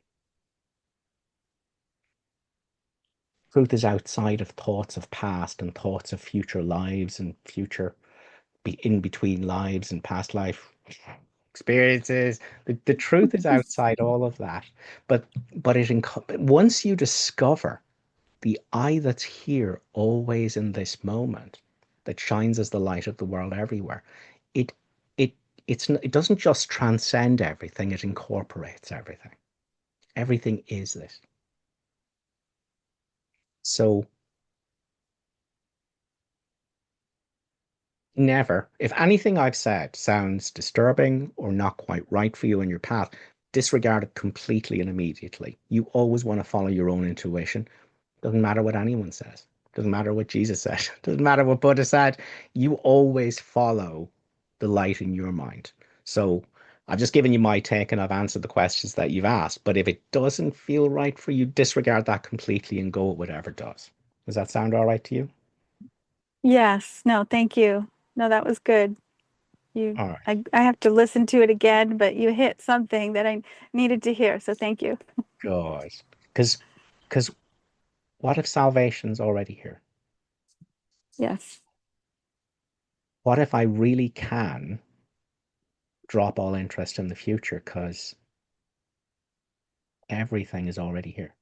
Truth is outside of thoughts of past and thoughts of future lives and future in between lives and past life experiences. The truth is outside all of that. But once you discover the I that's here always in this moment, that shines as the light of the world everywhere, it it it doesn't just transcend everything, it incorporates everything. Everything is this. So never, if anything I've said sounds disturbing or not quite right for you in your path, disregard it completely and immediately. You always want to follow your own intuition. Doesn't matter what anyone says. Doesn't matter what Jesus said. Doesn't matter what Buddha said. You always follow the light in your mind. So I've just given you my take and I've answered the questions that you've asked. But if it doesn't feel right for you, disregard that completely and go with whatever does. Does that sound all right to you? Yes. No, thank you. No, that was good. All right. I have to listen to it again, but you hit something that I needed to hear. So thank you. Good. Because what if salvation's already here? Yes. What if I really can drop all interest in the future because everything is already here?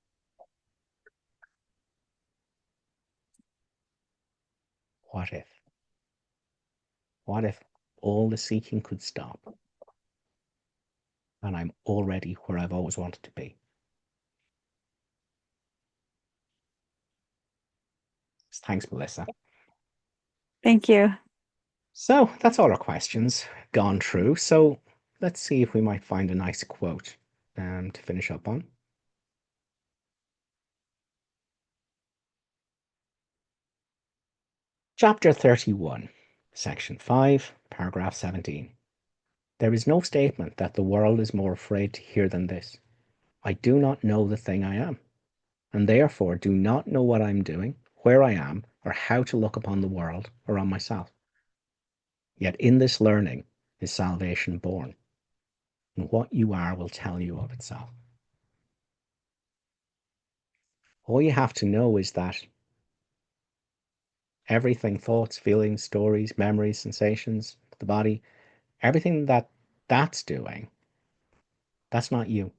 What if? What if all the seeking could stop and I'm already where I've always wanted to be? Thanks, Melissa. Thank you. So that's all our questions gone through. So let's see if we might find a nice quote to finish up on. Chapter 31, Section 5, Paragraph 17. There is no statement that the world is more afraid to hear than this. I do not know the thing I am, and therefore do not know what I am doing, where I am, or how to look upon the world or on myself. Yet in this learning is salvation born, and what you are will tell you of itself. All you have to know is that everything, thoughts, feelings, stories, memories, sensations, the body, everything that's doing, that's not you.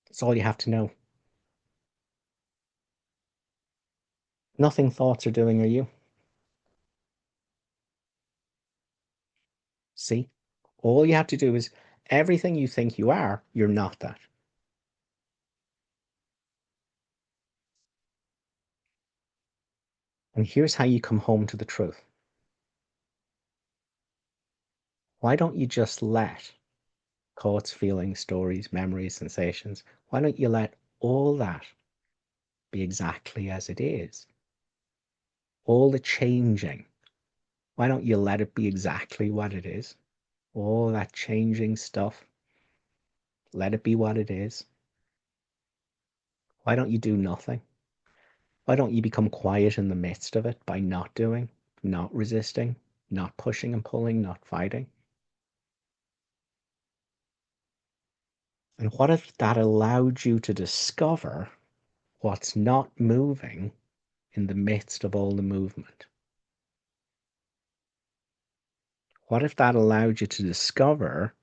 That's all you have to know. Nothing thoughts are doing are you. See? All you have to do is everything you think you are, you're not that. And here's how you come home to the truth. Why don't you just let thoughts, feelings, stories, memories, sensations, why don't you let all that be exactly as it is? All the changing, why don't you let it be exactly what it is? All that changing stuff, let it be what it is. Why don't you do nothing? Why don't you become quiet in the midst of it by not doing, not resisting, not pushing and pulling, not fighting? And what if that allowed you to discover what's not moving in the midst of all the movement? What if that allowed you to discover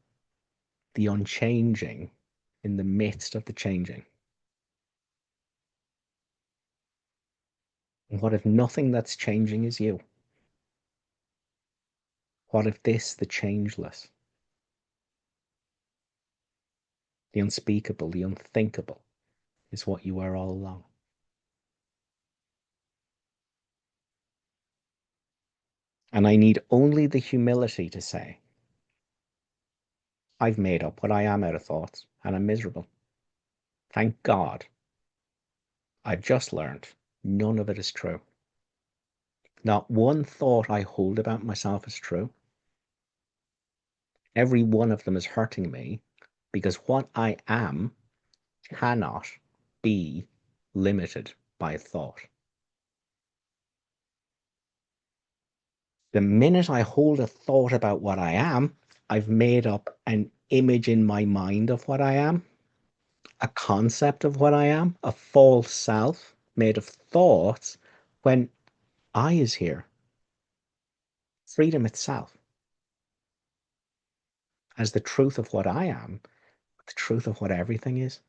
the unchanging in the midst of the changing? And what if nothing that's changing is you? What if this, the changeless, the unspeakable, the unthinkable, is what you were all along? And I need only the humility to say, I've made up what I am out of thoughts, and I'm miserable. Thank God, I've just learned none of it is true. Not one thought I hold about myself is true. Every one of them is hurting me because what I am cannot be limited by thought. The minute I hold a thought about what I am, I've made up an image in my mind of what I am, a concept of what I am, a false self made of thoughts, when I is here, freedom itself, as the truth of what I am, the truth of what everything is.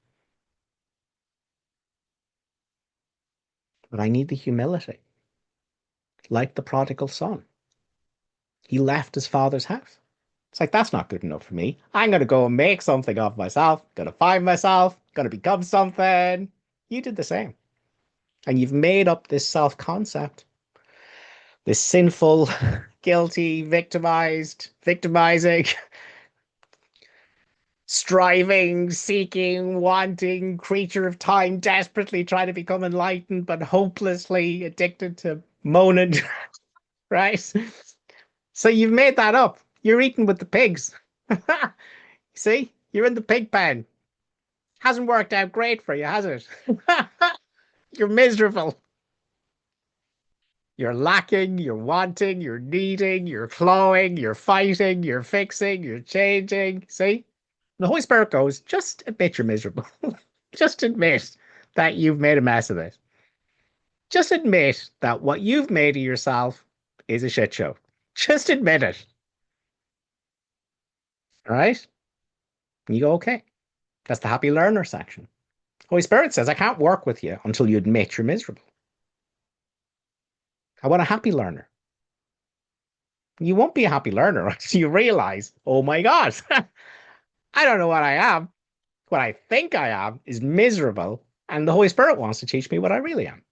But I need the humility, like the prodigal son. He left his father's house. It's like, that's not good enough for me. I'm going to go and make something of myself, going to find myself, going to become something. You did the same. And you've made up this self-concept, this sinful, guilty, victimizing, striving, seeking, wanting creature of time, desperately trying to become enlightened, but hopelessly addicted to moaning, right? So you've made that up. You're eating with the pigs. See, you're in the pig pen. Hasn't worked out great for you, has it? You're miserable. You're lacking, you're wanting, you're needing, you're clawing, you're fighting, you're fixing, you're changing. See? The Holy Spirit goes, just admit you're miserable. Just admit that you've made a mess of it. Just admit that what you've made of yourself is a shit show. Just admit it. All right? And you go, okay. That's the happy learner section. Holy Spirit says, I can't work with you until you admit you're miserable. I want a happy learner. You won't be a happy learner until you realize, oh my God, I don't know what I am. What I think I am is miserable, and the Holy Spirit wants to teach me what I really am.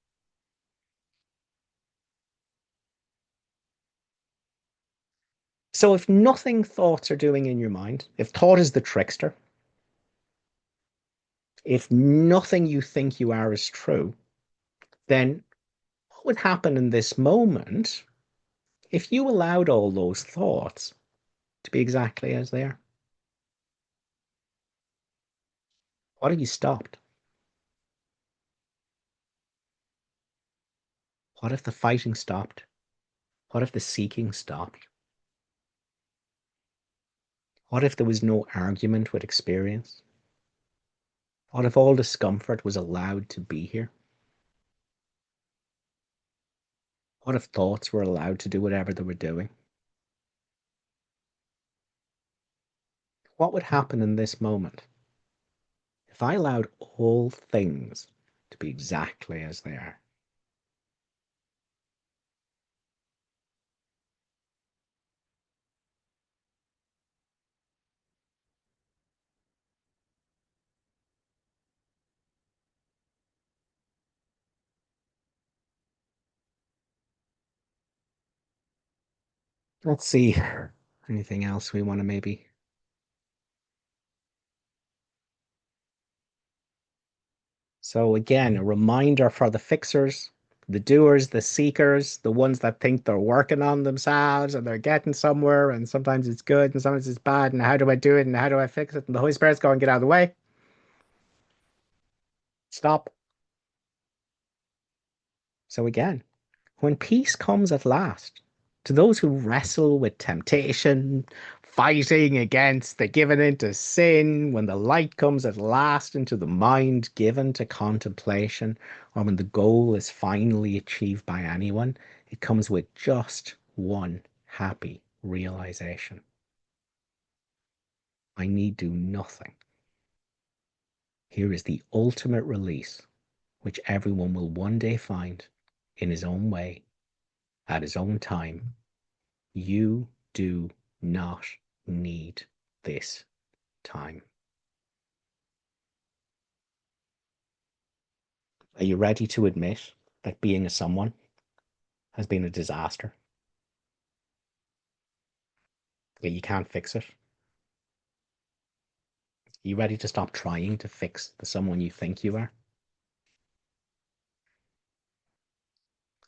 So if nothing thoughts are doing in your mind, if thought is the trickster, if nothing you think you are is true, then what would happen in this moment if you allowed all those thoughts to be exactly as they are? What have you stopped? What if the fighting stopped? What if the seeking stopped? What if there was no argument with experience? What if all discomfort was allowed to be here? What if thoughts were allowed to do whatever they were doing? What would happen in this moment if I allowed all things to be exactly as they are? Let's see. Anything else we want to maybe? So again, a reminder for the fixers, the doers, the seekers, the ones that think they're working on themselves and they're getting somewhere, and sometimes it's good and sometimes it's bad, and how do I do it and how do I fix it? And the Holy Spirit's going, get out of the way. Stop. So again, when peace comes at last, to those who wrestle with temptation, fighting against the giving into sin, when the light comes at last into the mind given to contemplation, or when the goal is finally achieved by anyone, it comes with just one happy realization. I need do nothing. Here is the ultimate release, which everyone will one day find in his own way, at his own time. You do not need this time. Are you ready to admit that being a someone has been a disaster? That you can't fix it? Are you ready to stop trying to fix the someone you think you are?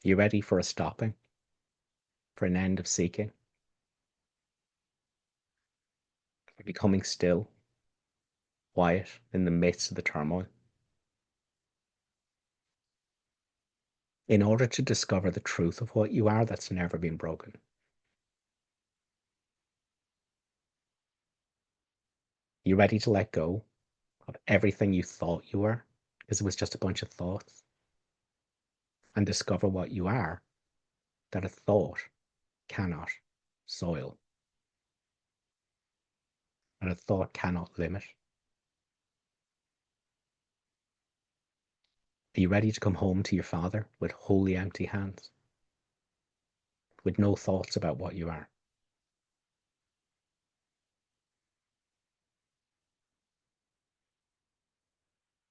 Are you ready for a stopping? For an end of seeking? For becoming still, quiet in the midst of the turmoil? In order to discover the truth of what you are that's never been broken. You ready to let go of everything you thought you were because it was just a bunch of thoughts, and discover what you are that a thought cannot soil, and a thought cannot limit? Are you ready to come home to your Father with wholly empty hands, with no thoughts about what you are?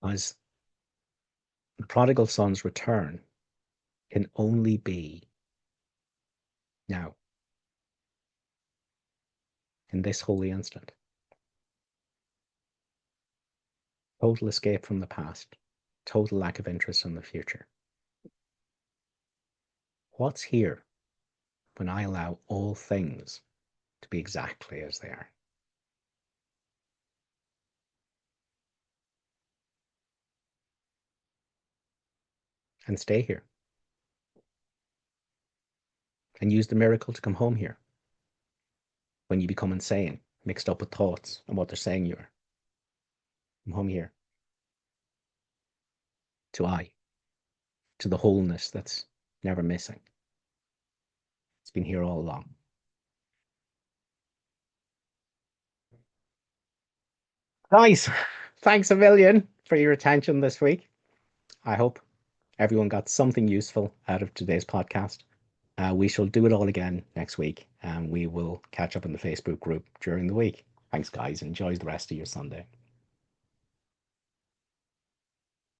As the prodigal son's return can only be now, in this holy instant. Total escape from the past, total lack of interest in the future. What's here when I allow all things to be exactly as they are? And stay here. And use the miracle to come home here. When you become insane, mixed up with thoughts and what they're saying you are. Come home here. To I. To the wholeness that's never missing. It's been here all along. Guys, thanks a million for your attention this week. I hope everyone got something useful out of today's podcast. We shall do it all again next week, and we will catch up in the Facebook group during the week. Thanks, guys. Enjoy the rest of your Sunday.